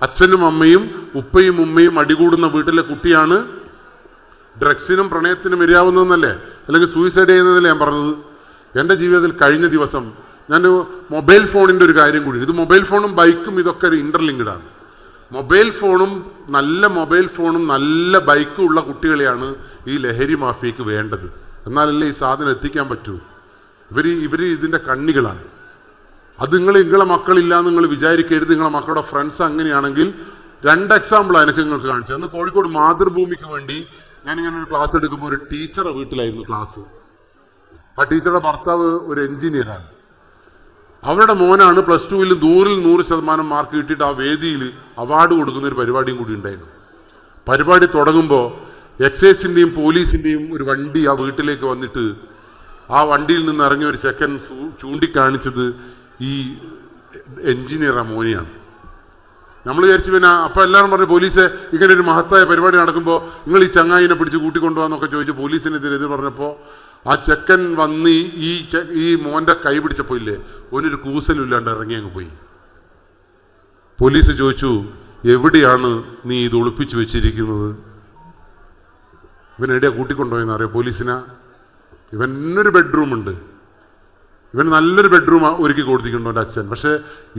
അച്ഛനും അമ്മയും ഉപ്പയും ഉമ്മയും അടികൂടുന്ന വീട്ടിലെ കുട്ടിയാണ് ഡ്രഗ്സിനും പ്രണയത്തിനും ഇരയാവുന്നതെന്നല്ലേ, അല്ലെങ്കിൽ സൂയിസൈഡ് ചെയ്യുന്നതല്ലേ ഞാൻ പറഞ്ഞത്. എൻ്റെ ജീവിതത്തിൽ കഴിഞ്ഞ ദിവസം ഞാൻ മൊബൈൽ ഫോണിൻ്റെ ഒരു കാര്യം കൂടി, ഇത് മൊബൈൽ ഫോണും ബൈക്കും ഇതൊക്കെ ഇന്റർലിങ്ക്ഡ് ആണ്. മൊബൈൽ ഫോണും നല്ല ബൈക്കും ഉള്ള കുട്ടികളെയാണ് ഈ ലഹരി മാഫിയക്ക് വേണ്ടത്. എന്നാലല്ലേ ഈ സാധനം എത്തിക്കാൻ പറ്റൂ. ഇവർ ഇതിൻ്റെ കണ്ണികളാണ്. അത് നിങ്ങളെ മക്കളില്ലാന്ന് നിങ്ങൾ വിചാരിക്കരുത്. നിങ്ങളെ മക്കളുടെ ഫ്രണ്ട്സ് അങ്ങനെയാണെങ്കിൽ 2 എക്സാമ്പിളാണ് എനിക്ക് നിങ്ങൾക്ക് കാണിച്ചത്. അന്ന് കോഴിക്കോട് മാതൃഭൂമിക്ക് വേണ്ടി ഞാനിങ്ങനെ ഒരു ക്ലാസ് എടുക്കുമ്പോൾ ഒരു ടീച്ചറുടെ വീട്ടിലായിരുന്നു ക്ലാസ്. ആ ടീച്ചറുടെ ഭർത്താവ് ഒരു എഞ്ചിനീയറാണ്. അവരുടെ മോനാണ് +2-ൽ 100% മാർക്ക് കിട്ടിയിട്ട് ആ വേദിയിൽ അവാർഡ് കൊടുക്കുന്ന ഒരു പരിപാടിയും കൂടി ഉണ്ടായിരുന്നു. പരിപാടി തുടങ്ങുമ്പോൾ എക്സൈസിൻ്റെയും പോലീസിൻ്റെയും ഒരു വണ്ടി ആ വീട്ടിലേക്ക് വന്നിട്ട് ആ വണ്ടിയിൽ നിന്ന് ഇറങ്ങിയ ഒരു ചെക്കൻ ചൂണ്ടിക്കാണിച്ചത് ഈ എഞ്ചിനീയറാ മോനെയാണ്. നമ്മൾ വിചാരിച്ചു പിന്നെ അപ്പം എല്ലാവരും പറഞ്ഞു പോലീസ് ഇങ്ങനെ ഒരു മഹത്തായ പരിപാടി നടക്കുമ്പോൾ നിങ്ങൾ ഈ ചങ്ങായിനെ പിടിച്ച് കൂട്ടിക്കൊണ്ടുപോകാന്നൊക്കെ ചോദിച്ചു പോലീസിനെതിരെ എതിർ പറഞ്ഞപ്പോൾ ആ ചെക്കൻ വന്ന് ഈ മോൻ്റെ കൈ പിടിച്ചപ്പോൾ ഇല്ലേ ഓനൊരു കൂസലും ഇല്ലാണ്ട് ഇറങ്ങി അങ്ങ് പോയി. പോലീസ് ചോദിച്ചു എവിടെയാണ് നീ ഇത് ഒളിപ്പിച്ചു വെച്ചിരിക്കുന്നത്? ഇവൻ എവിടെയാ കൂട്ടിക്കൊണ്ടുപോയെന്ന് അറിയാം പോലീസിനാ. ഇവനൊരു ബെഡ്റൂമുണ്ട്, ഇവൻ നല്ലൊരു ബെഡ്റൂം ഒരുക്കി കൊടുത്തിട്ടുണ്ടോ എൻ്റെ അച്ഛൻ. പക്ഷെ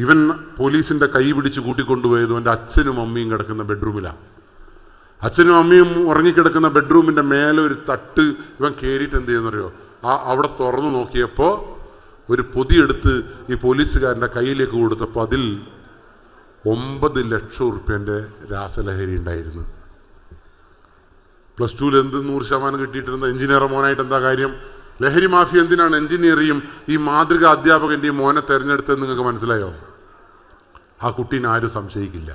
ഇവൻ പോലീസിൻ്റെ കൈ പിടിച്ച് കൂട്ടിക്കൊണ്ടുപോയത് എൻ്റെ അച്ഛനും അമ്മയും കിടക്കുന്ന ബെഡ്റൂമിലാണ്. അച്ഛനും അമ്മയും ഉറങ്ങിക്കിടക്കുന്ന ബെഡ്റൂമിൻ്റെ മേലെ ഒരു തട്ട് ഇവൻ കയറിയിട്ട് എന്ത് ചെയ്യുന്നറിയോ, അവിടെ തുറന്നു നോക്കിയപ്പോൾ ഒരു പൊതിയെടുത്ത് ഈ പോലീസുകാരൻ്റെ കയ്യിലേക്ക് കൊടുത്തപ്പോൾ അതിൽ 9 ലക്ഷം ഉറുപ്പ്യൻ്റെ രാസലഹരി ഉണ്ടായിരുന്നു. +2-ൽ എന്ത് 100% കിട്ടിയിട്ടിരുന്ന എഞ്ചിനീയർ മോനായിട്ട് എന്താ കാര്യം? ലഹരി മാഫിയ എന്തിനാണ് എഞ്ചിനീയറിയും ഈ മാതൃക അധ്യാപകൻ്റെയും മോനെ തിരഞ്ഞെടുത്തതെന്ന് നിങ്ങൾക്ക് മനസ്സിലായോ? ആ കുട്ടീനെ ആരും സംശയിക്കില്ല.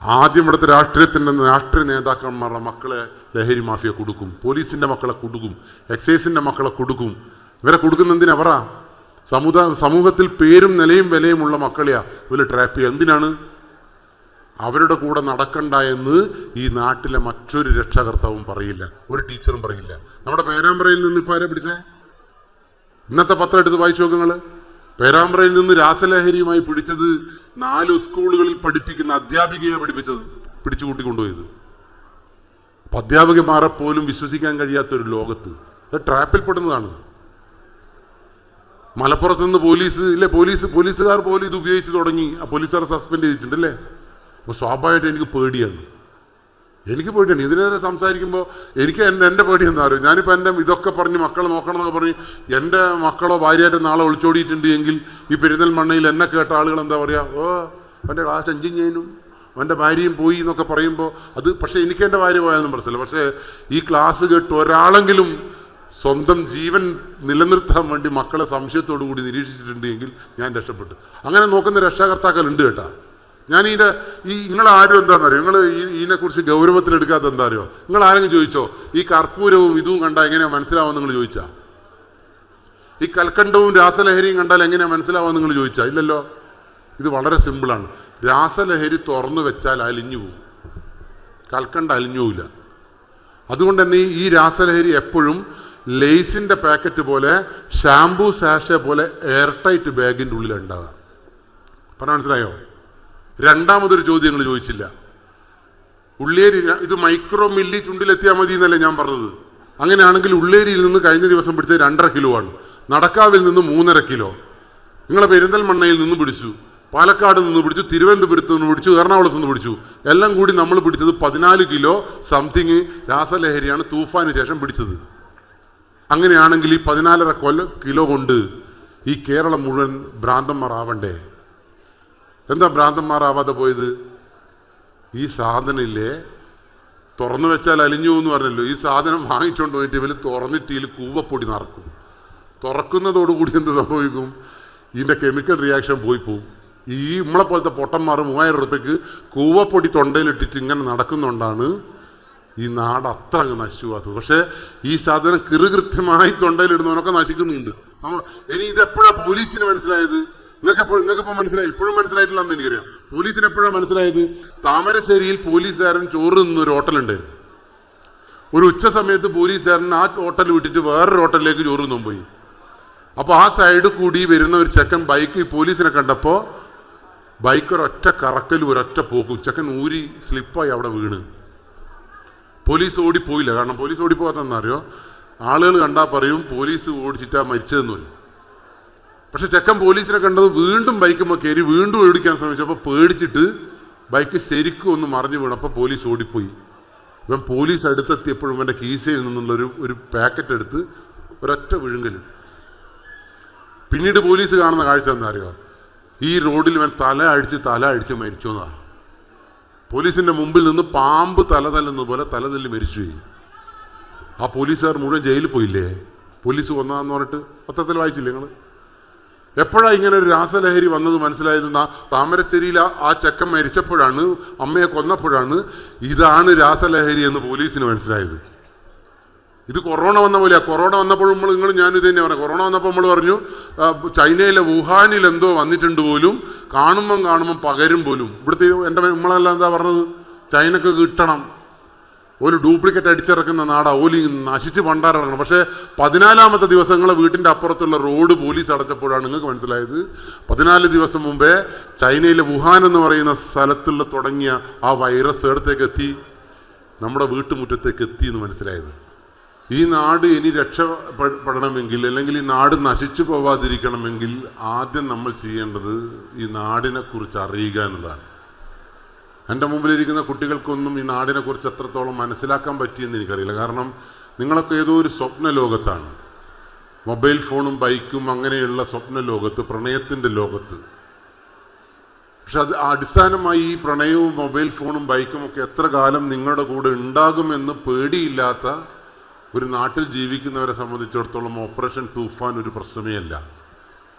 ആദ്യം ഇവിടുത്തെ രാഷ്ട്രീയ നേതാക്കന്മാരുടെ മക്കളെ ലഹരി മാഫിയ കൊടുക്കും, പോലീസിൻ്റെ മക്കളെ കൊടുക്കും, എക്സൈസിൻ്റെ മക്കളെ കൊടുക്കും. ഇവരെ കൊടുക്കുന്ന എന്തിനാ പറ? സമൂഹത്തിൽ പേരും നിലയും വിലയുമുള്ള മക്കളെയാ ഇവർ ട്രാപ്പ് ചെയ്യുക. എന്തിനാണ്? അവരുടെ കൂടെ നടക്കണ്ട എന്ന് ഈ നാട്ടിലെ മറ്റൊരു രക്ഷാകർത്താവും പറയില്ല, ഒരു ടീച്ചറും പറയില്ല. നമ്മുടെ പേരാമ്പ്രയിൽ നിന്ന് ഇപ്പം ആരെ പിടിച്ചേ? ഇന്നത്തെ പത്രം എടുത്ത് വായിച്ചു നോക്കുങ്ങൾ. പേരാമ്പ്രയിൽ നിന്ന് രാസലഹരിയുമായി പിടിച്ചത് 4 സ്കൂളുകളിൽ പഠിപ്പിക്കുന്ന അധ്യാപികയെ പിടിച്ചു കൂട്ടിക്കൊണ്ടുപോയത്. അപ്പം അധ്യാപികമാരെ പോലും വിശ്വസിക്കാൻ കഴിയാത്തൊരു ലോകത്ത് അത് ട്രാപ്പിൽപ്പെടുന്നതാണ്. മലപ്പുറത്ത് നിന്ന് പോലീസുകാർ പോലും ഇത് ഉപയോഗിച്ച് തുടങ്ങി. ആ പോലീസുകാരെ സസ്പെൻഡ് ചെയ്തിട്ടുണ്ടല്ലേ. അപ്പോൾ സ്വാഭാവികമായിട്ട് എനിക്ക് പേടിയാണ്. ഇതിനെതിരെ സംസാരിക്കുമ്പോൾ എനിക്ക് എൻ്റെ പേടി എന്താ അറിയും? ഞാനിപ്പോൾ ഇതൊക്കെ പറഞ്ഞ് മക്കളെ നോക്കണം എന്നൊക്കെ പറഞ്ഞ് എൻ്റെ മക്കളോ ഭാര്യയായിട്ട് നാളെ ഒളിച്ചോടിയിട്ടുണ്ട് എങ്കിൽ ഈ പെരിന്തൽമണ്ണയിൽ എന്നെ കേട്ട ആളുകൾ എന്താ പറയുക, അവൻ്റെ ക്ലാസ് എഞ്ചിനീയറിനും അവൻ്റെ ഭാര്യയും പോയി എന്നൊക്കെ പറയുമ്പോൾ അത് പക്ഷേ എനിക്ക് എൻ്റെ ഭാര്യ പോയാലും പ്രശ്നമില്ല. പക്ഷേ ഈ ക്ലാസ് കേട്ട് ഒരാളെങ്കിലും സ്വന്തം ജീവൻ നിലനിർത്താൻ വേണ്ടി മക്കളെ സംശയത്തോടു കൂടി നിരീക്ഷിച്ചിട്ടുണ്ട് എങ്കിൽ ഞാൻ രക്ഷപ്പെട്ടു. അങ്ങനെ നോക്കുന്ന രക്ഷാകർത്താക്കൾ ഉണ്ട് കേട്ടാ. നിങ്ങളാരും എന്താണെന്നറിയോ, നിങ്ങൾ ഇതിനെക്കുറിച്ച് ഗൗരവത്തിലെടുക്കാത്ത എന്താ അറിയോ? നിങ്ങൾ ആരെങ്കിലും ചോദിച്ചോ ഈ കർപ്പൂരവും ഇതും കണ്ടാൽ എങ്ങനെയാ മനസ്സിലാവാൻ നിങ്ങൾ ചോദിച്ചാ? ഈ കൽക്കണ്ടവും രാസലഹരിയും കണ്ടാൽ എങ്ങനെയാ മനസ്സിലാവാൻ നിങ്ങൾ ചോദിച്ചാ? ഇല്ലല്ലോ. ഇത് വളരെ സിമ്പിളാണ്. രാസലഹരി തുറന്നു വെച്ചാൽ അലിഞ്ഞു പോകും, കൽക്കണ്ട അലിഞ്ഞു പോവില്ല. അതുകൊണ്ട് തന്നെ ഈ രാസലഹരി എപ്പോഴും ലേസിൻ്റെ പാക്കറ്റ് പോലെ, ഷാംപൂ സാഷെ പോലെ എയർ ടൈറ്റ് ബാഗിൻ്റെ ഉള്ളിൽ ഉണ്ടാവുക. പറഞ്ഞാൽ മനസ്സിലായോ? രണ്ടാമതൊരു ചോദ്യം നിങ്ങൾ ചോദിച്ചില്ല. ഉള്ളേരി ഇത് മൈക്രോ മില്ലി ചുണ്ടിലെത്തിയാൽ മതി എന്നല്ലേ ഞാൻ പറഞ്ഞത്. അങ്ങനെയാണെങ്കിൽ ഉള്ളേരിയിൽ നിന്ന് കഴിഞ്ഞ ദിവസം പിടിച്ചത് 2.5 കിലോ ആണ്. നടക്കാവിൽ നിന്ന് 3.5 കിലോ. നിങ്ങളെ പെരിന്തൽമണ്ണയിൽ നിന്ന് പിടിച്ചു, പാലക്കാട് നിന്ന് പിടിച്ചു, തിരുവനന്തപുരത്ത് നിന്ന് പിടിച്ചു, എറണാകുളത്ത് നിന്ന് പിടിച്ചു. എല്ലാം കൂടി നമ്മൾ പിടിച്ചത് 14 കിലോ സംതിങ് രാസലഹരിയാണ് തൂഫാന് ശേഷം പിടിച്ചത്. അങ്ങനെയാണെങ്കിൽ ഈ 14.5 കിലോ കൊണ്ട് ഈ കേരളം മുഴുവൻ ഭ്രാന്തന്മാരാവണ്ടേ? എന്താ ഭ്രാന്തന്മാരാവാതെ പോയത്? ഈ സാധനമില്ലേ തുറന്നു വെച്ചാൽ അലിഞ്ഞു എന്ന് പറഞ്ഞല്ലോ. ഈ സാധനം വാങ്ങിച്ചുകൊണ്ട് പോയിട്ട് ഇവർ തുറന്നിട്ട് ഇതിൽ കൂവപ്പൊടി നിറക്കും. തുറക്കുന്നതോടുകൂടി എന്ത് സംഭവിക്കും? ഇതിൻ്റെ കെമിക്കൽ റിയാക്ഷൻ പോവും. ഈ നമ്മളെ പോലത്തെ പൊട്ടന്മാർ 3000 രൂപയ്ക്ക് കൂവപ്പൊടി തൊണ്ടയിലിട്ടിട്ട് ഇങ്ങനെ നടക്കുന്നുകൊണ്ടാണ് ഈ നാട് അത്ര അങ്ങ് നശിച്ചു പോകാത്തത്. പക്ഷേ ഈ സാധനം കൃത്യമായി തൊണ്ടയിലിടുന്നവനൊക്കെ നശിക്കുന്നുണ്ട്. ഇനി ഇതെപ്പോഴാണ് പോലീസിന് മനസ്സിലായത്? നിങ്ങൾക്കിപ്പോൾ മനസ്സിലായി? ഇപ്പോഴും മനസ്സിലായിട്ടില്ല എന്ന് എനിക്കറിയാം. പോലീസിന് എപ്പോഴാണ് മനസ്സിലായത്? താമരശ്ശേരിയിൽ പോലീസുകാരൻ ചോറ് നിന്നൊരു ഹോട്ടലുണ്ടായിരുന്നു. ഒരു ഉച്ച സമയത്ത് പോലീസുകാരൻ ആ ഹോട്ടൽ വിട്ടിട്ട് വേറൊരു ഹോട്ടലിലേക്ക് ചോറ് തിന്നാൻ പോയി. അപ്പോൾ ആ സൈഡ് കൂടി വരുന്ന ഒരു ചെക്കൻ ബൈക്ക് പോലീസിനെ കണ്ടപ്പോൾ ബൈക്ക് ഒരൊറ്റ കറക്കലും ഒരൊറ്റ പോക്കും, ചെക്കൻ ഊരി സ്ലിപ്പായി അവിടെ വീണ്. പോലീസ് ഓടിപ്പോയില്ല. കാരണം പോലീസ് ഓടിപ്പോകാത്തതെന്നറിയോ, ആളുകൾ കണ്ടാൽ പറയും പോലീസ് ഓടിച്ചിട്ടാ മരിച്ചതെന്ന് പറയും. പക്ഷെ ചെക്കൻ പോലീസിനെ കണ്ടത് വീണ്ടും ബൈക്കുമ്പോൾ കയറി വീണ്ടും ഓടിക്കാൻ ശ്രമിച്ചപ്പോൾ പേടിച്ചിട്ട് ബൈക്ക് ശരിക്കും ഒന്ന് മറിഞ്ഞു വീണു. അപ്പോൾ പോലീസ് ഓടിപ്പോയി. ഇവൻ പോലീസ് അടുത്തെത്തിയപ്പോഴും ഇവൻ്റെ കീസയിൽ നിന്നുള്ളൊരു പാക്കറ്റ് എടുത്ത് ഒരൊറ്റ വിഴുങ്ങൽ. പിന്നീട് പോലീസ് കാണുന്ന കാഴ്ച എന്താ അറിയോ, ഈ റോഡിൽ ഇവൻ തല അടിച്ച് മരിച്ചു എന്നാണ്. പോലീസിന്റെ മുമ്പിൽ നിന്ന് പാമ്പ് തല തല്ലുന്ന പോലെ തല തല്ലി മരിച്ചുപോയി. ആ പോലീസുകാർ മുഴുവൻ ജയിലിൽ പോയില്ലേ, പോലീസ് കൊന്നതാന്ന് പറഞ്ഞിട്ട് പത്രത്തിൽ വായിച്ചില്ലേ നിങ്ങൾ? എപ്പോഴാണ് ഇങ്ങനെ ഒരു രാസലഹരി വന്നത് മനസ്സിലായത്? താമരശ്ശേരിയിൽ ആ ചെക്കൻ മരിച്ചപ്പോഴാണ്, അമ്മയെ കൊന്നപ്പോഴാണ് ഇതാണ് രാസലഹരി എന്ന് പോലീസിന് മനസ്സിലായത്. ഇത് കൊറോണ വന്ന പോലെയാ. കൊറോണ വന്നപ്പോഴും ഞാനും ഇത് തന്നെ പറഞ്ഞു. കൊറോണ വന്നപ്പോൾ നമ്മൾ പറഞ്ഞു ചൈനയിലെ വുഹാനിൽ എന്തോ വന്നിട്ടുണ്ട് പോലും, കാണുമ്പം പകരും പോലും. ഇവിടുത്തെ നമ്മളെല്ലാം എന്താ പറഞ്ഞത്, ചൈനക്ക് കിട്ടണം, ഒരു ഡ്യൂപ്ലിക്കേറ്റ് അടിച്ചിറക്കുന്ന നാടാ, ഓലി നശിച്ച് പണ്ടാറിറങ്ങണം. പക്ഷേ 14ാമത്തെ ദിവസങ്ങളെ വീട്ടിൻ്റെ അപ്പുറത്തുള്ള റോഡ് പോലീസ് അടച്ചപ്പോഴാണ് നിങ്ങൾക്ക് മനസ്സിലായത് 14 ദിവസം മുമ്പേ ചൈനയിലെ വുഹാൻ എന്ന് പറയുന്ന സ്ഥലത്തുള്ള തുടങ്ങിയ ആ വൈറസ് എടുത്തേക്ക് എത്തി, നമ്മുടെ വീട്ടുമുറ്റത്തേക്ക് എത്തി എന്ന് മനസ്സിലായത്. ഈ നാട് ഇനി രക്ഷപ്പെടണമെങ്കിൽ, അല്ലെങ്കിൽ ഈ നാട് നശിച്ചു പോവാതിരിക്കണമെങ്കിൽ ആദ്യം നമ്മൾ ചെയ്യേണ്ടത് ഈ നാടിനെ കുറിച്ച് അറിയുക എന്നതാണ്. എൻ്റെ മുമ്പിലിരിക്കുന്ന കുട്ടികൾക്കൊന്നും ഈ നാടിനെ കുറിച്ച് എത്രത്തോളം മനസ്സിലാക്കാൻ പറ്റിയെന്ന് എനിക്കറിയില്ല. കാരണം നിങ്ങളൊക്കെ ഏതോ ഒരു സ്വപ്ന ലോകത്താണ്, മൊബൈൽ ഫോണും ബൈക്കും അങ്ങനെയുള്ള സ്വപ്ന ലോകത്ത്, പ്രണയത്തിൻ്റെ ലോകത്ത്. പക്ഷെ അത് അടിസ്ഥാനമായി ഈ പ്രണയവും മൊബൈൽ ഫോണും ബൈക്കും ഒക്കെ എത്ര കാലം നിങ്ങളുടെ കൂടെ ഉണ്ടാകുമെന്ന് പേടിയില്ലാത്ത ഒരു നാട്ടിൽ ജീവിക്കുന്നവരെ സംബന്ധിച്ചിടത്തോളം ഓപ്പറേഷൻ തൂഫാൻ ഒരു പ്രശ്നമേ അല്ല.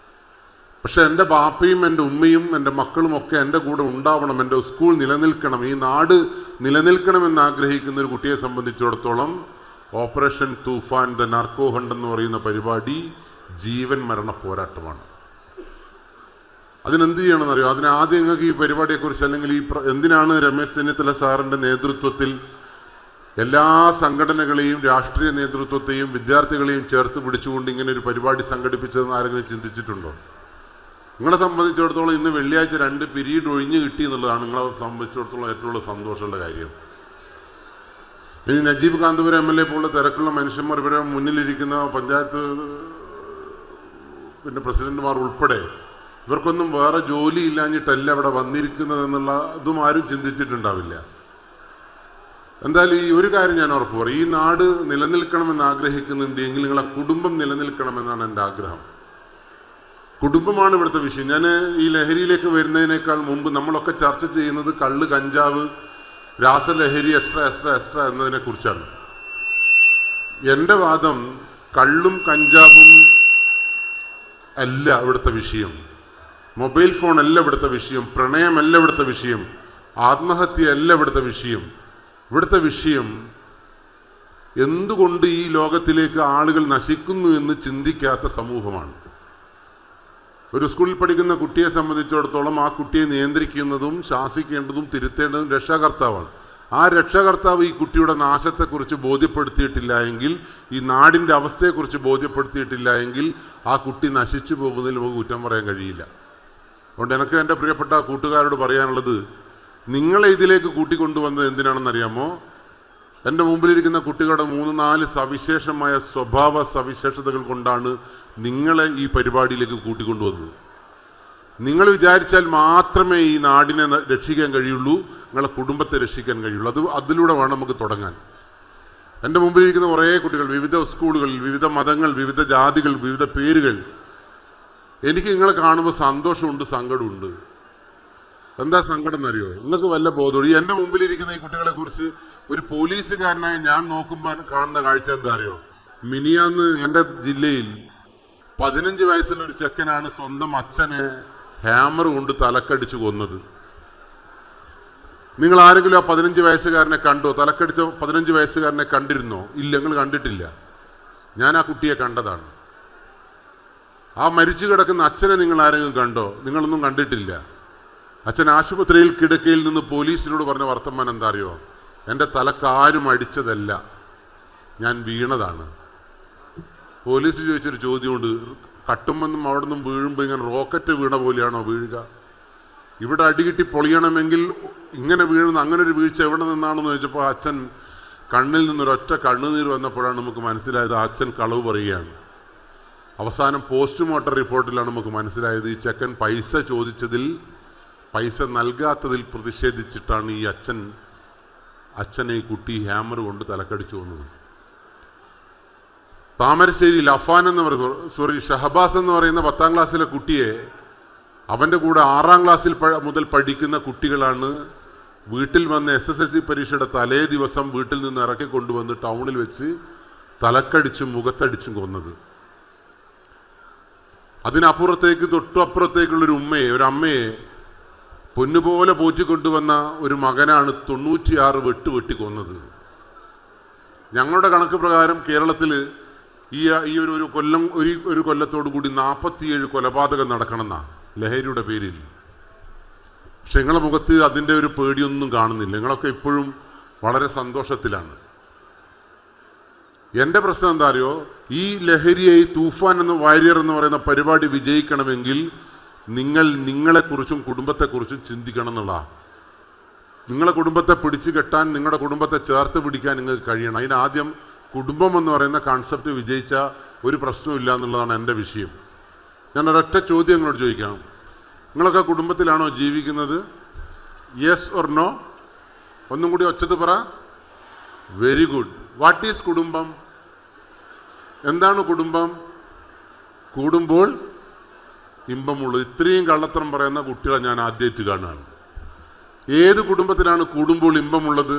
പക്ഷെ എൻ്റെ ബാപ്പയും എൻ്റെ ഉമ്മയും എൻ്റെ മക്കളും ഒക്കെ എൻ്റെ കൂടെ ഉണ്ടാവണം, എൻ്റെ സ്കൂൾ നിലനിൽക്കണം, ഈ നാട് നിലനിൽക്കണമെന്ന് ആഗ്രഹിക്കുന്ന ഒരു കുട്ടിയെ സംബന്ധിച്ചിടത്തോളം operation Toofan, the narco hunt എന്ന് പറയുന്ന പരിപാടി ജീവൻ മരണ പോരാട്ടമാണ്. അതിനെന്ത് ചെയ്യണമെന്നറിയോ? ആദ്യം നിങ്ങൾക്ക് ഈ പരിപാടിയെക്കുറിച്ച്, അല്ലെങ്കിൽ എന്തിനാണ് രമേശ് ചെന്നിത്തല സാറിൻ്റെ നേതൃത്വത്തിൽ എല്ലാ സംഘടനകളെയും രാഷ്ട്രീയ നേതൃത്വത്തെയും വിദ്യാർത്ഥികളെയും ചേർത്ത് പിടിച്ചുകൊണ്ട് ഇങ്ങനെ ഒരു പരിപാടി സംഘടിപ്പിച്ചതെന്ന് ആരെങ്കിലും ചിന്തിച്ചിട്ടുണ്ടോ? നിങ്ങളെ സംബന്ധിച്ചിടത്തോളം ഇന്ന് വെള്ളിയാഴ്ച 2 പീരീഡ് ഒഴിഞ്ഞു കിട്ടി എന്നുള്ളതാണ് നിങ്ങളെ സംബന്ധിച്ചിടത്തോളം ഏറ്റവും സന്തോഷമുള്ള കാര്യം. ഇനി നജീബ് കാന്തപുരം MLA പോലുള്ള തിരക്കുള്ള മനുഷ്യന്മാർ, ഇവരെ മുന്നിലിരിക്കുന്ന പഞ്ചായത്ത് പ്രസിഡന്റുമാർ ഉൾപ്പെടെ, ഇവർക്കൊന്നും വേറെ ജോലി ഇല്ലാഞ്ഞിട്ടല്ല അവിടെ വന്നിരിക്കുന്നത് എന്നുള്ള ഇതും ആരും ചിന്തിച്ചിട്ടുണ്ടാവില്ല. എന്തായാലും ഈ ഒരു കാര്യം ഞാൻ ഉറപ്പ് പറയും, ഈ നാട് നിലനിൽക്കണമെന്ന് ആഗ്രഹിക്കുന്നുണ്ടെങ്കിൽ നിങ്ങളെ കുടുംബം നിലനിൽക്കണമെന്നാണ് എൻ്റെ ആഗ്രഹം. കുടുംബമാണ് ഇവിടുത്തെ വിഷയം. ഞാൻ ഈ ലഹരിയിലേക്ക് വരുന്നതിനേക്കാൾ മുമ്പ് നമ്മളൊക്കെ ചർച്ച ചെയ്യുന്നത് കള്ള്, കഞ്ചാവ്, രാസലഹരി, എക്സ്ട്രാ എന്നതിനെ കുറിച്ചാണ്. എൻ്റെ വാദം കള്ളും കഞ്ചാവും അല്ല ഇവിടുത്തെ വിഷയം, മൊബൈൽ ഫോൺ അല്ല ഇവിടുത്തെ വിഷയം, പ്രണയമല്ല ഇവിടുത്തെ വിഷയം, ആത്മഹത്യ അല്ല ഇവിടുത്തെ വിഷയം. ഇവിടുത്തെ വിഷയം എന്തുകൊണ്ട് ഈ ലോകത്തിലേക്ക് ആളുകൾ നശിക്കുന്നു എന്ന് ചിന്തിക്കാത്ത സമൂഹമാണ്. ഒരു സ്കൂളിൽ പഠിക്കുന്ന കുട്ടിയെ സംബന്ധിച്ചിടത്തോളം ആ കുട്ടിയെ നിയന്ത്രിക്കുന്നതും ശാസിക്കേണ്ടതും തിരുത്തേണ്ടതും രക്ഷാകർത്താവാണ്. ആ രക്ഷാകർത്താവ് ഈ കുട്ടിയുടെ നാശത്തെക്കുറിച്ച് ബോധ്യപ്പെടുത്തിയിട്ടില്ല എങ്കിൽ, ഈ നാടിൻ്റെ അവസ്ഥയെക്കുറിച്ച് ബോധ്യപ്പെടുത്തിയിട്ടില്ല എങ്കിൽ ആ കുട്ടി നശിച്ചു പോകുന്നതിൽ നമുക്ക് കുറ്റം പറയാൻ കഴിയില്ല. അതുകൊണ്ട് എനിക്ക് എൻ്റെ പ്രിയപ്പെട്ട കൂട്ടുകാരോട് പറയാനുള്ളത്, നിങ്ങളെ ഇതിലേക്ക് കൂട്ടിക്കൊണ്ടുവന്നത് എന്തിനാണെന്നറിയാമോ? എൻ്റെ മുമ്പിലിരിക്കുന്ന കുട്ടികളുടെ 3-4 സവിശേഷമായ സ്വഭാവ സവിശേഷതകൾ കൊണ്ടാണ് നിങ്ങളെ ഈ പരിപാടിയിലേക്ക് കൂട്ടിക്കൊണ്ടുവന്നത്. നിങ്ങൾ വിചാരിച്ചാൽ മാത്രമേ ഈ നാടിനെ രക്ഷിക്കാൻ കഴിയുള്ളൂ, നിങ്ങളെ കുടുംബത്തെ രക്ഷിക്കാൻ കഴിയുള്ളൂ. അതിലൂടെ വേണം നമുക്ക് തുടങ്ങാൻ. എൻ്റെ മുമ്പിലിരിക്കുന്ന കുറേ കുട്ടികൾ, വിവിധ സ്കൂളുകളിൽ, വിവിധ മതങ്ങൾ, വിവിധ ജാതികൾ, വിവിധ പേരുകൾ. എനിക്ക് നിങ്ങളെ കാണുമ്പോൾ സന്തോഷമുണ്ട്, സങ്കടമുണ്ട്. എന്താ സങ്കടം എന്നറിയോ? നിങ്ങൾക്ക് വല്ല ബോധമുള്ളൂ? എൻ്റെ മുമ്പിലിരിക്കുന്ന ഈ കുട്ടികളെ കുറിച്ച് ഒരു പോലീസുകാരനായി ഞാൻ നോക്കുമ്പോൾ കാണുന്ന കാഴ്ച എന്താ അറിയോ? മിനിയാന്ന് എൻ്റെ ജില്ലയിൽ 15 വയസ്സുള്ള ഒരു ചെക്കനാണ് സ്വന്തം അച്ഛനെ ഹാമർ കൊണ്ട് തലക്കടിച്ച് കൊന്നത്. നിങ്ങൾ ആരെങ്കിലും ആ 15 വയസ്സുകാരനെ കണ്ടോ? തലക്കടിച്ച 15 വയസ്സുകാരനെ കണ്ടിരുന്നോ? ഇല്ല, നിങ്ങൾ കണ്ടിട്ടില്ല. ഞാൻ ആ കുട്ടിയെ കണ്ടതാണ്. ആ മരിച്ചു കിടക്കുന്ന അച്ഛനെ നിങ്ങൾ ആരെങ്കിലും കണ്ടോ? നിങ്ങളൊന്നും കണ്ടിട്ടില്ല. അച്ഛൻ ആശുപത്രിയിൽ കിടക്കയിൽ നിന്ന് പോലീസിനോട് പറഞ്ഞ വർത്തമാനം എന്താ അറിയോ? എൻ്റെ തലക്കാരും അടിച്ചതല്ല, ഞാൻ വീണതാണ്. പോലീസ് ചോദിച്ചൊരു ചോദ്യമുണ്ട്, കട്ടുമെന്നും അവിടെ നിന്നും വീഴുമ്പോൾ ഇങ്ങനെ റോക്കറ്റ് വീണ പോലെയാണോ വീഴുക? ഇവിടെ അടികിട്ടി പൊളിയണമെങ്കിൽ ഇങ്ങനെ വീഴുന്ന അങ്ങനെ ഒരു വീഴ്ച എവിടെ നിന്നാണെന്ന് ചോദിച്ചപ്പോൾ അച്ഛൻ കണ്ണിൽ നിന്നൊരൊറ്റ കണ്ണുനീർ വന്നപ്പോഴാണ് നമുക്ക് മനസ്സിലായത് അച്ഛൻ കളവ് പറയുകയാണ്. അവസാനം പോസ്റ്റ്മോർട്ടം റിപ്പോർട്ടിലാണ് നമുക്ക് മനസ്സിലായത് ഈ ചെക്കൻ പൈസ ചോദിച്ചതിൽ പൈസ നൽകാത്തതിൽ പ്രതിഷേധിച്ചിട്ടാണ് ഈ അച്ഛനെ ഈ കുട്ടി ഹാമർ കൊണ്ട് തലക്കടിച്ചു വന്നത്. താമരശ്ശേരി ലഫാൻ എന്ന് പറയുന്ന ഷഹബാസ് എന്ന് പറയുന്ന 10ാം ക്ലാസ്സിലെ കുട്ടിയെ അവൻ്റെ കൂടെ 6ാം ക്ലാസ്സിൽ മുതൽ പഠിക്കുന്ന കുട്ടികളാണ് വീട്ടിൽ വന്ന് SSLC പരീക്ഷയുടെ തലേ ദിവസം വീട്ടിൽ നിന്ന് ഇറക്കി കൊണ്ടുവന്ന് ടൗണിൽ വെച്ച് തലക്കടിച്ചും മുഖത്തടിച്ചും കൊന്നത്. അതിനപ്പുറത്തേക്ക് തൊട്ടപ്പുറത്തേക്കുള്ളൊരു ഒരമ്മയെ പൊന്നുപോലെ പോറ്റിക്കൊണ്ടുവന്ന ഒരു മകനാണ് 96 വെട്ടി കൊന്നത്. ഞങ്ങളുടെ കണക്ക് പ്രകാരം കേരളത്തിൽ ഈ ഒരു കൊല്ലത്തോടു കൂടി 47 കൊലപാതകം നടക്കണമെന്നാണ് ലഹരിയുടെ പേരിൽ. പക്ഷെ നിങ്ങളുടെ മുഖത്ത് അതിൻ്റെ ഒരു പേടിയൊന്നും കാണുന്നില്ല. നിങ്ങളൊക്കെ ഇപ്പോഴും വളരെ സന്തോഷത്തിലാണ്. എൻ്റെ പ്രശ്നം എന്താ അറിയോ, ഈ ലഹരിയെ ഈ തൂഫാൻ എന്ന വാരിയർ എന്ന് പറയുന്ന പരിപാടി വിജയിക്കണമെങ്കിൽ നിങ്ങളെക്കുറിച്ചും കുടുംബത്തെക്കുറിച്ചും ചിന്തിക്കണം എന്നുള്ളതാണ്. നിങ്ങളെ കുടുംബത്തെ പിടിച്ചു കെട്ടാൻ, നിങ്ങളുടെ കുടുംബത്തെ ചേർത്ത് പിടിക്കാൻ നിങ്ങൾക്ക് കഴിയണം. അതിനാദ്യം കുടുംബം എന്ന് പറയുന്ന കോൺസെപ്റ്റ് വിജയിച്ച ഒരു പ്രശ്നമില്ല എന്നുള്ളതാണ് എൻ്റെ വിഷയം. ഞാൻ ഒരൊറ്റ ചോദ്യം നിങ്ങളോട് ചോദിക്കാം. നിങ്ങളൊക്കെ കുടുംബത്തിലാണോ ജീവിക്കുന്നത്? Yes or no? ഒന്നും കൂടി ഒച്ചത്ത് പറ. Very good. വാട്ട് ഈസ് കുടുംബം? എന്താണ് കുടുംബം? കൂടുമ്പോൾ ഇമ്പമുള്ളത്. ഇത്രയും കള്ളത്തരം പറയുന്ന കുട്ടികളെ ഞാൻ ആദ്യമായിട്ട് കാണുകയാണ്. ഏത് കുടുംബത്തിലാണ് കൂടുമ്പോൾ ഇമ്പമുള്ളത്?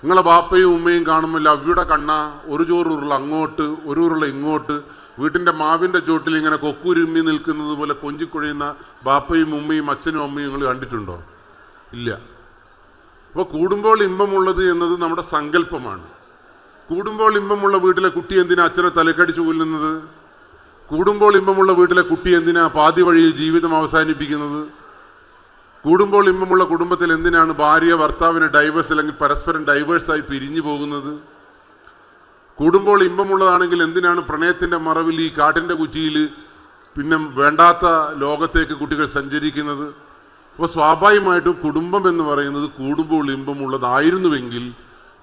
നിങ്ങളെ ബാപ്പയും ഉമ്മയും കാണുമ്പോൾ അവയുടെ കണ്ണ ഒരു ചോറുരുള അങ്ങോട്ട് ഒരു ഉരുള ഇങ്ങോട്ട്, വീട്ടിൻ്റെ മാവിൻ്റെ ചോട്ടിൽ ഇങ്ങനെ കൊക്കുരുമ്മി നിൽക്കുന്നത് പോലെ കൊഞ്ചിക്കുഴയുന്ന ബാപ്പയും ഉമ്മയും അച്ഛനും അമ്മയും നിങ്ങൾ കണ്ടിട്ടുണ്ടോ? ഇല്ല. അപ്പോൾ കൂടുമ്പോൾ ഇമ്പമുള്ളത് എന്നത് നമ്മുടെ സങ്കല്പമാണ്. കൂടുമ്പോൾ ഇമ്പമുള്ള വീട്ടിലെ കുട്ടി എന്തിനാ അച്ഛനെ തലക്കടിച്ചു കൊല്ലുന്നത്? കൂടുമ്പോൾ ഇമ്പമുള്ള വീട്ടിലെ കുട്ടി എന്തിനാ പാതി വഴിയിൽ ജീവിതം അവസാനിപ്പിക്കുന്നത്? കൂടുമ്പോൾ ഇമ്പമുള്ള കുടുംബത്തിൽ എന്തിനാണ് ഭാര്യ ഭർത്താവിന് ഡൈവേഴ്സ് അല്ലെങ്കിൽ പരസ്പരം ഡൈവേഴ്സായി പിരിഞ്ഞു പോകുന്നത്? കൂടുമ്പോൾ ഇമ്പമുള്ളതാണെങ്കിൽ എന്തിനാണ് പ്രണയത്തിൻ്റെ മറവിൽ ഈ കാട്ടിൻ്റെ കുറ്റിയിൽ പിന്നെ വേണ്ടാത്ത ലോകത്തേക്ക് കുട്ടികൾ സഞ്ചരിക്കുന്നത്? അപ്പോൾ സ്വാഭാവികമായിട്ടും കുടുംബം എന്ന് പറയുന്നത് കൂടുമ്പോൾ ഇമ്പമുള്ളതായിരുന്നുവെങ്കിൽ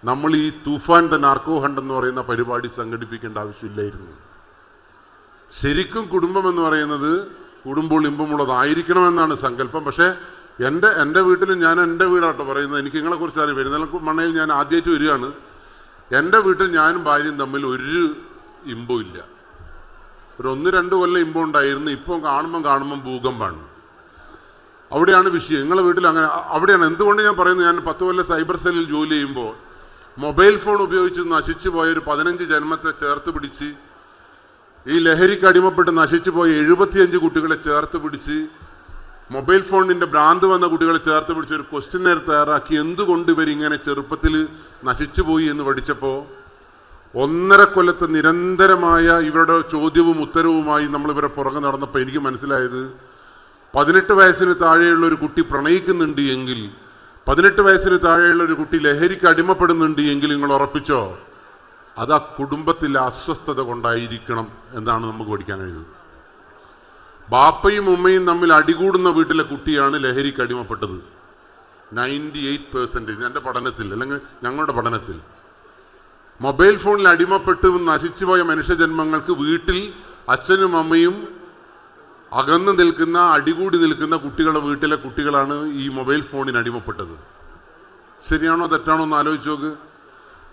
നമ്മൾ ഈ തൂഫാൻ ദ നാർക്കോ ഹണ്ട് എന്ന് പറയുന്ന പരിപാടി സംഘടിപ്പിക്കേണ്ട ആവശ്യമില്ലായിരുന്നു. ശരിക്കും കുടുംബം എന്ന് പറയുന്നത് കൂടുമ്പോൾ ഇമ്പമുള്ളതായിരിക്കണമെന്നാണ് സങ്കല്പം. പക്ഷേ എൻ്റെ വീട്ടിൽ, ഞാൻ എൻ്റെ വീടാട്ടോ പറയുന്നത്, എനിക്ക് നിങ്ങളെക്കുറിച്ച് അറിയാം. പെരുന്തൽമണ്ണയിൽ ഞാൻ ആദ്യമായിട്ട് വരികയാണ്. എൻ്റെ വീട്ടിൽ ഞാനും ഭാര്യയും തമ്മിൽ ഒരു ഇമ്പവും ഇല്ല. ഒരു 1-2 കൊല്ലം ഇമ്പം ഉണ്ടായിരുന്നു. ഇപ്പം കാണുമ്പം ഭൂകമ്പമാണ്. അവിടെയാണ് വിഷയം. നിങ്ങളെ വീട്ടിൽ അങ്ങനെ അവിടെയാണ്. എന്തുകൊണ്ട് ഞാൻ പറയുന്നത്, ഞാൻ 10 കൊല്ലം സൈബർ സെല്ലിൽ ജോലി ചെയ്യുമ്പോൾ മൊബൈൽ ഫോൺ ഉപയോഗിച്ച് നശിച്ചു പോയ ഒരു 15 ജന്മത്തെ ചേർത്ത് പിടിച്ച്, ഈ ലഹരിക്ക് അടിമപ്പെട്ട് നശിച്ചു പോയ 75 കുട്ടികളെ ചേർത്ത് പിടിച്ച്, മൊബൈൽ ഫോണിൻ്റെ ഭ്രാന്ത് വന്ന കുട്ടികളെ ചേർത്ത് പിടിച്ച് ഒരു ക്വസ്റ്റ്യൻ തയ്യാറാക്കി എന്തുകൊണ്ട് ഇവരിങ്ങനെ ചെറുപ്പത്തിൽ നശിച്ചു പോയി എന്ന് പഠിച്ചപ്പോൾ 1.5 കൊല്ലത്തെ നിരന്തരമായ ഇവരുടെ ചോദ്യവും ഉത്തരവുമായി നമ്മൾ ഇവരെ പുറകെ നടന്നപ്പോൾ എനിക്ക് മനസ്സിലായത്, 18 വയസ്സിന് താഴെയുള്ള ഒരു കുട്ടി പ്രണയിക്കുന്നുണ്ട് എങ്കിൽ, 18 വയസ്സിന് താഴെയുള്ള ഒരു കുട്ടി ലഹരിക്ക് അടിമപ്പെടുന്നുണ്ട് എങ്കിൽ നിങ്ങൾ ഉറപ്പിച്ചോ, അത് ആ കുടുംബത്തിലെ അസ്വസ്ഥത കൊണ്ടായിരിക്കണം എന്നാണ് നമുക്ക് പഠിക്കാൻ കഴിയുന്നത്. ബാപ്പയും ഉമ്മയും തമ്മിൽ അടികൂടുന്ന വീട്ടിലെ കുട്ടിയാണ് ലഹരിക്ക് അടിമപ്പെട്ടത്. 98% എൻ്റെ പഠനത്തിൽ, അല്ലെങ്കിൽ ഞങ്ങളുടെ പഠനത്തിൽ. മൊബൈൽ ഫോണിൽ അടിമപ്പെട്ട് നശിച്ചുപോയ മനുഷ്യജന്മങ്ങൾക്ക് വീട്ടിൽ അച്ഛനും അമ്മയും അകന്നു നിൽക്കുന്ന, അടികൂടി നിൽക്കുന്ന കുട്ടികളുടെ വീട്ടിലെ കുട്ടികളാണ് ഈ മൊബൈൽ ഫോണിന് അടിമപ്പെട്ടത്. ശരിയാണോ തെറ്റാണോ എന്ന് ആലോചിച്ച് നോക്ക്.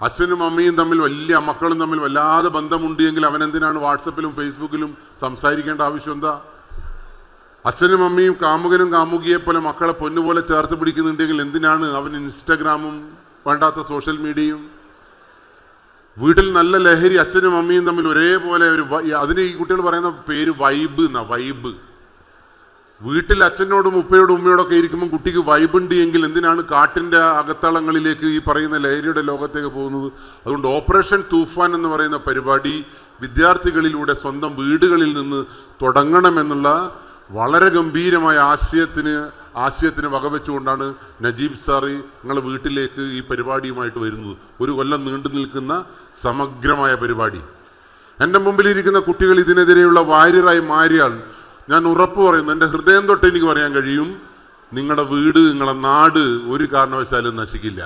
അച്ഛനും അമ്മയും തമ്മിൽ, മക്കളും തമ്മിൽ വല്ലാതെ ബന്ധമുണ്ട് എങ്കിൽ അവനെന്തിനാണ് വാട്സപ്പിലും ഫേസ്ബുക്കിലും സംസാരിക്കേണ്ട ആവശ്യം എന്താ? അച്ഛനും അമ്മയും കാമുകനും കാമുകിയെ പോലെ മക്കളെ പൊന്നുപോലെ ചേർത്ത് പിടിക്കുന്നുണ്ടെങ്കിൽ എന്തിനാണ് അവൻ ഇൻസ്റ്റഗ്രാമും വേണ്ടാത്ത സോഷ്യൽ മീഡിയയും? വീട്ടിൽ നല്ല ലഹരി അച്ഛനും അമ്മയും തമ്മിൽ ഒരേപോലെ അതിന് ഈ കുട്ടികൾ പറയുന്ന പേര് വൈബ് എന്നാ. വൈബ്. വീട്ടിൽ അച്ഛനോടും ഉപ്പയോടും ഉമ്മയോടൊക്കെ ഇരിക്കുമ്പോൾ കുട്ടിക്ക് വൈബ് ഉണ്ട് എങ്കിൽ എന്തിനാണ് കാട്ടിൻ്റെ അകത്തളങ്ങളിലേക്ക് ഈ പറയുന്ന ലഹരിയുടെ ലോകത്തേക്ക് പോകുന്നത്? അതുകൊണ്ട് ഓപ്പറേഷൻ തൂഫാൻ എന്ന് പറയുന്ന പരിപാടി വിദ്യാർത്ഥികളിലൂടെ സ്വന്തം വീടുകളിൽ നിന്ന് തുടങ്ങണമെന്നുള്ള വളരെ ഗംഭീരമായ ആശയത്തിന് വകവെച്ചുകൊണ്ടാണ് നജീബ് സാറി നിങ്ങളുടെ വീട്ടിലേക്ക് ഈ പരിപാടിയുമായിട്ട് വരുന്നത്. 1 കൊല്ലം നീണ്ടു നിൽക്കുന്ന സമഗ്രമായ പരിപാടി. എൻ്റെ മുമ്പിലിരിക്കുന്ന കുട്ടികൾ ഇതിനെതിരെയുള്ള വാര്യറായി മാറിയാൽ ഞാൻ ഉറപ്പ് പറയുന്നു, എൻ്റെ ഹൃദയം തൊട്ട് എനിക്ക് പറയാൻ കഴിയും, നിങ്ങളുടെ വീട്, നിങ്ങളുടെ നാട് ഒരു കാരണവശാലും നശിക്കില്ല.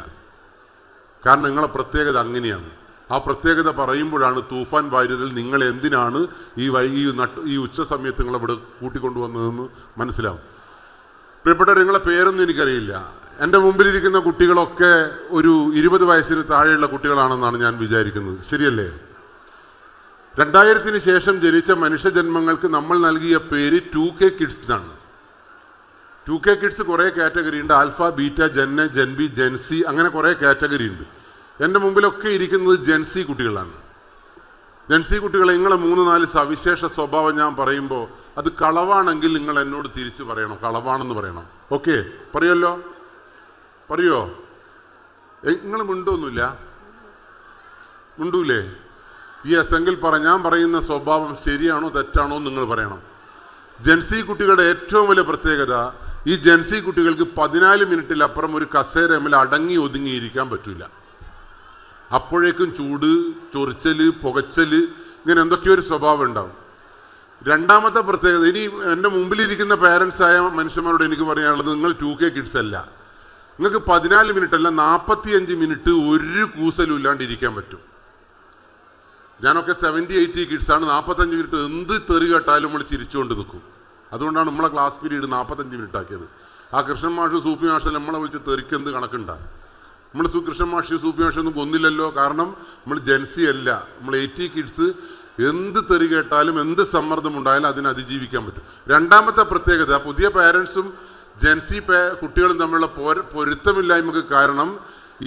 കാരണം നിങ്ങളെ പ്രത്യേകത അങ്ങനെയാണ്. ആ പ്രത്യേകത പറയുമ്പോഴാണ് തൂഫാൻ വാര്യരിൽ നിങ്ങൾ എന്തിനാണ് ഈ ഉച്ച സമയത്ത് നിങ്ങളിവിടെ കൂട്ടിക്കൊണ്ടുവന്നതെന്ന് മനസ്സിലാവും. പ്രിയപ്പെട്ടവർ, നിങ്ങളെ പേരൊന്നും എനിക്കറിയില്ല. എൻ്റെ മുമ്പിലിരിക്കുന്ന കുട്ടികളൊക്കെ ഒരു 20 വയസ്സിന് താഴെയുള്ള കുട്ടികളാണെന്നാണ് ഞാൻ വിചാരിക്കുന്നത്. ശരിയല്ലേ? 2000-ന് ശേഷം ജനിച്ച മനുഷ്യജന്മങ്ങൾക്ക് നമ്മൾ നൽകിയ പേര് 2K കിഡ്സ് എന്നാണ്. 2K കിഡ്സ് കുറേ കാറ്റഗറി ഉണ്ട്. ആൽഫ, ബീറ്റ, ജെൻ, ജെൻബി, ജെൻസി, അങ്ങനെ കുറേ കാറ്റഗറി ഉണ്ട്. എൻ്റെ മുമ്പിലൊക്കെ ഇരിക്കുന്നത് ജെൻസി കുട്ടികളാണ്. ജെൻസി കുട്ടികളെ നിങ്ങളെ 3-4 സവിശേഷ സ്വഭാവം ഞാൻ പറയുമ്പോൾ അത് കളവാണെങ്കിൽ നിങ്ങൾ എന്നോട് തിരിച്ച് പറയണം, കളവാണെന്ന് പറയണം. ഓക്കെ, പറയുമല്ലോ? പറയുമോ? നിങ്ങൾ മിണ്ടൊന്നുമില്ല? മിണ്ടൂലേ? യെസ് എങ്കിൽ ഞാൻ പറയുന്ന സ്വഭാവം ശരിയാണോ തെറ്റാണോ നിങ്ങൾ പറയണം. ജെൻസി കുട്ടികളുടെ ഏറ്റവും വലിയ പ്രത്യേകത, ഈ ജെൻസി കുട്ടികൾക്ക് 14 മിനിറ്റിലപ്പുറം ഒരു കസേരമിൽ അടങ്ങി ഒതുങ്ങിയിരിക്കാൻ പറ്റില്ല. അപ്പോഴേക്കും ചൂട്, ചൊറിച്ചല്, പുകച്ചല്, ഇങ്ങനെ എന്തൊക്കെയോ ഒരു സ്വഭാവം ഉണ്ടാവും. രണ്ടാമത്തെ പ്രത്യേകത, ഇനി എൻ്റെ മുമ്പിലിരിക്കുന്ന പാരൻസായ മനുഷ്യന്മാരോട് എനിക്ക് പറയാനുള്ളത്, നിങ്ങൾ 2K കിഡ്സ് അല്ല. നിങ്ങൾക്ക് 14 മിനിറ്റ് അല്ല 45 മിനിറ്റ് ഒരു കൂസലും ഇല്ലാണ്ടിരിക്കാൻ പറ്റും. ഞാനൊക്കെ 70-80 കിഡ്സാണ്. 45 മിനിറ്റ് എന്ത് തെറി കേട്ടാലും നമ്മൾ ചിരിച്ചുകൊണ്ട് നിൽക്കും. അതുകൊണ്ടാണ് നമ്മളെ ക്ലാസ് പീരീഡ് 45 മിനിറ്റ് ആക്കിയത്. ആ കൃഷ്ണൻ മാഷ്, സൂപ്പി മാഷ് നമ്മളെ വിളിച്ച് തെറിക്കെന്ത് കണക്കുണ്ടാകും? നമ്മൾ കൃഷ്ണൻ മാഷ്, സൂപ്പി മാഷ് ഒന്നും കൊന്നില്ലല്ലോ. കാരണം നമ്മൾ ജെൻസി അല്ല, നമ്മൾ 80 കിഡ്സ്. എന്ത് തെറി കേട്ടാലും എന്ത് സമ്മർദ്ദം ഉണ്ടായാലും അതിനെ അതിജീവിക്കാൻ പറ്റും. രണ്ടാമത്തെ പ്രത്യേകത, പുതിയ പാരൻസും ജെൻസി കുട്ടികളും തമ്മിലുള്ള പൊരുത്തമില്ലായ്മക്ക് കാരണം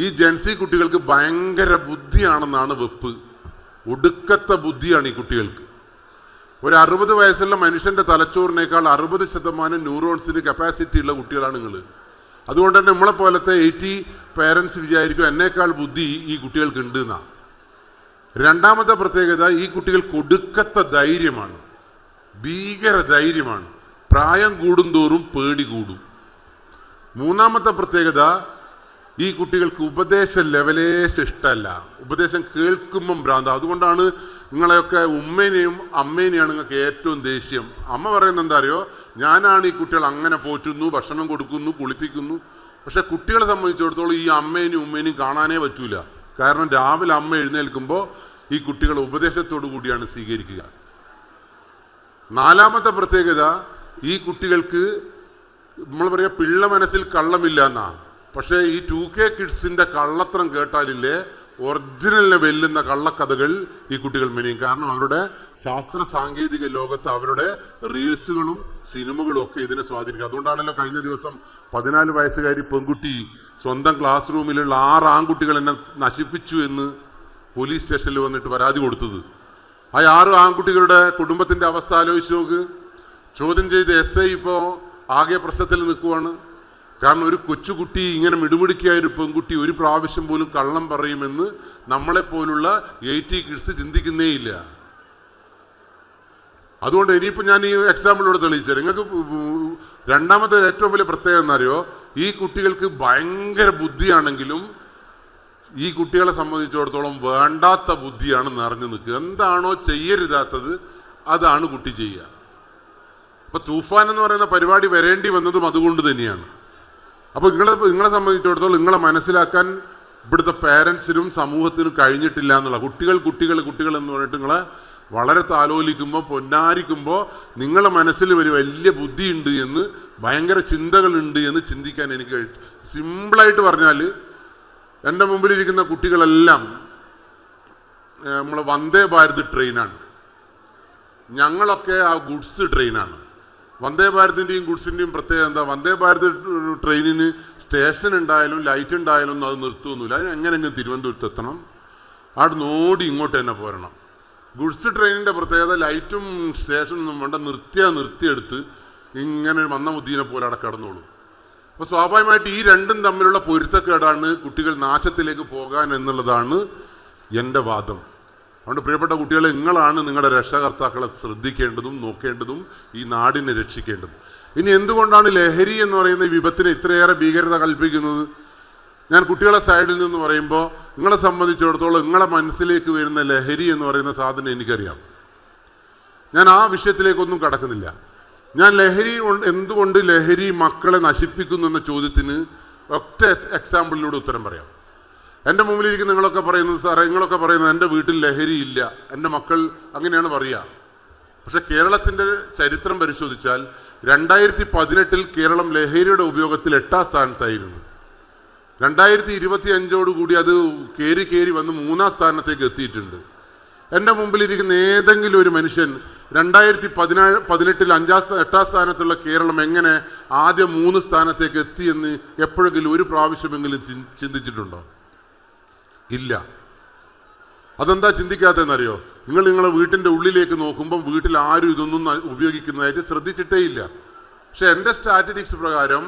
ഈ ജെൻസി കുട്ടികൾക്ക് ഭയങ്കര ബുദ്ധിയാണെന്നാണ് വെപ്പ്. ഒടുക്കത്തെ ബുദ്ധിയാണ് ഈ കുട്ടികൾക്ക്. ഒരു 60 വയസ്സുള്ള മനുഷ്യന്റെ തലച്ചോറിനേക്കാൾ 60% ന്യൂറോൺസിന് കപ്പാസിറ്റി ഉള്ള കുട്ടികളാണ് നിങ്ങൾ. അതുകൊണ്ട് തന്നെ നമ്മളെ പോലത്തെ 80 പേരൻസ് വിചാരിക്കും എന്നേക്കാൾ ബുദ്ധി ഈ കുട്ടികൾക്ക് ഉണ്ട് എന്നാണ്. രണ്ടാമത്തെ പ്രത്യേകത, ഈ കുട്ടികൾക്ക് ഒടുക്കത്തെ ധൈര്യമാണ്, ഭീകര ധൈര്യമാണ്. പ്രായം കൂടുന്തോറും പേടി കൂടും. മൂന്നാമത്തെ പ്രത്യേകത, ഈ കുട്ടികൾക്ക് ഉപദേശം ലെവലേശം ഇഷ്ടമല്ല. ഉപദേശം കേൾക്കുമ്പം ഭ്രാന്ത. അതുകൊണ്ടാണ് നിങ്ങളെയൊക്കെ ഉമ്മേനെയും അമ്മേനെയാണ് നിങ്ങൾക്ക് ഏറ്റവും ദേഷ്യം. അമ്മ പറയുന്നത് എന്താ അറിയോ? ഞാനാണ് ഈ കുട്ടികൾ അങ്ങനെ പോറ്റുന്നു, ഭക്ഷണം കൊടുക്കുന്നു, കുളിപ്പിക്കുന്നു. പക്ഷെ കുട്ടികളെ സംബന്ധിച്ചിടത്തോളം ഈ അമ്മേനെയും ഉമ്മേനെയും കാണാനേ പറ്റൂല. കാരണം രാവിലെ അമ്മ എഴുന്നേൽക്കുമ്പോൾ ഈ കുട്ടികൾ ഉപദേശത്തോടു കൂടിയാണ് സ്വീകരിക്കുക. നാലാമത്തെ പ്രത്യേകത, ഈ കുട്ടികൾക്ക് നമ്മൾ പറയാ പിള്ള മനസ്സിൽ കള്ളമില്ല എന്നാ. പക്ഷേ ഈ 2K കിഡ്സിന്റെ കള്ളത്രം കേട്ടാലില്ലേ, ഒറിജിനലിനെ വെല്ലുന്ന കള്ളക്കഥകൾ ഈ കുട്ടികൾ മെനിയും. കാരണം അവരുടെ ശാസ്ത്ര സാങ്കേതിക ലോകത്ത് അവരുടെ റീൽസുകളും സിനിമകളും ഒക്കെ ഇതിനെ സ്വാധീനിക്കുക. അതുകൊണ്ടാണല്ലോ കഴിഞ്ഞ ദിവസം 14 വയസ്സുകാരി പെൺകുട്ടി സ്വന്തം ക്ലാസ് റൂമിലുള്ള 6 ആൺകുട്ടികൾ എന്നെ നശിപ്പിച്ചു എന്ന് പോലീസ് സ്റ്റേഷനിൽ വന്നിട്ട് പരാതി കൊടുത്തത്. ആ 6 ആൺകുട്ടികളുടെ കുടുംബത്തിന്റെ അവസ്ഥ ആലോചിച്ച് നോക്ക്. ചോദ്യം ചെയ്ത് SI ഇപ്പോൾ ആകെ പ്രശ്നത്തിൽ നിൽക്കുവാണ്. കാരണം ഒരു കൊച്ചുകുട്ടി, ഇങ്ങനെ മിടുമിടുക്കിയായ ഒരു പെൺകുട്ടി ഒരു പ്രാവശ്യം പോലും കള്ളം പറയുമെന്ന് നമ്മളെപ്പോലുള്ള 80 കിഡ്സ് ചിന്തിക്കുന്നേ ഇല്ല. അതുകൊണ്ട് ഇനിയിപ്പോൾ ഞാൻ ഈ എക്സാമ്പിളോട് തെളിയിച്ചത് നിങ്ങൾക്ക്. രണ്ടാമത്തെ ഏറ്റവും വലിയ പ്രത്യേകത എന്നറിയോ? ഈ കുട്ടികൾക്ക് ഭയങ്കര ബുദ്ധിയാണെങ്കിലും ഈ കുട്ടികളെ സംബന്ധിച്ചിടത്തോളം വേണ്ടാത്ത ബുദ്ധിയാണ് നിറഞ്ഞു നിൽക്കുക. എന്താണോ ചെയ്യരുതാത്തത് അതാണ് കുട്ടി ചെയ്യുക. അപ്പൊ തൂഫാൻ എന്ന് പറയുന്ന പരിപാടി വരേണ്ടി വന്നതും അതുകൊണ്ട് തന്നെയാണ്. അപ്പൊ നിങ്ങളെ സംബന്ധിച്ചിടത്തോളം നിങ്ങളെ മനസ്സിലാക്കാൻ ഇവിടുത്തെ പേരൻസിനും സമൂഹത്തിനും കഴിഞ്ഞിട്ടില്ല എന്നുള്ള. കുട്ടികൾ എന്ന് പറഞ്ഞിട്ട് നിങ്ങളെ വളരെ താലോലിക്കുമ്പോൾ, പൊന്നാരിക്കുമ്പോൾ നിങ്ങളെ മനസ്സിൽ ഒരു വലിയ ബുദ്ധിയുണ്ട് എന്ന്, ഭയങ്കര ചിന്തകളുണ്ട് എന്ന് ചിന്തിക്കാൻ എനിക്ക് കഴിച്ചു. സിമ്പിളായിട്ട് പറഞ്ഞാൽ എൻ്റെ മുമ്പിലിരിക്കുന്ന കുട്ടികളെല്ലാം നമ്മളെ വന്ദേ ഭാരത് ട്രെയിനാണ്. ഞങ്ങളൊക്കെ ആ ഗുഡ്സ് ട്രെയിനാണ്. വന്ദേ ഭാരതിൻ്റെയും ഗുഡ്സിൻ്റെയും പ്രത്യേകത എന്താ? വന്ദേ ഭാരത് ട്രെയിനിന് സ്റ്റേഷൻ ഉണ്ടായാലും ലൈറ്റ് ഉണ്ടായാലും ഒന്നും അത് നിർത്തുമൊന്നുമില്ല. അതിന് എങ്ങനെയെങ്കിലും തിരുവനന്തപുരത്ത് എത്തണം, അവിടെ നോടി ഇങ്ങോട്ട് തന്നെ പോരണം. ഗുഡ്സ് ട്രെയിനിൻ്റെ പ്രത്യേകത ലൈറ്റും സ്റ്റേഷനൊന്നും വേണ്ട, നിർത്തിയെടുത്ത് ഇങ്ങനെ വന്ന മുദ്ദീനെ പോലെ അവിടെ കിടന്നോളൂ. അപ്പോൾ സ്വാഭാവികമായിട്ട് ഈ രണ്ടും തമ്മിലുള്ള പൊരുത്തക്കേടാണ് കുട്ടികൾ നാശത്തിലേക്ക് പോകാൻ എന്നുള്ളതാണ് എൻ്റെ വാദം. അതുകൊണ്ട് പ്രിയപ്പെട്ട കുട്ടികളെ, നിങ്ങളാണ് നിങ്ങളുടെ രക്ഷകർത്താക്കളെ ശ്രദ്ധിക്കേണ്ടതും നോക്കേണ്ടതും ഈ നാടിനെ രക്ഷിക്കേണ്ടതും. ഇനി എന്തുകൊണ്ടാണ് ലഹരി എന്ന് പറയുന്ന വിപത്തിന് ഇത്രയേറെ ഭീകരത കൽപ്പിക്കുന്നത്? ഞാൻ കുട്ടികളെ സൈഡിൽ നിന്ന് പറയുമ്പോൾ നിങ്ങളെ സംബന്ധിച്ചിടത്തോളം നിങ്ങളെ മനസ്സിലേക്ക് വരുന്ന ലഹരി എന്ന് പറയുന്ന സാധനം എനിക്കറിയാം. ഞാൻ ആ വിഷയത്തിലേക്കൊന്നും കടക്കുന്നില്ല. ഞാൻ എന്തുകൊണ്ട് ലഹരി മക്കളെ നശിപ്പിക്കുന്നു എന്ന ചോദ്യത്തിന് ഒറ്റ എക്സാമ്പിളിലൂടെ ഉത്തരം പറയാം. എൻ്റെ മുമ്പിലിരിക്കുന്ന നിങ്ങളൊക്കെ പറയുന്നത്, സാറേ നിങ്ങളൊക്കെ പറയുന്നത് എൻ്റെ വീട്ടിൽ ലഹരി ഇല്ല, എൻ്റെ മക്കൾ അങ്ങനെയാണ് പറയുക. പക്ഷെ കേരളത്തിൻ്റെ ചരിത്രം പരിശോധിച്ചാൽ 2018 കേരളം ലഹരിയുടെ ഉപയോഗത്തിൽ 8ാം സ്ഥാനത്തായിരുന്നു. 2025 അത് കയറി വന്ന് 3ാം സ്ഥാനത്തേക്ക് എത്തിയിട്ടുണ്ട്. എൻ്റെ മുമ്പിലിരിക്കുന്ന ഏതെങ്കിലും ഒരു മനുഷ്യൻ 2018 8ാം സ്ഥാനത്തുള്ള കേരളം എങ്ങനെ ആദ്യം 3 സ്ഥാനത്തേക്ക് എത്തിയെന്ന് എപ്പോഴെങ്കിലും ഒരു പ്രാവശ്യമെങ്കിലും ചിന്തിച്ചിട്ടുണ്ടോ? ഇല്ല. അതെന്താ ചിന്തിക്കാത്തതെന്നറിയോ? നിങ്ങളെ വീട്ടിൻ്റെ ഉള്ളിലേക്ക് നോക്കുമ്പം വീട്ടിൽ ആരും ഇതൊന്നും ഉപയോഗിക്കുന്നതായിട്ട് ശ്രദ്ധിച്ചിട്ടേ ഇല്ല. പക്ഷെ എൻ്റെ സ്റ്റാറ്റിസ്റ്റിക്സ് പ്രകാരം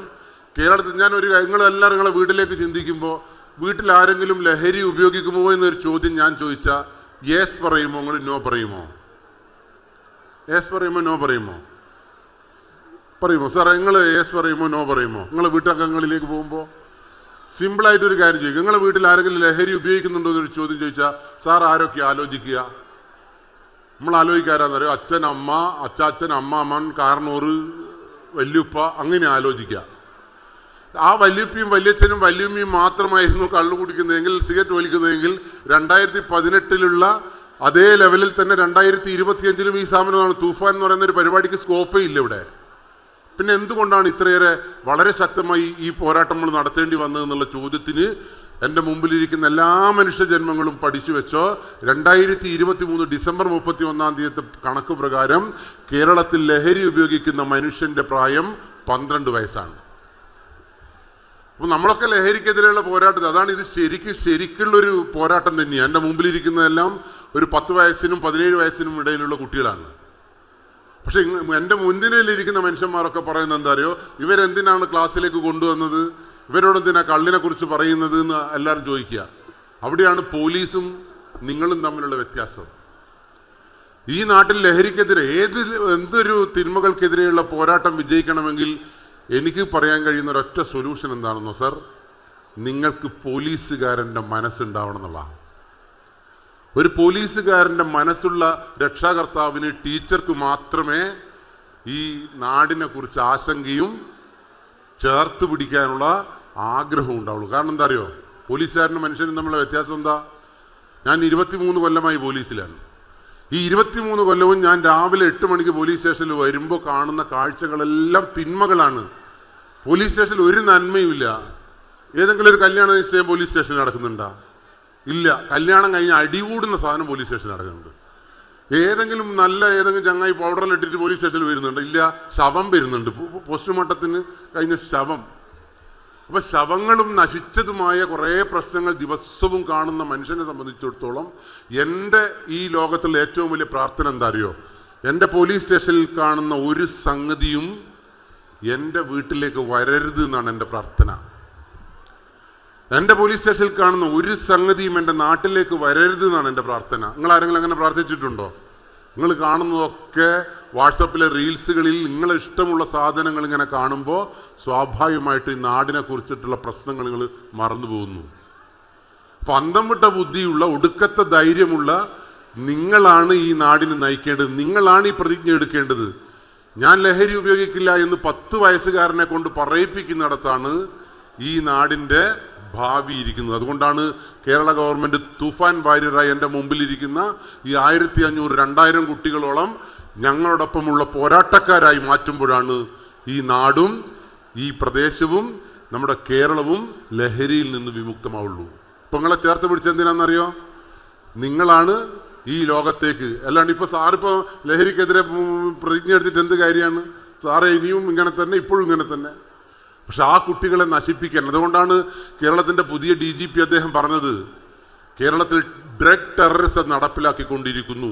കേരളത്തിൽ നിങ്ങളെല്ലാവരും നിങ്ങളെ വീട്ടിലേക്ക് ചിന്തിക്കുമ്പോൾ വീട്ടിൽ ആരെങ്കിലും ലഹരി ഉപയോഗിക്കുമോ എന്നൊരു ചോദ്യം ഞാൻ ചോദിച്ചാൽ യെസ് പറയുമോ, നിങ്ങൾ നോ പറയുമോ? യെസ് പറയുമോ, നോ പറയുമോ? സാറേ നിങ്ങൾ യെസ് പറയുമോ, നോ പറയുമോ? നിങ്ങളെ വീട്ടംഗങ്ങളിലേക്ക് പോകുമ്പോൾ സിമ്പിളായിട്ടൊരു കാര്യം ചോദിക്കും. നിങ്ങളെ വീട്ടിൽ ആരെങ്കിലും ലഹരി ഉപയോഗിക്കുന്നുണ്ടോ എന്നൊരു ചോദ്യം ചോദിച്ചാൽ സാർ ആരൊക്കെ ആലോചിക്കുക? നമ്മൾ ആലോചിക്കാരാന്നറിയോ? അച്ഛൻ, അമ്മ, അച്ചാച്ചൻ, അമ്മാമ്മൻ, കാരണൂറ്, വല്യുപ്പ, അങ്ങനെ ആലോചിക്കുക. ആ വല്യുപ്പയും വല്യച്ഛനും വല്യമ്മയും മാത്രമായിരുന്നു കള്ളു കുടിക്കുന്നതെങ്കിൽ, സിഗരറ്റ് വലിക്കുന്നതെങ്കിൽ 2018 അതേ ലെവലിൽ തന്നെ 2025 ഈ സാധനമാണ് തൂഫാൻ എന്ന് പറയുന്ന ഒരു പരിപാടിക്ക് സ്കോപ്പേ ഇല്ല ഇവിടെ. പിന്നെ എന്തുകൊണ്ടാണ് ഇത്രയേറെ വളരെ ശക്തമായി ഈ പോരാട്ടം നമ്മൾ നടത്തേണ്ടി വന്നതെന്നുള്ള ചോദ്യത്തിന് എൻ്റെ മുമ്പിലിരിക്കുന്ന എല്ലാ മനുഷ്യജന്മങ്ങളും പഠിച്ചു വെച്ചോ. 2023 ഡിസംബർ 31 കണക്ക് പ്രകാരം കേരളത്തിൽ ലഹരി ഉപയോഗിക്കുന്ന മനുഷ്യന്റെ പ്രായം 12 വയസ്സാണ്. അപ്പോൾ നമ്മളൊക്കെ ലഹരിക്കെതിരെയുള്ള പോരാട്ടത്തിൽ അതാണ്. ഇത് ശരിക്കുള്ളൊരു പോരാട്ടം തന്നെയാണ്. എൻ്റെ മുമ്പിലിരിക്കുന്നതെല്ലാം ഒരു 10 വയസ്സിനും 17 വയസ്സിനും ഇടയിലുള്ള കുട്ടികളാണ്. പക്ഷെ എൻ്റെ മുൻനിരയിലിരിക്കുന്ന മനുഷ്യന്മാരൊക്കെ പറയുന്നത് എന്താ അറിയോ? ഇവരെന്തിനാണ് ക്ലാസ്സിലേക്ക് കൊണ്ടുവന്നത്, ഇവരോടെന്തിനാ കള്ളിനെ കുറിച്ച് പറയുന്നത് എന്ന് എല്ലാവരും ചോദിക്കുക. അവിടെയാണ് പോലീസും നിങ്ങളും തമ്മിലുള്ള വ്യത്യാസം. ഈ നാട്ടിൽ ലഹരിക്കെതിരെ എന്തൊരു തിന്മകൾക്കെതിരെയുള്ള പോരാട്ടം വിജയിക്കണമെങ്കിൽ എനിക്ക് പറയാൻ കഴിയുന്ന ഒരൊറ്റ സൊല്യൂഷൻ എന്താണെന്നോ സാർ? നിങ്ങൾക്ക് പോലീസുകാരൻ്റെ മനസ്സുണ്ടാവണം എന്നുള്ളതാണ്. ഒരു പോലീസുകാരൻ്റെ മനസ്സുള്ള രക്ഷാകർത്താവിന്, ടീച്ചർക്ക് മാത്രമേ ഈ നാടിനെ കുറിച്ച് ആശങ്കയും ചേർത്ത് പിടിക്കാനുള്ള ആഗ്രഹവും ഉണ്ടാവുള്ളൂ. കാരണം എന്താ അറിയോ? പോലീസുകാരനും മനുഷ്യനും തമ്മിലുള്ള വ്യത്യാസം എന്താ? ഞാൻ 23 കൊല്ലമായി പോലീസിലാണ്. ഈ 23 കൊല്ലവും ഞാൻ രാവിലെ 8 മണിക്ക് പോലീസ് സ്റ്റേഷനിൽ വരുമ്പോൾ കാണുന്ന കാഴ്ചകളെല്ലാം തിന്മകളാണ്. പോലീസ് സ്റ്റേഷനിൽ ഒരു നന്മയുമില്ല. ഏതെങ്കിലും ഒരു കല്യാണ നിശ്ചയം പോലീസ് സ്റ്റേഷനിൽ നടക്കുന്നുണ്ടോ? ഇല്ല. കല്യാണം കഴിഞ്ഞ് അടികൂടുന്ന സാധനം പോലീസ് സ്റ്റേഷനിൽ നടക്കുന്നുണ്ട്. ഏതെങ്കിലും ചങ്ങായി പൗഡറിലിട്ടിട്ട് പോലീസ് സ്റ്റേഷനിൽ വരുന്നുണ്ട്? ഇല്ല. ശവം വരുന്നുണ്ട്, പോസ്റ്റ്മോർട്ടത്തിന് കഴിഞ്ഞ ശവം. അപ്പൊ ശവങ്ങളും നശിച്ചതുമായ കുറേ പ്രശ്നങ്ങൾ ദിവസവും കാണുന്ന മനുഷ്യനെ സംബന്ധിച്ചിടത്തോളം എൻ്റെ ഈ ലോകത്തുള്ള ഏറ്റവും വലിയ പ്രാർത്ഥന എന്താ അറിയോ? എൻ്റെ പോലീസ് സ്റ്റേഷനിൽ കാണുന്ന ഒരു സംഗതിയും എൻ്റെ വീട്ടിലേക്ക് വരരുത് എന്നാണ് എൻ്റെ പ്രാർത്ഥന. എൻ്റെ പോലീസ് സ്റ്റേഷനിൽ കാണുന്ന ഒരു സംഗതിയും എൻ്റെ നാട്ടിലേക്ക് വരരുത് എന്നാണ് എൻ്റെ പ്രാർത്ഥന. നിങ്ങൾ ആരെങ്കിലും അങ്ങനെ പ്രാർത്ഥിച്ചിട്ടുണ്ടോ? നിങ്ങൾ കാണുന്നതൊക്കെ വാട്സപ്പിലെ റീൽസുകളിൽ നിങ്ങളെ ഇഷ്ടമുള്ള സാധനങ്ങൾ ഇങ്ങനെ കാണുമ്പോൾ സ്വാഭാവികമായിട്ട് ഈ നാടിനെ കുറിച്ചിട്ടുള്ള പ്രശ്നങ്ങൾ നിങ്ങൾ മറന്നു പോകുന്നു. അപ്പം അന്തം വിട്ട ബുദ്ധിയുള്ള, ഒടുക്കത്തെ ധൈര്യമുള്ള നിങ്ങളാണ് ഈ നാടിനെ നയിക്കേണ്ടത്. നിങ്ങളാണ് ഈ പ്രതിജ്ഞ എടുക്കേണ്ടത്. ഞാൻ ലഹരി ഉപയോഗിക്കില്ല എന്ന് 10 വയസ്സുകാരനെ കൊണ്ട് പറയിപ്പിക്കുന്നിടത്താണ് ഈ നാടിൻ്റെ ഭാവി ഇരിക്കുന്നത്. അതുകൊണ്ടാണ് കേരള ഗവൺമെൻറ് തൂഫാൻ വാര്യറായി എൻ്റെ മുമ്പിലിരിക്കുന്ന ഈ 1500-2000 കുട്ടികളോളം ഞങ്ങളോടൊപ്പമുള്ള പോരാട്ടക്കാരായി മാറ്റുമ്പോഴാണ് ഈ നാടും ഈ പ്രദേശവും നമ്മുടെ കേരളവും ലഹരിയിൽ നിന്ന് വിമുക്തമാവുള്ളൂ. ഇപ്പം നിങ്ങളെ ചേർത്ത് പിടിച്ച എന്തിനാണെന്നറിയോ? നിങ്ങളാണ് ഈ ലോകത്തേക്ക്. അല്ലാണ്ട് ഇപ്പോൾ സാറിപ്പോൾ ലഹരിക്കെതിരെ പ്രതിജ്ഞ എടുത്തിട്ട് എന്ത് കാര്യമാണ്? സാറേ ഇനിയും ഇങ്ങനെ തന്നെ, ഇപ്പോഴും ഇങ്ങനെ തന്നെ. പക്ഷെ ആ കുട്ടികളെ നശിപ്പിക്കാൻ, അതുകൊണ്ടാണ് കേരളത്തിൻ്റെ പുതിയ DGP അദ്ദേഹം പറഞ്ഞത്, കേരളത്തിൽ ഡ്രഗ് ടെററിസം നടപ്പിലാക്കിക്കൊണ്ടിരിക്കുന്നു.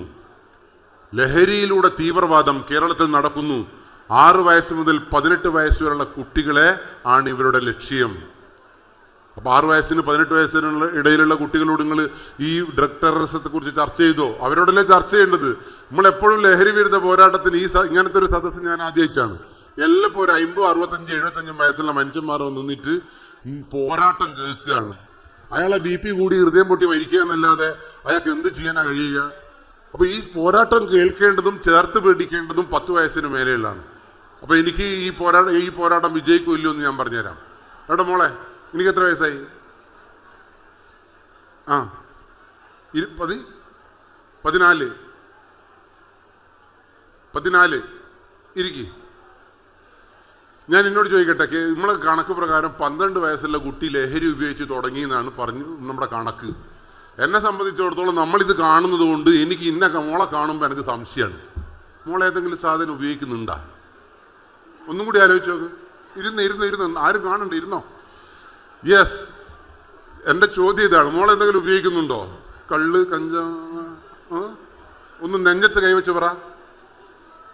ലഹരിയിലൂടെ തീവ്രവാദം കേരളത്തിൽ നടക്കുന്നു. 6 വയസ്സ് മുതൽ 18 വയസ്സ് വരെയുള്ള കുട്ടികളെ ആണ് ഇവരുടെ ലക്ഷ്യം. അപ്പോൾ 6 വയസ്സിന് 18 വയസ്സിനുള്ള ഇടയിലുള്ള കുട്ടികളോട് നിങ്ങൾ ഈ ഡ്രഗ് ടെററിസത്തെ കുറിച്ച് ചർച്ച ചെയ്തോ? അവരോടല്ലേ ചർച്ച ചെയ്യേണ്ടത്. നമ്മളെപ്പോഴും ലഹരി വിരുദ്ധ പോരാട്ടത്തിന് ഇങ്ങനത്തെ ഒരു സദസ്സ് ഞാൻ ആദ്യമായിട്ടാണ്. എല്ലാം ഒരു 50, 65, 75 വയസ്സുള്ള മനുഷ്യന്മാർ നിന്നിട്ട് പോരാട്ടം കേൾക്കുകയാണ്. അയാളെ BP കൂടി ഹൃദയം പൊട്ടി മരിക്കുക എന്നല്ലാതെ അയാൾക്ക് എന്ത് ചെയ്യാനാ കഴിയുക? അപ്പൊ ഈ പോരാട്ടം കേൾക്കേണ്ടതും ചേർത്ത് പിടിക്കേണ്ടതും 10 വയസ്സിന് മേലെയുള്ളതാണ്. അപ്പൊ എനിക്ക് ഈ പോരാട്ടം വിജയിക്കുമല്ലോ എന്ന് ഞാൻ പറഞ്ഞുതരാം. എടാ മോളെ, എനിക്ക് എത്ര വയസ്സായി? ആ 14 ഇരിക്കി. ഞാൻ എന്നോട് ചോദിക്കട്ടെ, നമ്മളെ കണക്ക് പ്രകാരം 12 വയസ്സുള്ള കുട്ടി ലഹരി ഉപയോഗിച്ച് തുടങ്ങി എന്നാണ് പറഞ്ഞു നമ്മുടെ കണക്ക്. എന്നെ സംബന്ധിച്ചിടത്തോളം നമ്മളിത് കാണുന്നത് കൊണ്ട് എനിക്ക് മോളെ കാണുമ്പോൾ എനിക്ക് സംശയമാണ്. മോളെ ഏതെങ്കിലും സാധനം ഉപയോഗിക്കുന്നുണ്ടാ? ഒന്നും കൂടി ആലോചിച്ച് നോക്ക്. ഇരുന്ന് ആരും കാണണ്ട, ഇരുന്നോ. യെസ്, എൻ്റെ ചോദ്യം ഇതാണ്, മോളെ എന്തെങ്കിലും ഉപയോഗിക്കുന്നുണ്ടോ? കള്ള്, കഞ്ചാവ്? ഒന്ന് നെഞ്ചത്ത് കൈവച്ച് പറ.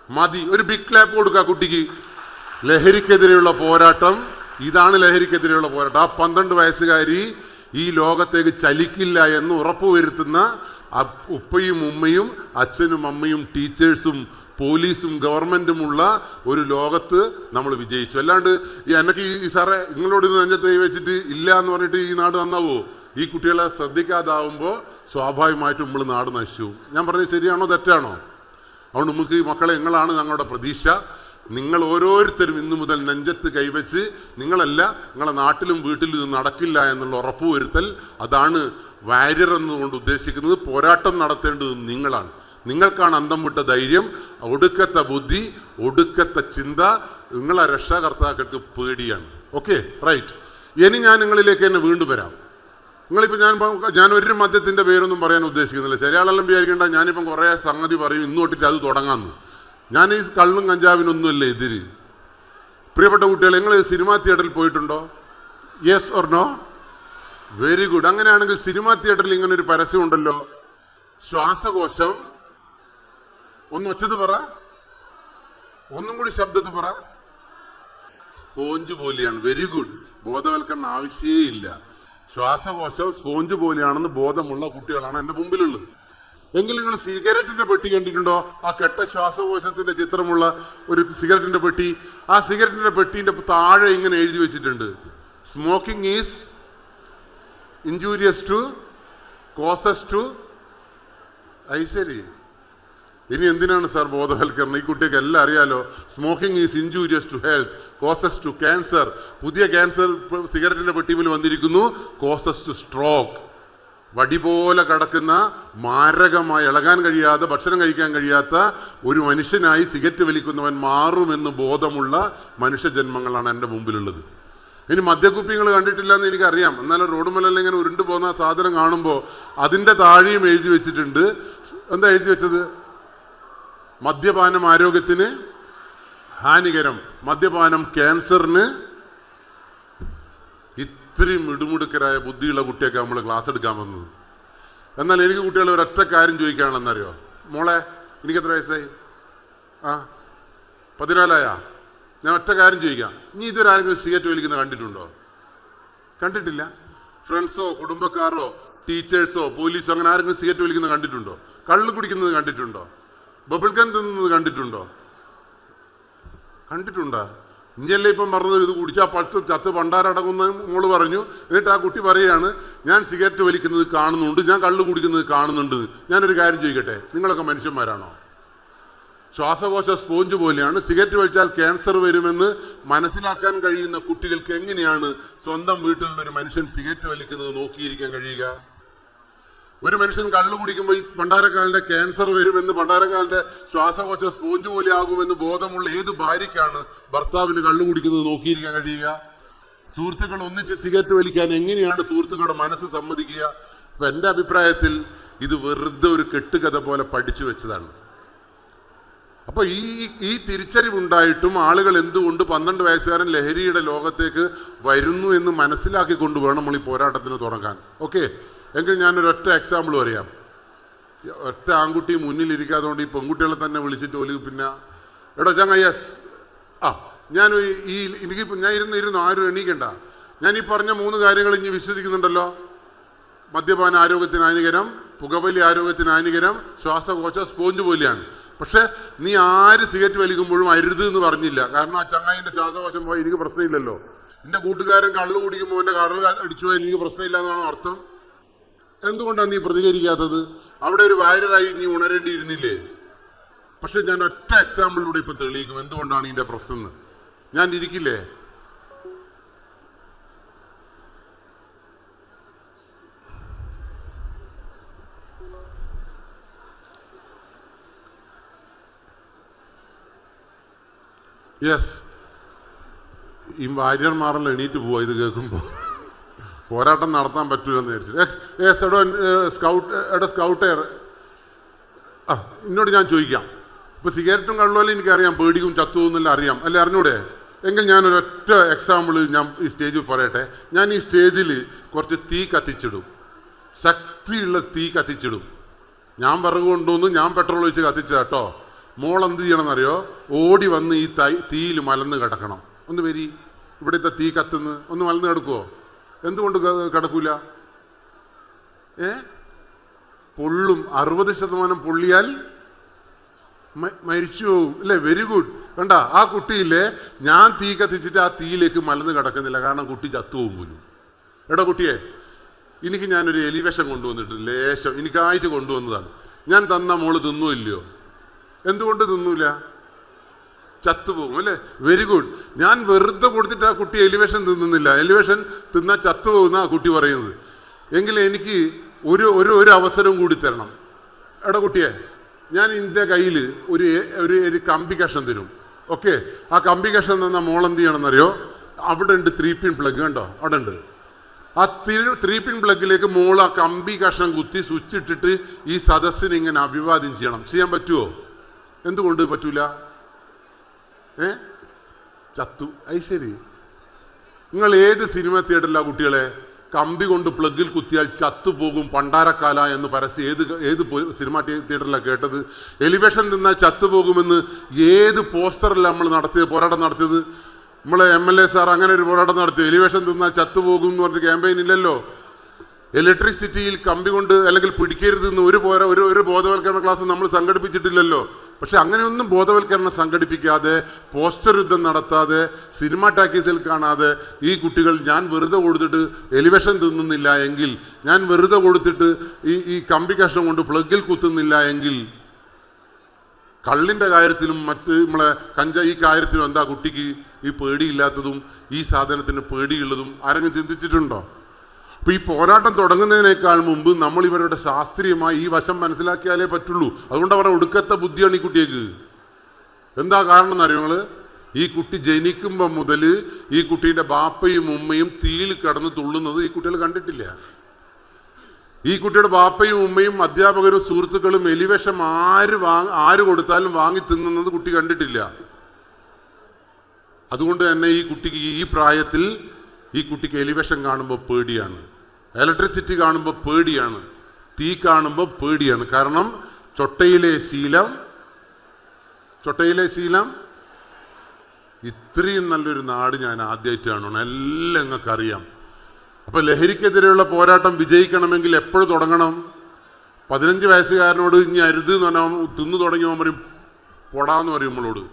മതി, ഒരു ബിഗ് ക്ലാപ്പ് കൊടുക്കുക കുട്ടിക്ക്. ലഹരിക്കെതിരെയുള്ള പോരാട്ടം ഇതാണ്. ലഹരിക്കെതിരെയുള്ള പോരാട്ടം. ആ 12 വയസ്സുകാരി ഈ ലോകത്തേക്ക് ചലിക്കില്ല എന്ന് ഉറപ്പുവരുത്തുന്ന ഉപ്പയും ഉമ്മയും അച്ഛനും അമ്മയും ടീച്ചേഴ്സും പോലീസും ഗവൺമെന്റുമുള്ള ഒരു ലോകത്ത് നമ്മൾ വിജയിച്ചു. അല്ലാണ്ട് എനിക്ക് ഈ സാറേ നിങ്ങളോട് ഇത് നെഞ്ചത്ത് വെച്ചിട്ട് ഇല്ല എന്ന് പറഞ്ഞിട്ട് ഈ നാട് നന്നാവോ? ഈ കുട്ടികളെ ശ്രദ്ധിക്കാതാവുമ്പോൾ സ്വാഭാവികമായിട്ടും നമ്മൾ നാട് നശിച്ചു. ഞാൻ പറഞ്ഞത് ശരിയാണോ തെറ്റാണോ? അതുകൊണ്ട് നമുക്ക് ഈ മക്കളെ, നിങ്ങളാണ് ഞങ്ങളുടെ പ്രതീക്ഷ. നിങ്ങൾ ഓരോരുത്തരും ഇന്നു മുതൽ നെഞ്ചത്ത് കൈവച്ച് നിങ്ങളല്ല, നിങ്ങളെ നാട്ടിലും വീട്ടിലും ഇത് നടക്കില്ല എന്നുള്ള ഉറപ്പുവരുത്തൽ, അതാണ് വാര്യർ എന്നുകൊണ്ട് ഉദ്ദേശിക്കുന്നത്. പോരാട്ടം നടത്തേണ്ടത് നിങ്ങളാണ്. നിങ്ങൾക്കാണ് അന്തം വിട്ട ധൈര്യം, ഒടുക്കത്തെ ബുദ്ധി, ഒടുക്കത്തെ ചിന്ത. നിങ്ങളെ രക്ഷാകർത്താക്കൾക്ക് പേടിയാണ്. Okay, right. ഇനി ഞാൻ നിങ്ങളിലേക്ക് തന്നെ വീണ്ടും വരാം. നിങ്ങളിപ്പോൾ ഞാൻ ഒരു മദ്യത്തിൻ്റെ പേരൊന്നും പറയാൻ ഉദ്ദേശിക്കുന്നില്ല. ചില ആളെല്ലാം വിചാരിക്കേണ്ട ഞാനിപ്പം കുറേ സംഗതി പറയും, ഇന്ന് തൊട്ടിട്ട് അത് തുടങ്ങാമെന്ന്. ഞാൻ ഈ കള്ളും കഞ്ചാവിനൊന്നുമല്ല എതിര്. പ്രിയപ്പെട്ട കുട്ടികൾ, നിങ്ങൾ സിനിമാ തിയേറ്ററിൽ പോയിട്ടുണ്ടോ? Yes or no? Very good. അങ്ങനെയാണെങ്കിൽ സിനിമാ തിയേറ്ററിൽ ഇങ്ങനെ ഒരു പരസ്യം ഉണ്ടല്ലോ, ശ്വാസകോശം. ഒന്ന് ഒച്ചത് പറ, ഒന്നും കൂടി ശബ്ദത്ത് പറ. സ്പോഞ്ച് പോലെയാണ്. Very good. ബോധവൽക്കരണം ആവശ്യമേ ഇല്ല. ശ്വാസകോശം സ്പോഞ്ച് പോലെയാണെന്ന് ബോധമുള്ള കുട്ടികളാണ് എൻ്റെ മുമ്പിലുള്ളത്. എങ്കിൽ നിങ്ങൾ സിഗരറ്റിന്റെ പെട്ടി കണ്ടിട്ടുണ്ടോ? ആ കെട്ട ശ്വാസകോശത്തിന്റെ ചിത്രമുള്ള ഒരു സിഗരറ്റിന്റെ പെട്ടി. ആ സിഗരറ്റിന്റെ പെട്ടിന്റെ താഴെ ഇങ്ങനെ എഴുതി വെച്ചിട്ടുണ്ട്, smoking is injurious to causes to. ശരി, ഇനി എന്തിനാണ് സാർ ബോധവൽക്കരണം? ഈ കുട്ടിക്ക് എല്ലാം അറിയാലോ. Smoking is injurious to health, causes to cancer. പുതിയ ക്യാൻസർ സിഗരറ്റിന്റെ പെട്ടിയിൽ വന്നിരിക്കുന്നു, കോസസ് ടു സ്ട്രോക്ക്. വടി പോലെ കിടക്കുന്ന, മാരകമായി ഇളകാൻ കഴിയാതെ, ഭക്ഷണം കഴിക്കാൻ കഴിയാത്ത ഒരു മനുഷ്യനായി സിഗരറ്റ് വലിക്കുന്നവൻ മാറുമെന്ന് ബോധമുള്ള മനുഷ്യജന്മങ്ങളാണ് എൻ്റെ മുമ്പിലുള്ളത്. ഇനി മദ്യക്കുപ്പികൾ കണ്ടിട്ടില്ല എന്ന് എനിക്കറിയാം. എന്നാലും റോഡ് മേലെല്ലാം ഇങ്ങനെ ഉരുണ്ടു പോകുന്ന സാധനം കാണുമ്പോൾ അതിൻ്റെ താഴെയും എഴുതി വെച്ചിട്ടുണ്ട്. എന്താ എഴുതി വെച്ചത്? മദ്യപാനം ആരോഗ്യത്തിന് ഹാനികരം, മദ്യപാനം ക്യാൻസറിന്. ഇത്രയും മിടുമിടുക്കരായ ബുദ്ധിയുള്ള കുട്ടിയൊക്കെ നമ്മൾ ക്ലാസ് എടുക്കാൻ വന്നത്. എന്നാൽ എനിക്ക് കുട്ടികളെ ഒരൊറ്റ കാര്യം ചോദിക്കുകയാണെന്നറിയോ? മോളെ, എനിക്ക് എത്ര വയസ്സായി? 14 ഞാൻ ഒറ്റ കാര്യം ചോദിക്കാം. നീ ഇതുവരെ ആരെങ്കിലും സിഗരറ്റ് വലിക്കുന്നത് കണ്ടിട്ടുണ്ടോ? കണ്ടിട്ടില്ല. ഫ്രണ്ട്സോ കുടുംബക്കാരോ ടീച്ചേഴ്സോ പോലീസോ അങ്ങനെ ആരെങ്കിലും സിഗരറ്റ് വലിക്കുന്നത് കണ്ടിട്ടുണ്ടോ? കള്ള് കുടിക്കുന്നത് കണ്ടിട്ടുണ്ടോ? ബബിൾ ഗം തിന്നുന്നത് കണ്ടിട്ടുണ്ടോ? കണ്ടിട്ടുണ്ടോ? ഇഞ്ചല്ലേ ഇപ്പം പറഞ്ഞത്, ഇത് കുടിച്ചാൽ പൾസ് ചത്ത് പണ്ടാരടങ്ങുന്ന മോള് പറഞ്ഞു. എന്നിട്ട് ആ കുട്ടി പറയുകയാണ്, ഞാൻ സിഗരറ്റ് വലിക്കുന്നത് കാണുന്നുണ്ട്, ഞാൻ കള്ള് കുടിക്കുന്നത് കാണുന്നുണ്ട്. ഞാനൊരു കാര്യം ചോദിക്കട്ടെ, നിങ്ങളൊക്കെ മനുഷ്യന്മാരാണോ? ശ്വാസകോശ സ്പോഞ്ച് പോലെയാണ്. സിഗരറ്റ് വലിച്ചാൽ ക്യാൻസർ വരുമെന്ന് മനസ്സിലാക്കാൻ കഴിയുന്ന കുട്ടികൾക്ക് എങ്ങനെയാണ് സ്വന്തം വീട്ടിലുള്ള ഒരു മനുഷ്യൻ സിഗരറ്റ് വലിക്കുന്നത് നോക്കിയിരിക്കാൻ കഴിയുക? ഒരു മനുഷ്യൻ കള്ളു കുടിക്കുമ്പോൾ ഈ പണ്ടാരക്കാലിന്റെ ക്യാൻസർ വരുമെന്ന്, പണ്ടാരക്കാലിന്റെ ശ്വാസകോശ സ്പോഞ്ച് പോലെ ആകുമെന്ന് ബോധമുള്ള ഏത് ഭാര്യയ്ക്കാണ് ഭർത്താവിന് കള്ളു കുടിക്കുന്നത് നോക്കിയിരിക്കാൻ കഴിയുക? സുഹൃത്തുക്കൾ ഒന്നിച്ച് സിഗരറ്റ് വലിക്കാൻ എങ്ങനെയാണ് സുഹൃത്തുക്കളുടെ മനസ്സ് സമ്മതിക്കുക? അപ്പൊ എൻ്റെ അഭിപ്രായത്തിൽ ഇത് വെറുതെ ഒരു കെട്ടുകഥ പോലെ പഠിച്ചു വെച്ചതാണ്. അപ്പൊ ഈ തിരിച്ചറിവുണ്ടായിട്ടും ആളുകൾ എന്തുകൊണ്ട് 12 വയസ്സുകാരൻ ലഹരിയുടെ ലോകത്തേക്ക് വരുന്നു എന്ന് മനസ്സിലാക്കിക്കൊണ്ട് വേണം നമ്മൾ ഈ പോരാട്ടത്തിന് തുടങ്ങാൻ. ഓക്കെ, എങ്കിൽ ഞാനൊരൊറ്റ എക്സാമ്പിൾ പറയാം. ഒറ്റ ആൺകുട്ടി മുന്നിലിരിക്കാതുകൊണ്ട് ഈ പെൺകുട്ടികളെ തന്നെ വിളിച്ചിട്ട് ഒലിവ് പിന്നെ എടോ ചങ്ങ യെസ് ഞാൻ ഇരുന്നു ആരും എണീക്കണ്ട. ഞാൻ ഈ പറഞ്ഞ 3 കാര്യങ്ങൾ ഇനി വിശ്വസിക്കുന്നുണ്ടല്ലോ. മദ്യപാന ആരോഗ്യത്തിന് ഹാനികരം, പുകവലി ആരോഗ്യത്തിന് ഹാനികരം, ശ്വാസകോശ സ്പോഞ്ച് പോലെയാണ്. പക്ഷെ നീ ആര് സിഗരറ്റ് വലിക്കുമ്പോഴും അരുത് എന്ന് പറഞ്ഞില്ല. കാരണം ആ ചങ്ങായിന്റെ ശ്വാസകോശം പോയി എനിക്ക് പ്രശ്നമില്ലല്ലോ. എൻ്റെ കൂട്ടുകാരൻ കള്ളു കുടിക്കുമ്പോൾ എൻ്റെ കള്ള് അടിച്ചു പോയി എനിക്ക് പ്രശ്നമില്ല എന്നാണ് അർത്ഥം. എന്തുകൊണ്ടാണ് നീ പ്രതികരിക്കാത്തത്? അവിടെ ഒരു വൈറലായി നീ ഉണരേണ്ടിയിരുന്നില്ലേ? പക്ഷെ ഞാൻ ഒറ്റ എക്സാമ്പിളിലൂടെ ഇപ്പൊ തെളിയിക്കും എന്തുകൊണ്ടാണ് ഇതിന്റെ പ്രശ്നം എന്ന്. ഞാൻ ഇരിക്കില്ലേ? യെസ്, ഈ വാര്യന്മാരെല്ലാം എണീറ്റ് പോവാ ഇത് കേൾക്കുമ്പോൾ. പോരാട്ടം നടത്താൻ പറ്റൂലെന്ന് വിചാരിച്ചു. സ്കൗട്ട് എന്നോട് ഞാൻ ചോദിക്കാം, ഇപ്പൊ സിഗരറ്റും കള്ളുമല്ലേ എനിക്കറിയാം, പേടിക്കും ചത്തുവെന്നെല്ലാം അറിയാം അല്ലെ, അറിഞ്ഞൂടെ? എങ്കിൽ ഞാനൊരൊറ്റ എക്സാമ്പിൾ ഞാൻ ഈ സ്റ്റേജിൽ പറയട്ടെ. ഞാൻ ഈ സ്റ്റേജിൽ കുറച്ച് തീ കത്തിച്ചിടും, ശക്തിയുള്ള തീ കത്തിച്ചിടും. ഞാൻ വിറക് കൊണ്ടുവന്ന് ഞാൻ പെട്രോൾ ഒഴിച്ച് കത്തിച്ച കേട്ടോ. മോൾ എന്ത് ചെയ്യണമെന്നറിയോ? ഓടി വന്ന് ഈ തീയിൽ മലന്ന് കിടക്കണം. ഒന്ന് വരി, ഇവിടുത്തെ തീ കത്തുന്ന് ഒന്ന് മലന്ന് കിടക്കുവോ? എന്തുകൊണ്ട് കിടക്കൂല? പൊള്ളും. 60% പൊള്ളിയാൽ മരിച്ചു പോകും അല്ലേ? Very good. കണ്ട, ആ കുട്ടിയില്ലേ, ഞാൻ തീ കത്തിച്ചിട്ട് ആ തീയിലേക്ക് മലന്ന് കിടക്കുന്നില്ല, കാരണം കുട്ടി ചത്തുപോകും പോലും. എടാ കുട്ടിയെ, എനിക്ക് ഞാനൊരു എലിവേഷൻ കൊണ്ടുവന്നിട്ട് ലേശം എനിക്കായിട്ട് കൊണ്ടുവന്നതാണ്. ഞാൻ തന്ന മോള് തിന്നോ ഇല്ലയോ? എന്തുകൊണ്ട് തിന്നൂല? ചത്തുപോകും അല്ലേ? Very good. ഞാൻ വെറുതെ കൊടുത്തിട്ട് ആ കുട്ടി എലിവേഷൻ തിന്നുന്നില്ല. എലിവേഷൻ തിന്നാ ചത്തുപോകുന്ന ആ കുട്ടി പറയുന്നത്. എങ്കിൽ എനിക്ക് ഒരു ഒരു ഒരു അവസരം കൂടി തരണം. എടാ കുട്ടിയെ, ഞാൻ ഇതിൻ്റെ കയ്യിൽ ഒരു കമ്പി കഷ്ണം തരും. ഓക്കെ, ആ കമ്പി കഷ്ണം തന്ന മോളെന്ത് ചെയ്യണമെന്നറിയോ? അവിടെ ഉണ്ട് 3 പിൻ പ്ലഗ്, കണ്ടോ? അവിടെ ഉണ്ട്. ആ 3 പിൻ പ്ലഗിലേക്ക് മോൾ ആ കമ്പി കഷ്ണം കുത്തി സ്വിച്ച് ഇട്ടിട്ട് ഈ സദസ്സിന് ഇങ്ങനെ അഭിവാദ്യം ചെയ്യണം. ചെയ്യാൻ പറ്റുമോ? എന്തുകൊണ്ട് പറ്റൂല? ചത്തു. അത് ശരി. നിങ്ങൾ ഏത് സിനിമ തിയേറ്ററിലാ കുട്ടികളെ കമ്പി കൊണ്ട് പ്ലഗിൽ കുത്തിയാൽ ചത്തുപോകും പണ്ടാരക്കാല എന്ന് പരസ്യം ഏത് സിനിമ തിയേറ്ററിലാണ് കേട്ടത്? എലിവേഷൻ തിന്നാൽ ചത്തുപോകുമെന്ന് ഏത് പോസ്റ്ററിലാണ് നമ്മൾ പോരാട്ടം നടത്തിയത്? നമ്മളെ MLA സാർ അങ്ങനെ ഒരു പോരാട്ടം നടത്തി. എലിവേഷൻ തിന്നാൽ ചത്തുപോകും എന്ന് പറഞ്ഞ ക്യാമ്പയിൻ ഇല്ലല്ലോ. ഇലക്ട്രിസിറ്റിയിൽ കമ്പി കൊണ്ട് അല്ലെങ്കിൽ പിടിക്കരുതെന്ന് ഒരു ബോധവൽക്കരണ ക്ലാസ് നമ്മൾ സംഘടിപ്പിച്ചിട്ടില്ലല്ലോ. പക്ഷെ അങ്ങനെയൊന്നും ബോധവൽക്കരണം സംഘടിപ്പിക്കാതെ, പോസ്റ്റർ യുദ്ധം നടത്താതെ, സിനിമ ടാക്കീസിൽ കാണാതെ ഈ കുട്ടികൾ ഞാൻ വെറുതെ കൊടുത്തിട്ട് എലിവേഷൻ തിന്നുന്നില്ല എങ്കിൽ, ഞാൻ വെറുതെ കൊടുത്തിട്ട് ഈ കമ്പി കഷ്ണം കൊണ്ട് പ്ലഗിൽ കുത്തുന്നില്ല എങ്കിൽ, കള്ളിൻ്റെ കാര്യത്തിലും മറ്റ് നമ്മളെ ഈ കാര്യത്തിലും എന്താ കുട്ടിക്ക് ഈ പേടിയില്ലാത്തതും ഈ സാധനത്തിന് പേടിയുള്ളതും ആരെങ്കിലും ചിന്തിച്ചിട്ടുണ്ടോ? അപ്പൊ ഈ പോരാട്ടം തുടങ്ങുന്നതിനേക്കാൾ മുമ്പ് നമ്മൾ ഇവരുടെ ശാസ്ത്രീയമായി ഈ വശം മനസ്സിലാക്കിയാലേ പറ്റുള്ളൂ. അതുകൊണ്ട് അവരുടെ ഒടുക്കത്തെ ബുദ്ധിയാണ് ഈ കുട്ടിയേക്ക്. എന്താ കാരണം എന്നറിയോ നിങ്ങള്? ഈ കുട്ടി ജനിക്കുമ്പോൾ മുതൽ ഈ കുട്ടീൻ്റെ ബാപ്പയും ഉമ്മയും തീയിൽ കിടന്ന് തുള്ളുന്നത് ഈ കുട്ടികൾ കണ്ടിട്ടില്ല. ഈ കുട്ടിയുടെ ബാപ്പയും ഉമ്മയും അധ്യാപകരും സുഹൃത്തുക്കളും എലിവേഷം ആര് കൊടുത്താലും വാങ്ങി തിന്നുന്നത് കുട്ടി കണ്ടിട്ടില്ല. അതുകൊണ്ട് തന്നെ ഈ കുട്ടിക്ക് ഈ പ്രായത്തിൽ ഈ കുട്ടിക്ക് എലിവേഷൻ കാണുമ്പോൾ പേടിയാണ്, ഇലക്ട്രിസിറ്റി കാണുമ്പോൾ പേടിയാണ്, തീ കാണുമ്പോൾ പേടിയാണ്. കാരണം ചൊട്ടയിലെ ശീലം ഇത്രയും നല്ലൊരു നാട് ഞാൻ ആദ്യമായിട്ട് കാണണം. എല്ലാം നിങ്ങൾക്കറിയാം. അപ്പൊ ലഹരിക്കെതിരെയുള്ള പോരാട്ടം വിജയിക്കണമെങ്കിൽ എപ്പോഴും തുടങ്ങണം? 15 വയസ്സുകാരനോട് ഇനി അരുത് എന്ന് പറഞ്ഞാൽ തിന്നു തുടങ്ങിയവൻ പറയും പൊടാന്ന് പറയും നമ്മളോട്.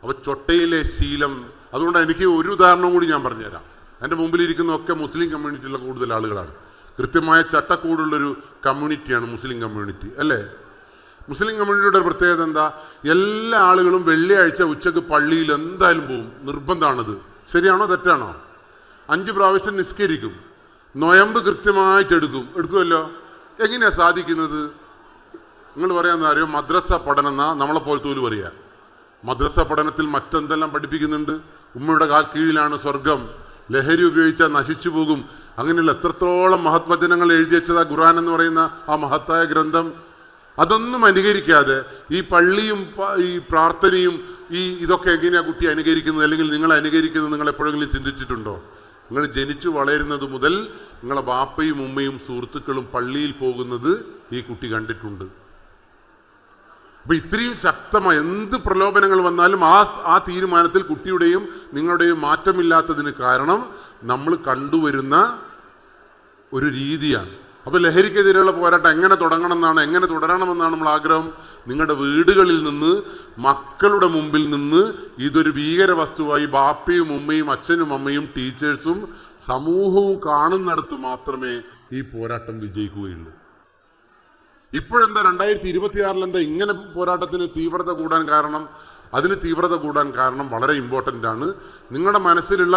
അപ്പൊ ചൊട്ടയിലെ ശീലം. അതുകൊണ്ട് എനിക്ക് ഒരു ഉദാഹരണം കൂടി ഞാൻ പറഞ്ഞുതരാം. എൻ്റെ മുമ്പിലിരിക്കുന്നതൊക്കെ മുസ്ലിം കമ്മ്യൂണിറ്റിയിലുള്ള കൂടുതൽ ആളുകളാണ്. കൃത്യമായ ചട്ടക്കൂടുള്ളൊരു കമ്മ്യൂണിറ്റിയാണ് മുസ്ലിം കമ്മ്യൂണിറ്റി അല്ലേ? മുസ്ലിം കമ്മ്യൂണിറ്റിയുടെ പ്രത്യേകത എന്താ? എല്ലാ ആളുകളും വെള്ളിയാഴ്ച ഉച്ചക്ക് പള്ളിയിൽ എന്തായാലും പോകും, നിർബന്ധമാണത്. ശരിയാണോ തെറ്റാണോ? 5 പ്രാവശ്യം നിസ്കരിക്കും, നൊയമ്പ് കൃത്യമായിട്ട് എടുക്കുമല്ലോ. എങ്ങനെയാ സാധിക്കുന്നത്? നിങ്ങൾ പറയാമെന്ന് അറിയോ? മദ്രസ പഠനം എന്നാ നമ്മളെ പോലത്തെ പോലും പറയാ. മദ്രസ പഠനത്തിൽ മറ്റെന്തെല്ലാം പഠിപ്പിക്കുന്നുണ്ട്? ഉമ്മയുടെ കാൽ കീഴിലാണ് സ്വർഗം, ലഹരി ഉപയോഗിച്ചാൽ നശിച്ചു പോകും, അങ്ങനെയുള്ള എത്രത്തോളം മഹത്വചനങ്ങൾ എഴുതി വെച്ചതാ ഖുർആൻ എന്ന് പറയുന്ന ആ മഹത്തായ ഗ്രന്ഥം. അതൊന്നും അനുകരിക്കാതെ ഈ പള്ളിയും ഈ പ്രാർത്ഥനയും ഇതൊക്കെ എങ്ങനെയാ കുട്ടി അനുകരിക്കുന്നത്, അല്ലെങ്കിൽ നിങ്ങൾ അനുകരിക്കുന്നത് നിങ്ങൾ എപ്പോഴെങ്കിലും ചിന്തിച്ചിട്ടുണ്ടോ? നിങ്ങൾ ജനിച്ചു വളരുന്നത് മുതൽ നിങ്ങളെ ബാപ്പയും ഉമ്മയും സുഹൃത്തുക്കളും പള്ളിയിൽ പോകുന്നത് ഈ കുട്ടി കണ്ടിട്ടുണ്ട്. അപ്പൊ ഇത്രയും ശക്തമായ എന്ത് പ്രലോഭനങ്ങൾ വന്നാലും ആ തീരുമാനത്തിൽ കുട്ടിയുടെയും നിങ്ങളുടെയും മാറ്റമില്ലാത്തതിന് കാരണം നമ്മൾ കണ്ടുവരുന്ന ഒരു രീതിയാണ്. അപ്പൊ ലഹരിക്കെതിരെയുള്ള പോരാട്ടം എങ്ങനെ തുടങ്ങണമെന്നാണ്, എങ്ങനെ തുടരണമെന്നാണ് നമ്മൾ ആഗ്രഹം? നിങ്ങളുടെ വീടുകളിൽ നിന്ന്, മക്കളുടെ മുമ്പിൽ നിന്ന് ഇതൊരു ഭീകര വസ്തുവായി ബാപ്പയും ഉമ്മയും അച്ഛനും അമ്മയും ടീച്ചേഴ്സും സമൂഹവും കാണുന്നിടത്ത് മാത്രമേ ഈ പോരാട്ടം വിജയിക്കുകയുള്ളൂ. ഇപ്പോഴെന്താ 2026 എന്താ ഇങ്ങനെ പോരാട്ടത്തിന് തീവ്രത കൂടാൻ കാരണം? അതിന് തീവ്രത കൂടാൻ കാരണം വളരെ ഇമ്പോർട്ടൻ്റ് ആണ്. നിങ്ങളുടെ മനസ്സിലുള്ള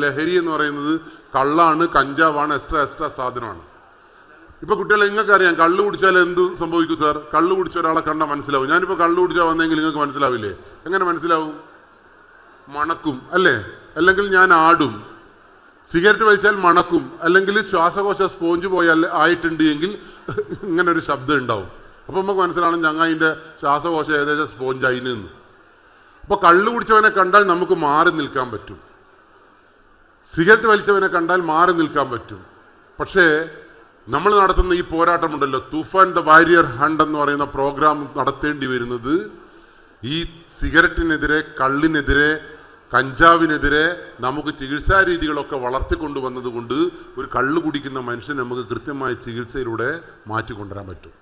ലഹരി എന്ന് പറയുന്നത് കള്ളാണ്, കഞ്ചാവാണ്, എക്സ്ട്രാ സാധനമാണ്. ഇപ്പൊ കുട്ടികളെ നിങ്ങൾക്ക് അറിയാം, കള്ളു കുടിച്ചാൽ എന്ത് സംഭവിക്കും സാർ? കള്ളു കുടിച്ച ഒരാളെ കണ്ടാൽ മനസ്സിലാവും. ഞാനിപ്പോൾ കള്ളു കുടിച്ചാൽ വന്നെങ്കിൽ നിങ്ങൾക്ക് മനസ്സിലാവില്ലേ? എങ്ങനെ മനസ്സിലാവും? മണക്കും അല്ലേ? അല്ലെങ്കിൽ ഞാൻ ആടും. സിഗരറ്റ് വലിച്ചാൽ മണക്കും, അല്ലെങ്കിൽ ശ്വാസകോശ സ്പോഞ്ച് പോയാൽ ആയിട്ടുണ്ട് എങ്കിൽ ഇങ്ങനെ ഒരു ശബ്ദം ഉണ്ടാവും. അപ്പൊ നമുക്ക് മനസ്സിലാണ് ചങ്ങായിൻ്റെ ശ്വാസകോശം ഏകദേശം സ്പോഞ്ചായി നിന്ന്. അപ്പൊ കള്ളു കുടിച്ചവനെ കണ്ടാൽ നമുക്ക് മാറി നിൽക്കാൻ പറ്റും, സിഗരറ്റ് വലിച്ചവനെ കണ്ടാൽ മാറി നിൽക്കാൻ പറ്റും. പക്ഷേ നമ്മൾ നടത്തുന്ന ഈ പോരാട്ടമുണ്ടല്ലോ, തൂഫാൻ ദ വാരിയർ ഹണ്ട് എന്ന് പറയുന്ന പ്രോഗ്രാം നടത്തേണ്ടി വരുന്നത് ഈ സിഗരറ്റിനെതിരെ, കള്ളിനെതിരെ, കഞ്ചാവിനെതിരെ നമുക്ക് ചികിത്സാ രീതികളൊക്കെ വളർത്തിക്കൊണ്ടുവന്നത് കൊണ്ട് ഒരു കള്ളു കുടിക്കുന്ന മനുഷ്യൻ നമുക്ക് കൃത്യമായ ചികിത്സയിലൂടെ മാറ്റിക്കൊണ്ടുവരാൻ പറ്റും.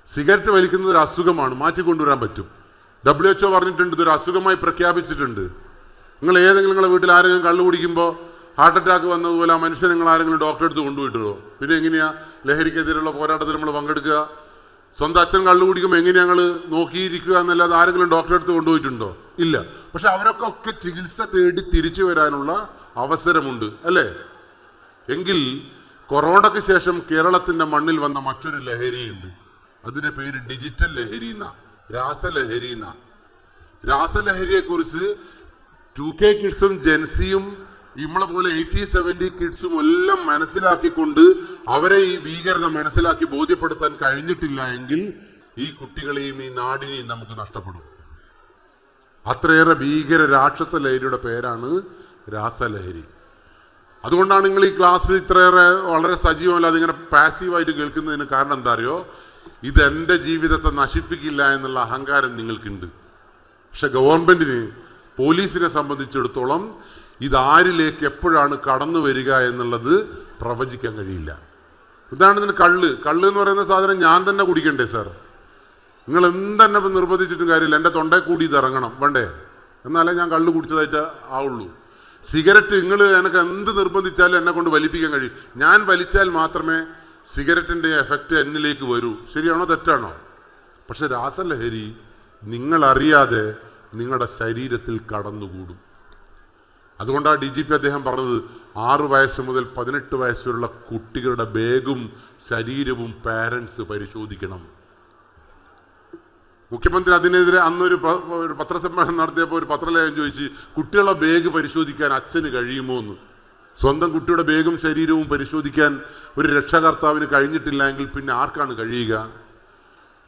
സിഗരറ്റ് വലിക്കുന്നത് ഒരു അസുഖമാണ്, മാറ്റിക്കൊണ്ടുവരാൻ പറ്റും. WHO പറഞ്ഞിട്ടുണ്ട്, ഇതൊരു അസുഖമായി പ്രഖ്യാപിച്ചിട്ടുണ്ട്. നിങ്ങളുടെ വീട്ടിൽ ആരെങ്കിലും കള്ളു കുടിക്കുമ്പോൾ ഹാർട്ട് അറ്റാക്ക് വന്നതുപോലെ ആ മനുഷ്യൻ നിങ്ങൾ ആരെങ്കിലും ഡോക്ടറെ അടുത്ത് കൊണ്ടുപോയിട്ടുണ്ടോ? പിന്നെ എങ്ങനെയാ ലഹരിക്കെതിരെയുള്ള പോരാട്ടത്തിൽ നമ്മൾ പങ്കെടുക്കുക? സ്വന്തം അച്ഛൻ കള്ളു കുടിക്കുമ്പോൾ എങ്ങനെയാ ഞങ്ങൾ നോക്കിയിരിക്കുക എന്നല്ലാതെ ആരെങ്കിലും ഡോക്ടറെ അടുത്ത് കൊണ്ടുപോയിട്ടുണ്ടോ? ഇല്ല. പക്ഷെ അവരൊക്കെ ചികിത്സ തേടി തിരിച്ചു വരാനുള്ള അവസരമുണ്ട് അല്ലേ? എങ്കിൽ കൊറോണയ്ക്ക് ശേഷം കേരളത്തിന്റെ മണ്ണിൽ വന്ന മറ്റൊരു ലഹരിയുണ്ട്. അതിന്റെ പേര് ഡിജിറ്റൽ ലഹരി എന്നാ, രാസലഹരി എന്നാ. രാസലഹരിയെ കുറിച്ച് 2K കിഡ്സും ജെൻസിയും നമ്മളെ പോലെ 80-70 കിഡ്സും എല്ലാം മനസ്സിലാക്കിക്കൊണ്ട് അവരെ ഈ ഭീകരത മനസ്സിലാക്കി ബോധ്യപ്പെടുത്താൻ കഴിഞ്ഞിട്ടില്ല എങ്കിൽ ഈ കുട്ടികളെയും ഈ നാടിനെയും നമുക്ക് നഷ്ടപ്പെടും. അത്രയേറെ ഭീകര രാക്ഷസ ലഹരിയുടെ പേരാണ് രാസലഹരി. അതുകൊണ്ടാണ് നിങ്ങൾ ഈ ക്ലാസ് ഇത്രയേറെ വളരെ സജീവമല്ലാതെ ഇങ്ങനെ പാസീവായിട്ട് കേൾക്കുന്നതിന് കാരണം എന്താ അറിയോ? ഇതെന്റെ ജീവിതത്തെ നശിപ്പിക്കില്ല എന്നുള്ള അഹങ്കാരം നിങ്ങൾക്കുണ്ട്. പക്ഷെ ഗവൺമെന്റിന്, പോലീസിനെ സംബന്ധിച്ചിടത്തോളം ഇതാരിലേക്ക് എപ്പോഴാണ് കടന്നു വരിക എന്നുള്ളത് പ്രവചിക്കാൻ കഴിയില്ല. ഉദാഹരണത്തിന് കള്ള് എന്ന് പറയുന്ന സാധനം ഞാൻ തന്നെ കുടിക്കണ്ടേ സാർ? നിങ്ങൾ എന്തെന്നെ നിർബന്ധിച്ചിട്ടും കാര്യമില്ല, എൻ്റെ തൊണ്ടയിൽ കൂടി ഇത് ഇറങ്ങണം വേണ്ടേ? എന്നാലേ ഞാൻ കള്ള് കുടിച്ചതായിട്ട് ആവുള്ളൂ. സിഗരറ്റ് എനിക്ക് എന്ത് നിർബന്ധിച്ചാലും എന്നെ കൊണ്ട് വലിപ്പിക്കാൻ കഴിയും. ഞാൻ വലിച്ചാൽ മാത്രമേ സിഗരറ്റിൻ്റെ എഫക്റ്റ് എന്നിലേക്ക് വരൂ. ശരിയാണോ തെറ്റാണോ? പക്ഷെ രാസലഹരി നിങ്ങളറിയാതെ നിങ്ങളുടെ ശരീരത്തിൽ കടന്നുകൂടും. അതുകൊണ്ടാണ് DGP അദ്ദേഹം പറഞ്ഞത് 6 വയസ്സ് മുതൽ 18 വയസ്സ് വരെയുള്ള കുട്ടികളുടെ ബാഗും ശരീരവും പാരൻസ് പരിശോധിക്കണം. മുഖ്യമന്ത്രി അതിനെതിരെ അന്നൊരു പത്രസമ്മേളനം നടത്തിയപ്പോൾ ഒരു പത്രലേഖനം ചോദിച്ച്, കുട്ടികളുടെ ബാഗ് പരിശോധിക്കാൻ അച്ഛന് കഴിയുമോ എന്ന്. സ്വന്തം കുട്ടിയുടെ ബാഗും ശരീരവും പരിശോധിക്കാൻ ഒരു രക്ഷകർത്താവിന് കഴിഞ്ഞിട്ടില്ല എങ്കിൽ പിന്നെ ആർക്കാണ് കഴിയുക?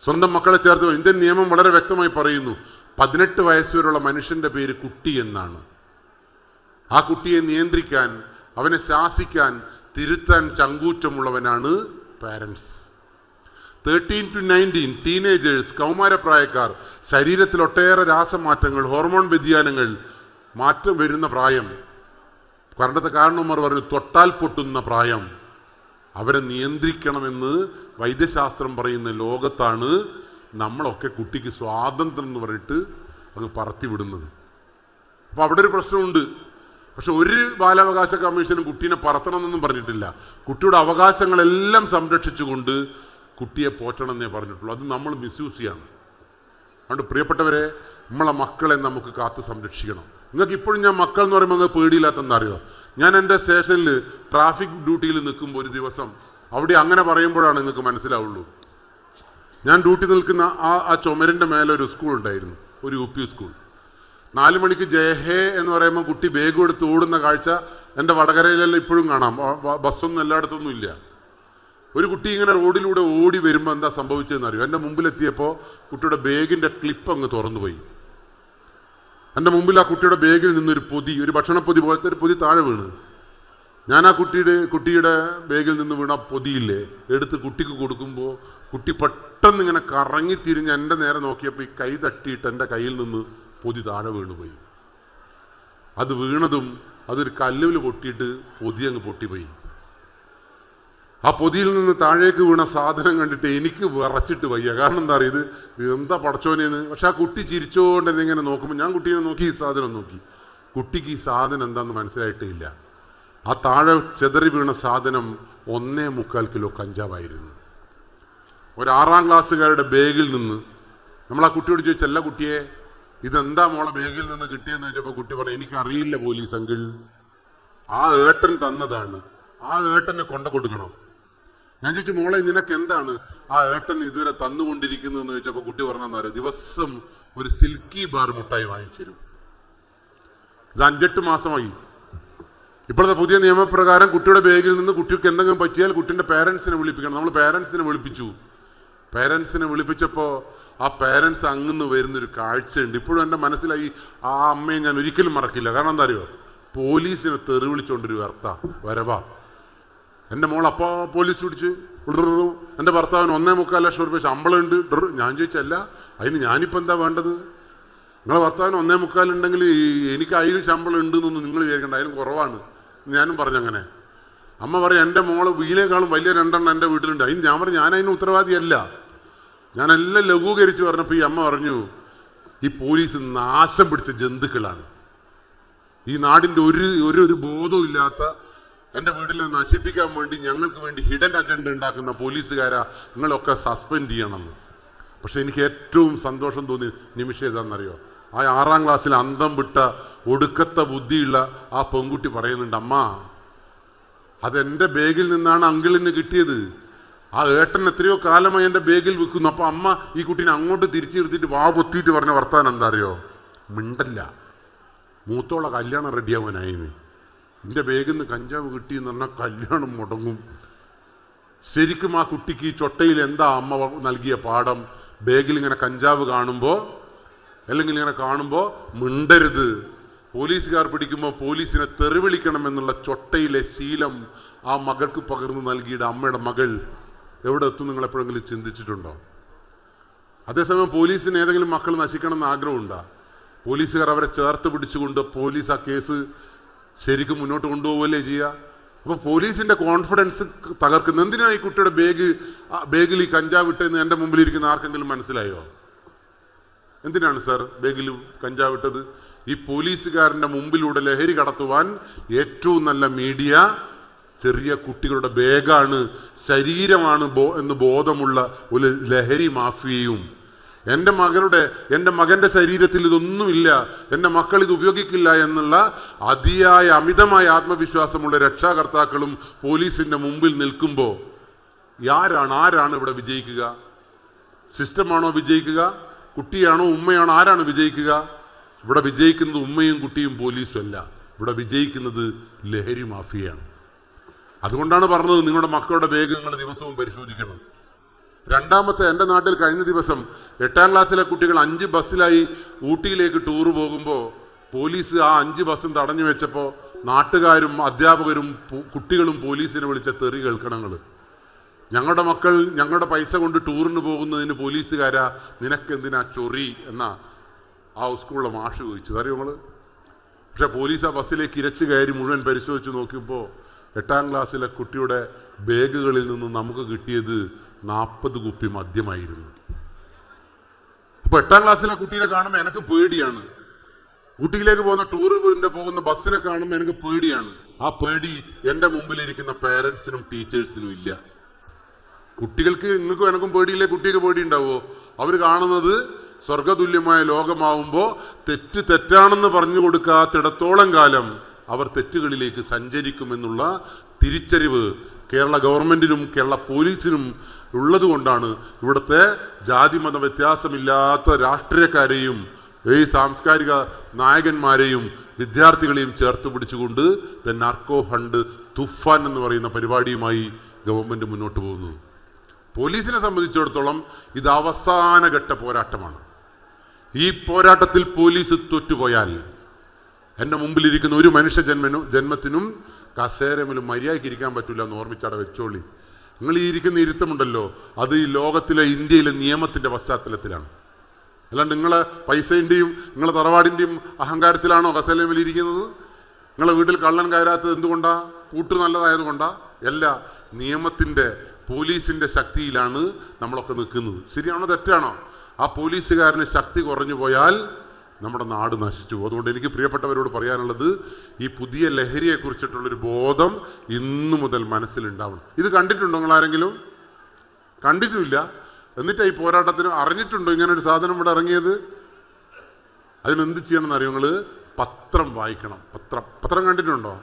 സ്വന്തം മക്കളെ ചേർത്ത് ഇന്ത്യൻ നിയമം വളരെ വ്യക്തമായി പറയുന്നു, 18 വയസ്സ് വരെയുള്ള മനുഷ്യന്റെ പേര് കുട്ടി എന്നാണ്. ആ കുട്ടിയെ നിയന്ത്രിക്കാൻ, അവനെ ശാസിക്കാൻ, തിരുത്താൻ ചങ്കൂറ്റമുള്ളവനാണ് പാരൻസ്. 13 to 19 ടീനേജേഴ്സ്, കൗമാരപ്രായക്കാർ, ശരീരത്തിൽ ഒട്ടേറെ രാസമാറ്റങ്ങൾ, ഹോർമോൺ വ്യതിയാനങ്ങൾ മാറ്റം വരുന്ന പ്രായം. പണ്ടത്തെ കാരണവന്മാർ പറഞ്ഞു തൊട്ടാൽ പൊട്ടുന്ന പ്രായം. അവരെ നിയന്ത്രിക്കണമെന്ന് വൈദ്യശാസ്ത്രം പറയുന്ന ലോകത്താണ് നമ്മളൊക്കെ കുട്ടിക്ക് സ്വാതന്ത്ര്യം എന്ന് പറഞ്ഞിട്ട് അങ്ങ് പറത്തി വിടുന്നത്. അപ്പോൾ അവിടെ ഒരു പ്രശ്നമുണ്ട്. പക്ഷെ ഒരു ബാലാവകാശ കമ്മീഷനും കുട്ടീനെ പറത്തണമെന്നൊന്നും പറഞ്ഞിട്ടില്ല. കുട്ടിയുടെ അവകാശങ്ങളെല്ലാം സംരക്ഷിച്ചുകൊണ്ട് കുട്ടിയെ പോറ്റണം എന്നേ പറഞ്ഞിട്ടുള്ളൂ. അത് നമ്മൾ മിസ്യൂസ് ചെയ്യാണ്. അതുകൊണ്ട് പ്രിയപ്പെട്ടവരെ, നമ്മളെ മക്കളെ നമുക്ക് കാത്ത് സംരക്ഷിക്കണം. നിങ്ങൾക്ക് ഇപ്പോഴും ഞാൻ മക്കൾ എന്ന് പറയുമ്പോൾ നിങ്ങൾക്ക് പേടിയില്ലാത്തെന്താ അറിയോ? ഞാൻ എൻ്റെ സ്റ്റേഷനിൽ ട്രാഫിക് ഡ്യൂട്ടിയിൽ നിൽക്കുമ്പോൾ ഒരു ദിവസം അവിടെ അങ്ങനെ പറയുമ്പോഴാണ് നിങ്ങൾക്ക് മനസ്സിലാവുള്ളൂ. ഞാൻ ഡ്യൂട്ടി നിൽക്കുന്ന ആ ചുമരിൻ്റെ മേലെ ഒരു സ്കൂൾ ഉണ്ടായിരുന്നു, ഒരു UP സ്കൂൾ. 4 മണിക്ക് ജയഹേ എന്ന് പറയുമ്പോൾ കുട്ടി ബാഗ് എടുത്ത് ഓടുന്ന കാഴ്ച എൻ്റെ വടകരയിലെല്ലാം ഇപ്പോഴും കാണാം. ബസ്സൊന്നും എല്ലായിടത്തൊന്നും ഇല്ല. ഒരു കുട്ടി ഇങ്ങനെ റോഡിലൂടെ ഓടി വരുമ്പോൾ എന്താ സംഭവിച്ചതെന്ന് അറിയോ? എൻ്റെ മുമ്പിലെത്തിയപ്പോൾ കുട്ടിയുടെ ബാഗിൻ്റെ ക്ലിപ്പ് അങ്ങ് തുറന്നുപോയി. എൻ്റെ മുമ്പിൽ ആ കുട്ടിയുടെ ബാഗിൽ നിന്നൊരു പൊതി, ഒരു ഭക്ഷണപ്പൊതി പോലത്തെ ഒരു പൊതി താഴെ വീണ്. ഞാൻ ആ കുട്ടിയുടെ ബാഗിൽ നിന്ന് വീണ പൊതിയില്ലേ എടുത്ത് കുട്ടിക്ക് കൊടുക്കുമ്പോൾ കുട്ടി പെട്ടെന്ന് ഇങ്ങനെ കറങ്ങി തിരിഞ്ഞ് എൻ്റെ നേരെ നോക്കിയപ്പോൾ ഈ കൈ തട്ടിയിട്ട് എൻ്റെ കയ്യിൽ നിന്ന് പൊതി താഴെ വീണുപോയി. അത് വീണതും അതൊരു കല്ലിൽ പൊട്ടിയിട്ട് പൊതി അങ്ങ് പൊട്ടിപ്പോയി. ആ പൊതിയിൽ നിന്ന് താഴേക്ക് വീണ സാധനം കണ്ടിട്ട് എനിക്ക് വിറച്ചിട്ട് വയ്യ. കാരണം എന്താ അറിയത്, എന്താ പടച്ചോനേന്ന്. പക്ഷെ ആ കുട്ടി ചിരിച്ചോണ്ട് എന്നെ ഇങ്ങനെ നോക്കുമ്പോൾ ഞാൻ കുട്ടീനെ നോക്കി, ഈ സാധനം നോക്കി. കുട്ടിക്ക് ഈ സാധനം എന്താണെന്ന് മനസ്സിലായിട്ടില്ല. ആ താഴെ ചെതറി വീണ സാധനം 1.25 കിലോ കഞ്ചാവായിരുന്നു. ഒരു 6ാം ക്ലാസ്സുകാരുടെ ബാഗിൽ നിന്ന് നമ്മൾ ആ കുട്ടിയോട് ചോദിച്ചല്ല കുട്ടിയെ ഇതെന്താ മോളെ ബാഗിൽ നിന്ന് കിട്ടിയെന്ന് ചോദിച്ചപ്പോൾ കുട്ടി പറഞ്ഞു എനിക്കറിയില്ല പോലീസ് അങ്കിൾ, ആ ഏട്ടൻ തന്നതാണ്, ആ ഏട്ടനെ കൊണ്ട കൊടുക്കണം. ഞാൻ ചോദിച്ചു മോളെ നിനക്ക് എന്താണ് ആ ഏട്ടൻ ഇതുവരെ തന്നുകൊണ്ടിരിക്കുന്നതെന്ന് ചോദിച്ചപ്പോൾ കുട്ടി പറഞ്ഞാൽ ദിവസം ഒരു സിൽക്കി ബാർ മുട്ടായി വാങ്ങിച്ചു തരും. ഇത് 5-8 മാസമായി. ഇപ്പോഴത്തെ പുതിയ നിയമപ്രകാരം കുട്ടിയുടെ ബാഗിൽ നിന്ന് കുട്ടിക്ക് എന്തെങ്കിലും പറ്റിയാൽ കുട്ടിൻ്റെ പേരൻസിനെ വിളിപ്പിക്കണം. നമ്മൾ പേരൻസിനെ വിളിപ്പിച്ചു. പേരൻസിനെ വിളിപ്പിച്ചപ്പോൾ ആ പേരൻസ് അങ്ങന്ന് വരുന്നൊരു കാഴ്ചയുണ്ട്. ഇപ്പോഴും എൻ്റെ മനസ്സിലായി. ആ അമ്മയെ ഞാൻ ഒരിക്കലും മറക്കില്ല. കാരണം എന്താ അറിയോ, പോലീസിനെ തെറി വിളിച്ചോണ്ടൊരു വരവാ. എൻ്റെ മോൾ അപ്പോൾ പോലീസ് പിടിച്ച് എൻ്റെ ഭർത്താവിന് 1.25 ലക്ഷം രൂപ ശമ്പളം ഉണ്ട്. ഞാൻ ചോദിച്ചല്ല അതിന് ഞാനിപ്പോൾ എന്താ വേണ്ടത്? നിങ്ങളെ ഭർത്താവിന് 1.25 ഉണ്ടെങ്കിൽ എനിക്ക് അതിന് ശമ്പളം ഉണ്ട് എന്നൊന്നും നിങ്ങൾ വിചാരിക്കണ്ട, അതിന് കുറവാണ്. ഞാനും പറഞ്ഞങ്ങനെ. അമ്മ പറയും എൻ്റെ മോള് വീനേക്കാളും വലിയ 2 എണ്ണം എൻ്റെ വീട്ടിലുണ്ട്. അതിന് ഞാൻ പറഞ്ഞു ഞാൻ അതിന് ഉത്തരവാദിയല്ല. ഞാനെല്ലാം ലഘൂകരിച്ച് പറഞ്ഞപ്പോൾ ഈ അമ്മ പറഞ്ഞു ഈ പോലീസ് നാശം പിടിച്ച ജന്തുക്കളാണ്. ഈ നാടിൻ്റെ ഒരു ബോധവും ഇല്ലാത്ത എൻ്റെ വീട്ടിൽ നശിപ്പിക്കാൻ വേണ്ടി ഞങ്ങൾക്ക് വേണ്ടി ഹിഡൻ അജണ്ട ഉണ്ടാക്കുന്ന പോലീസുകാരാ നിങ്ങളൊക്കെ സസ്പെൻഡ് ചെയ്യണമെന്ന്. പക്ഷെ എനിക്ക് ഏറ്റവും സന്തോഷം തോന്നിയ നിമിഷം ഏതാണെന്നറിയോ, ആ 6ാം ക്ലാസ്സിൽ അന്തം വിട്ട ഒടുക്കത്തെ ബുദ്ധിയുള്ള ആ പെൺകുട്ടി പറയുന്നുണ്ട് അമ്മ അതെൻ്റെ ബാഗിൽ നിന്നാണ് അങ്കിളിന് കിട്ടിയത്. ആ ഏട്ടൻ എത്രയോ കാലമായി എൻ്റെ ബാഗിൽ വെക്കുന്നു. അപ്പൊ അമ്മ ഈ കുട്ടീനെ അങ്ങോട്ട് തിരിച്ചു നിർത്തിയിട്ട് വാ പൊത്തിയിട്ട് പറഞ്ഞ വർത്താനം എന്താ അറിയോ, മിണ്ടല്ല, മൂത്തോളെ കല്യാണം റെഡിയാവാനായിന്, എൻ്റെ ബാഗിൽ നിന്ന് കഞ്ചാവ് കിട്ടി എന്ന് പറഞ്ഞാൽ കല്യാണം മുടങ്ങും. ശരിക്കും ആ കുട്ടിക്ക് ഈ ചൊട്ടയിൽ എന്താ അമ്മ നൽകിയ പാഠം? ബാഗിൽ ഇങ്ങനെ കഞ്ചാവ് കാണുമ്പോൾ അല്ലെങ്കിൽ ഇങ്ങനെ കാണുമ്പോൾ മിണ്ടരുത്, പോലീസുകാർ പിടിക്കുമ്പോൾ പോലീസിനെ തെറിവിളിക്കണം എന്നുള്ള ചൊട്ടയിലെ ശീലം ആ മകൾക്ക് പകർന്നു നൽകിയിട്ട് അമ്മയുടെ മകൾ എവിടെ എത്തും നിങ്ങൾ എപ്പോഴെങ്കിലും ചിന്തിച്ചിട്ടുണ്ടോ? അതേസമയം പോലീസിന് ഏതെങ്കിലും മക്കൾ നശിക്കണം എന്ന് ആഗ്രഹമുണ്ടോ? പോലീസുകാർ അവരെ ചേർത്ത് പിടിച്ചുകൊണ്ട് പോലീസ് ആ കേസ് ശരിക്കും മുന്നോട്ട് കൊണ്ടുപോവുകയല്ലേ ചെയ്യുക. അപ്പോൾ പോലീസിന്റെ കോൺഫിഡൻസ് തകർക്കുന്ന എന്തിനാ ഈ കുട്ടിയുടെ ബാഗിൽ ഈ കഞ്ചാവ് ഇട്ടെന്ന് എൻ്റെ മുമ്പിൽ ഇരിക്കുന്ന ആർക്കെങ്കിലും മനസ്സിലായോ? എന്തിനാണ് സാർ ബാഗിൽ കഞ്ചാവ് ഇട്ടത്? ഈ പോലീസുകാരൻ്റെ മുമ്പിലൂടെ ലഹരി കടത്തുവാൻ ഏറ്റവും നല്ല മീഡിയ ചെറിയ കുട്ടികളുടെ ബാഗാണ്, ശരീരമാണ് എന്ന് ബോധമുള്ള ഒരു ലഹരി മാഫിയയും. എൻ്റെ മകൻ്റെ ശരീരത്തിൽ ഇതൊന്നുമില്ല, എൻ്റെ മക്കൾ ഇത് ഉപയോഗിക്കില്ല എന്നുള്ള അതിയായ അമിതമായ ആത്മവിശ്വാസമുള്ള രക്ഷാകർത്താക്കളും പോലീസിൻ്റെ മുമ്പിൽ നിൽക്കുമ്പോൾ ആരാണ് ഇവിടെ വിജയിക്കുക? സിസ്റ്റമാണോ വിജയിക്കുക? കുട്ടിയാണോ ഉമ്മയാണോ? ആരാണ് വിജയിക്കുക? ഇവിടെ വിജയിക്കുന്നത് ഉമ്മയും കുട്ടിയും പോലീസും അല്ല, ഇവിടെ വിജയിക്കുന്നത് ലഹരി മാഫിയയാണ്. അതുകൊണ്ടാണ് പറഞ്ഞത് നിങ്ങളുടെ മക്കളുടെ ബാഗ് നിങ്ങൾ ദിവസവും പരിശോധിക്കണം. രണ്ടാമത്തെ, എൻ്റെ നാട്ടിൽ കഴിഞ്ഞ ദിവസം 8ാം ക്ലാസ്സിലെ കുട്ടികൾ 5 ബസ്സിലായി ഊട്ടിയിലേക്ക് ടൂറ് പോകുമ്പോൾ പോലീസ് ആ 5 ബസ്സും തടഞ്ഞു വെച്ചപ്പോൾ നാട്ടുകാരും അധ്യാപകരും കുട്ടികളും പോലീസിനെ വിളിച്ച തെറി കേൾക്കണങ്ങൾ. ഞങ്ങളുടെ മക്കൾ ഞങ്ങളുടെ പൈസ കൊണ്ട് ടൂറിന് പോകുന്നതിന് പോലീസുകാരാ നിനക്കെന്തിനാ ചൊറി എന്നാ ആ സ്കൂളിലെ മാഷ് ചോദിച്ചത്, അറിയോ നമ്മൾ? പക്ഷെ പോലീസ് ആ ബസ്സിലേക്ക് ഇരച്ചു കയറി മുഴുവൻ പരിശോധിച്ച് നോക്കിയപ്പോൾ 8ാം ക്ലാസ്സിലെ കുട്ടിയുടെ ബാഗുകളിൽ നിന്ന് നമുക്ക് കിട്ടിയത് 40 കുപ്പി മദ്യമായിരുന്നു. അപ്പൊ 8ാം ക്ലാസ്സിലെ കുട്ടീനെ കാണുമ്പോൾ എനിക്ക് പേടിയാണ്. ഊട്ടിയിലേക്ക് പോകുന്ന ബസ്സിനെ കാണുമ്പോൾ എനിക്ക് പേടിയാണ്. ആ പേടി എൻ്റെ മുമ്പിലിരിക്കുന്ന പേരൻസിനും ടീച്ചേഴ്സിനും ഇല്ല. കുട്ടികൾക്ക് നിങ്ങൾക്കും എനക്കും പേടിയില്ലേ? കുട്ടിക്ക് പേടി ഉണ്ടാവോ? അവർ കാണുന്നത് സ്വർഗതുല്യമായ ലോകമാവുമ്പോൾ തെറ്റാണെന്ന് പറഞ്ഞു കൊടുക്കാത്തിടത്തോളം കാലം അവർ തെറ്റുകളിലേക്ക് സഞ്ചരിക്കുമെന്നുള്ള തിരിച്ചറിവ് കേരള ഗവൺമെന്റിനും കേരള പോലീസിനും ഉള്ളത് കൊണ്ടാണ് ഇവിടുത്തെ ജാതിമത വ്യത്യാസമില്ലാത്ത രാഷ്ട്രീയക്കാരെയും ഈ സാംസ്കാരിക നായകന്മാരെയും വിദ്യാർത്ഥികളെയും ചേർത്ത് പിടിച്ചുകൊണ്ട് ദ നാർക്കോ ഹണ്ട് തുഫാൻ എന്ന് പറയുന്ന പരിപാടിയുമായി ഗവൺമെന്റ് മുന്നോട്ട് പോകുന്നത്. പോലീസിനെ സംബന്ധിച്ചിടത്തോളം ഇത് അവസാനഘട്ട പോരാട്ടമാണ്. ഈ പോരാട്ടത്തിൽ പോലീസ് തോറ്റുപോയാൽ എൻ്റെ മുമ്പിലിരിക്കുന്ന ഒരു മനുഷ്യ ജന്മത്തിനും കസേരമിലും മര്യാദയ്ക്ക് ഇരിക്കാൻ പറ്റില്ല എന്ന് ഓർമ്മിച്ചവിടെ വെച്ചോളി. നിങ്ങൾ ഈ ഇരിക്കുന്ന ഇരുത്തമുണ്ടല്ലോ, അത് ഈ ലോകത്തിലെ ഇന്ത്യയിലെ നിയമത്തിൻ്റെ പശ്ചാത്തലത്തിലാണ്. അല്ലാണ്ട് നിങ്ങളെ പൈസേൻ്റെയും നിങ്ങളെ തറവാടിൻ്റെയും അഹങ്കാരത്തിലാണോ കസേരമിൽ ഇരിക്കുന്നത്? നിങ്ങളെ വീട്ടിൽ കള്ളൻ കയറാത്തത് എന്തുകൊണ്ടാ? പൂട്ട് നല്ലതായത് കൊണ്ടാ? അല്ല, നിയമത്തിൻ്റെ പോലീസിൻ്റെ ശക്തിയിലാണ് നമ്മളൊക്കെ നിൽക്കുന്നത്. ശരിയാണോ തെറ്റാണോ? ആ പോലീസുകാരന് ശക്തി കുറഞ്ഞു പോയാൽ നമ്മുടെ നാട് നശിച്ചു. അതുകൊണ്ട് എനിക്ക് പ്രിയപ്പെട്ടവരോട് പറയാനുള്ളത്, ഈ പുതിയ ലഹരിയെ കുറിച്ചിട്ടുള്ളൊരു ബോധം ഇന്നു മുതൽ മനസ്സിലുണ്ടാവണം. ഇത് കണ്ടിട്ടുണ്ടോ നിങ്ങൾ ആരെങ്കിലും? കണ്ടിട്ടുമില്ല. എന്നിട്ടാ ഈ പോരാട്ടത്തിന് അറിഞ്ഞിട്ടുണ്ടോ ഇങ്ങനെ ഒരു സാധനം ഇവിടെ ഇറങ്ങിയത്? അതിനെന്ത് ചെയ്യണമെന്ന് അറിയോ നിങ്ങൾ? പത്രം വായിക്കണം. പത്രം കണ്ടിട്ടുണ്ടോ?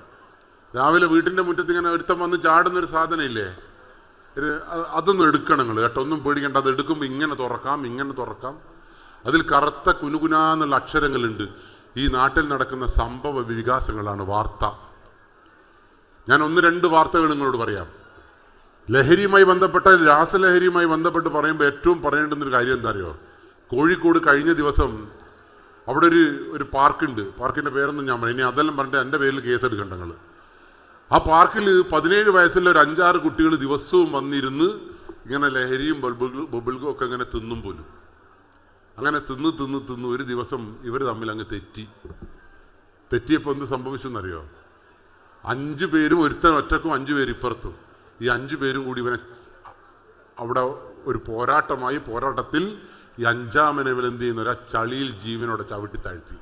രാവിലെ വീട്ടിൻ്റെ മുറ്റത്ത് ഇങ്ങനെ ഒരുത്തം വന്ന് ചാടുന്നൊരു സാധനം ഇല്ലേ, അതൊന്നും എടുക്കണം നിങ്ങൾ കേട്ടോ. ഒന്നും പേടിക്കണ്ട. അത് എടുക്കുമ്പോൾ ഇങ്ങനെ തുറക്കാം. അതിൽ കറുത്ത കുനുകുനാന്നുള്ള അക്ഷരങ്ങളുണ്ട്. ഈ നാട്ടിൽ നടക്കുന്ന സംഭവ വികാസങ്ങളാണ് വാർത്ത. ഞാൻ 1-2 വാർത്തകൾ നിങ്ങളോട് പറയാം. ലഹരിയുമായി ബന്ധപ്പെട്ട, രാസലഹരിയുമായി ബന്ധപ്പെട്ട് പറയുമ്പോൾ ഏറ്റവും പറയേണ്ടുന്നൊരു കാര്യം എന്താ അറിയോ? കോഴിക്കോട് കഴിഞ്ഞ ദിവസം അവിടെ ഒരു പാർക്കുണ്ട്. പാർക്കിൻ്റെ പേരൊന്നും ഞാൻ പറയും, ഇനി അതെല്ലാം പറഞ്ഞിട്ട് എൻ്റെ പേരിൽ കേസെടുക്കണ്ട നിങ്ങൾ. ആ പാർക്കിൽ 17 വയസ്സുള്ള ഒരു 5-6 കുട്ടികൾ ദിവസവും വന്നിരുന്ന് ഇങ്ങനെ ലഹരിയും ബബിൾഗും ഒക്കെ ഇങ്ങനെ തിന്നും പോലും. അങ്ങനെ തിന്ന് ഒരു ദിവസം ഇവർ തമ്മിൽ അങ്ങ് തെറ്റിയപ്പോൾ എന്ത് സംഭവിച്ചു എന്നറിയോ? 5 പേരും ഒരുത്തൻ ഒറ്റക്കും 5 പേര് ഇപ്പുറത്തും. ഈ 5 പേരും കൂടി ഇവനെ അവിടെ ഒരു പോരാട്ടത്തിൽ ഈ 5ാമനെ ഇവരെന്ത് ചെയ്യുന്ന ചളിയിൽ ജീവനോടെ ചവിട്ടി താഴ്ത്തി.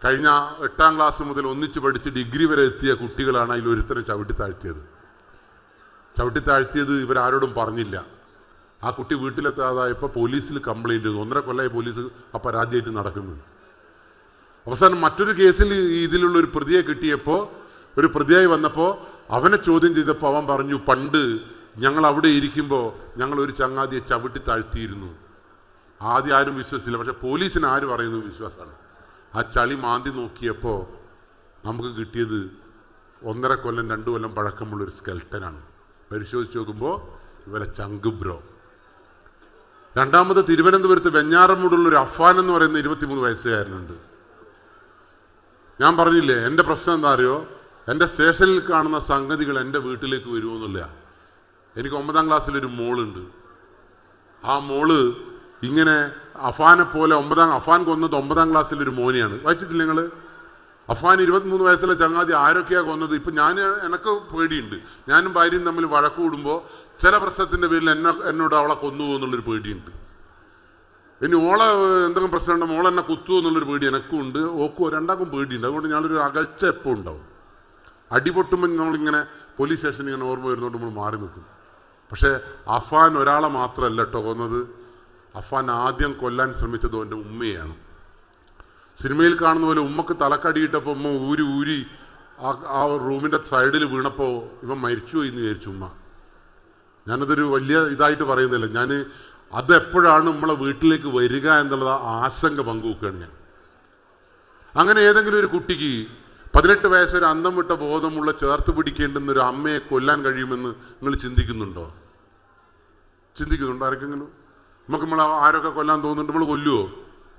കഴിഞ്ഞ 8ാം ക്ലാസ് മുതൽ ഒന്നിച്ച് പഠിച്ച് ഡിഗ്രി വരെ എത്തിയ കുട്ടികളാണ് അതിൽ ഒരുത്തനെ ചവിട്ടി താഴ്ത്തിയത്. ഇവരാരോടും പറഞ്ഞില്ല. ആ കുട്ടി വീട്ടിലെത്താതായപ്പോൾ പോലീസിൽ കംപ്ലൈൻറ്റ് ചെയ്തു. 1.5 കൊല്ലമായി പോലീസ് ആ പരാതിയായിട്ട് നടക്കുന്നത്. അവസാനം മറ്റൊരു കേസിൽ ഇതിലുള്ള ഒരു പ്രതിയെ കിട്ടിയപ്പോൾ, ഒരു പ്രതിയായി വന്നപ്പോൾ അവനെ ചോദ്യം ചെയ്തപ്പോൾ അവൻ പറഞ്ഞു, പണ്ട് ഞങ്ങൾ അവിടെ ഇരിക്കുമ്പോൾ ഞങ്ങൾ ഒരു ചങ്ങാതിയെ ചവിട്ടി താഴ്ത്തിയിരുന്നു. ആദ്യം ആരും വിശ്വസിച്ചില്ല. പക്ഷെ പോലീസിന് ആര് പറയുന്നു വിശ്വാസമാണ്. ആ ചളി മാന്തി നോക്കിയപ്പോൾ നമുക്ക് കിട്ടിയത് 1.5 കൊല്ലം 2 കൊല്ലം പഴക്കമുള്ളൊരു സ്കെൽട്ടനാണ്. പരിശോധിച്ച് നോക്കുമ്പോൾ ഇവരെ ചങ്ക് ബ്രോ. രണ്ടാമത് തിരുവനന്തപുരത്ത് വെഞ്ഞാറമൂടുള്ളൊരു അഫാൻ എന്ന് പറയുന്ന 23 വയസ്സുകാരനുണ്ട്. ഞാൻ പറഞ്ഞില്ലേ എൻ്റെ പ്രശ്നം എന്താ അറിയോ? എൻ്റെ സ്റ്റേഷനിൽ കാണുന്ന സംഗതികൾ എൻ്റെ വീട്ടിലേക്ക് വരുമോന്നില്ല. എനിക്ക് 9ാം ക്ലാസ്സിലൊരു മോളുണ്ട്. ആ മോള് ഇങ്ങനെ അഫാനെ പോലെ അഫാൻ കൊന്നത് 9ാം ക്ലാസ്സിലൊരു മോനെയാണ്. വായിച്ചിട്ടില്ല നിങ്ങൾ? അഫാൻ 23 വയസ്സുള്ള ചങ്ങാതി ആരൊക്കെയാ കൊന്നത്? ഇപ്പം എനിക്ക് പേടിയുണ്ട്. ഞാനും ഭാര്യയും തമ്മിൽ വഴക്ക് കൂടുമ്പോൾ ചില പ്രശ്നത്തിൻ്റെ പേരിൽ എന്നോട് അവളെ കൊന്നുപോകും എന്നുള്ളൊരു പേടിയുണ്ട്. ഇനി ഓളെ എന്തെങ്കിലും പ്രശ്നമുണ്ടോ മോളെ എന്നെ കുത്തുമോ എന്നുള്ളൊരു പേടി എനിക്കും ഉണ്ട്, ഓക്കോ രണ്ടാക്കും പേടിയുണ്ട്. അതുകൊണ്ട് ഞാനൊരു അകൽച്ച എപ്പോൾ ഉണ്ടാവും. അടിപൊട്ടുമ്പോൾ നമ്മളിങ്ങനെ പോലീസ് സ്റ്റേഷനിൽ ഇങ്ങനെ ഓർമ്മ വരുന്നതുകൊണ്ട് നമ്മൾ മാറി നിൽക്കും. പക്ഷേ അഫാൻ ഒരാളെ മാത്രമല്ല കേട്ടോ കൊന്നത്. അഫാൻ ആദ്യം കൊല്ലാൻ ശ്രമിച്ചത് അവൻ്റെ ഉമ്മയാണ്. സിനിമയിൽ കാണുന്ന പോലെ ഉമ്മക്ക് തലക്കടിയിട്ടപ്പോൾ ഉമ്മ ഊരി ആ റൂമിൻ്റെ സൈഡിൽ വീണപ്പോൾ ഇവൻ മരിച്ചുപോയി എന്ന് വിചാരിച്ചു ഉമ്മ. ഞാനതൊരു വലിയ ഇതായിട്ട് പറയുന്നില്ല. അതെപ്പോഴാണ് നമ്മളെ വീട്ടിലേക്ക് വരിക എന്നുള്ള ആശങ്ക പങ്കുവെക്കുകയാണ് ഞാൻ. അങ്ങനെ ഏതെങ്കിലും ഒരു കുട്ടിക്ക് 18 വയസ്സൊരു അന്തം വിട്ട ബോധമുള്ള ചേർത്ത് പിടിക്കേണ്ടുന്ന ഒരു അമ്മയെ കൊല്ലാൻ കഴിയുമെന്ന് നിങ്ങൾ ചിന്തിക്കുന്നുണ്ടോ? ആർക്കെങ്കിലും? നമ്മൾ ആരൊക്കെ കൊല്ലാൻ തോന്നുന്നുണ്ട്, നമ്മൾ കൊല്ലുവോ?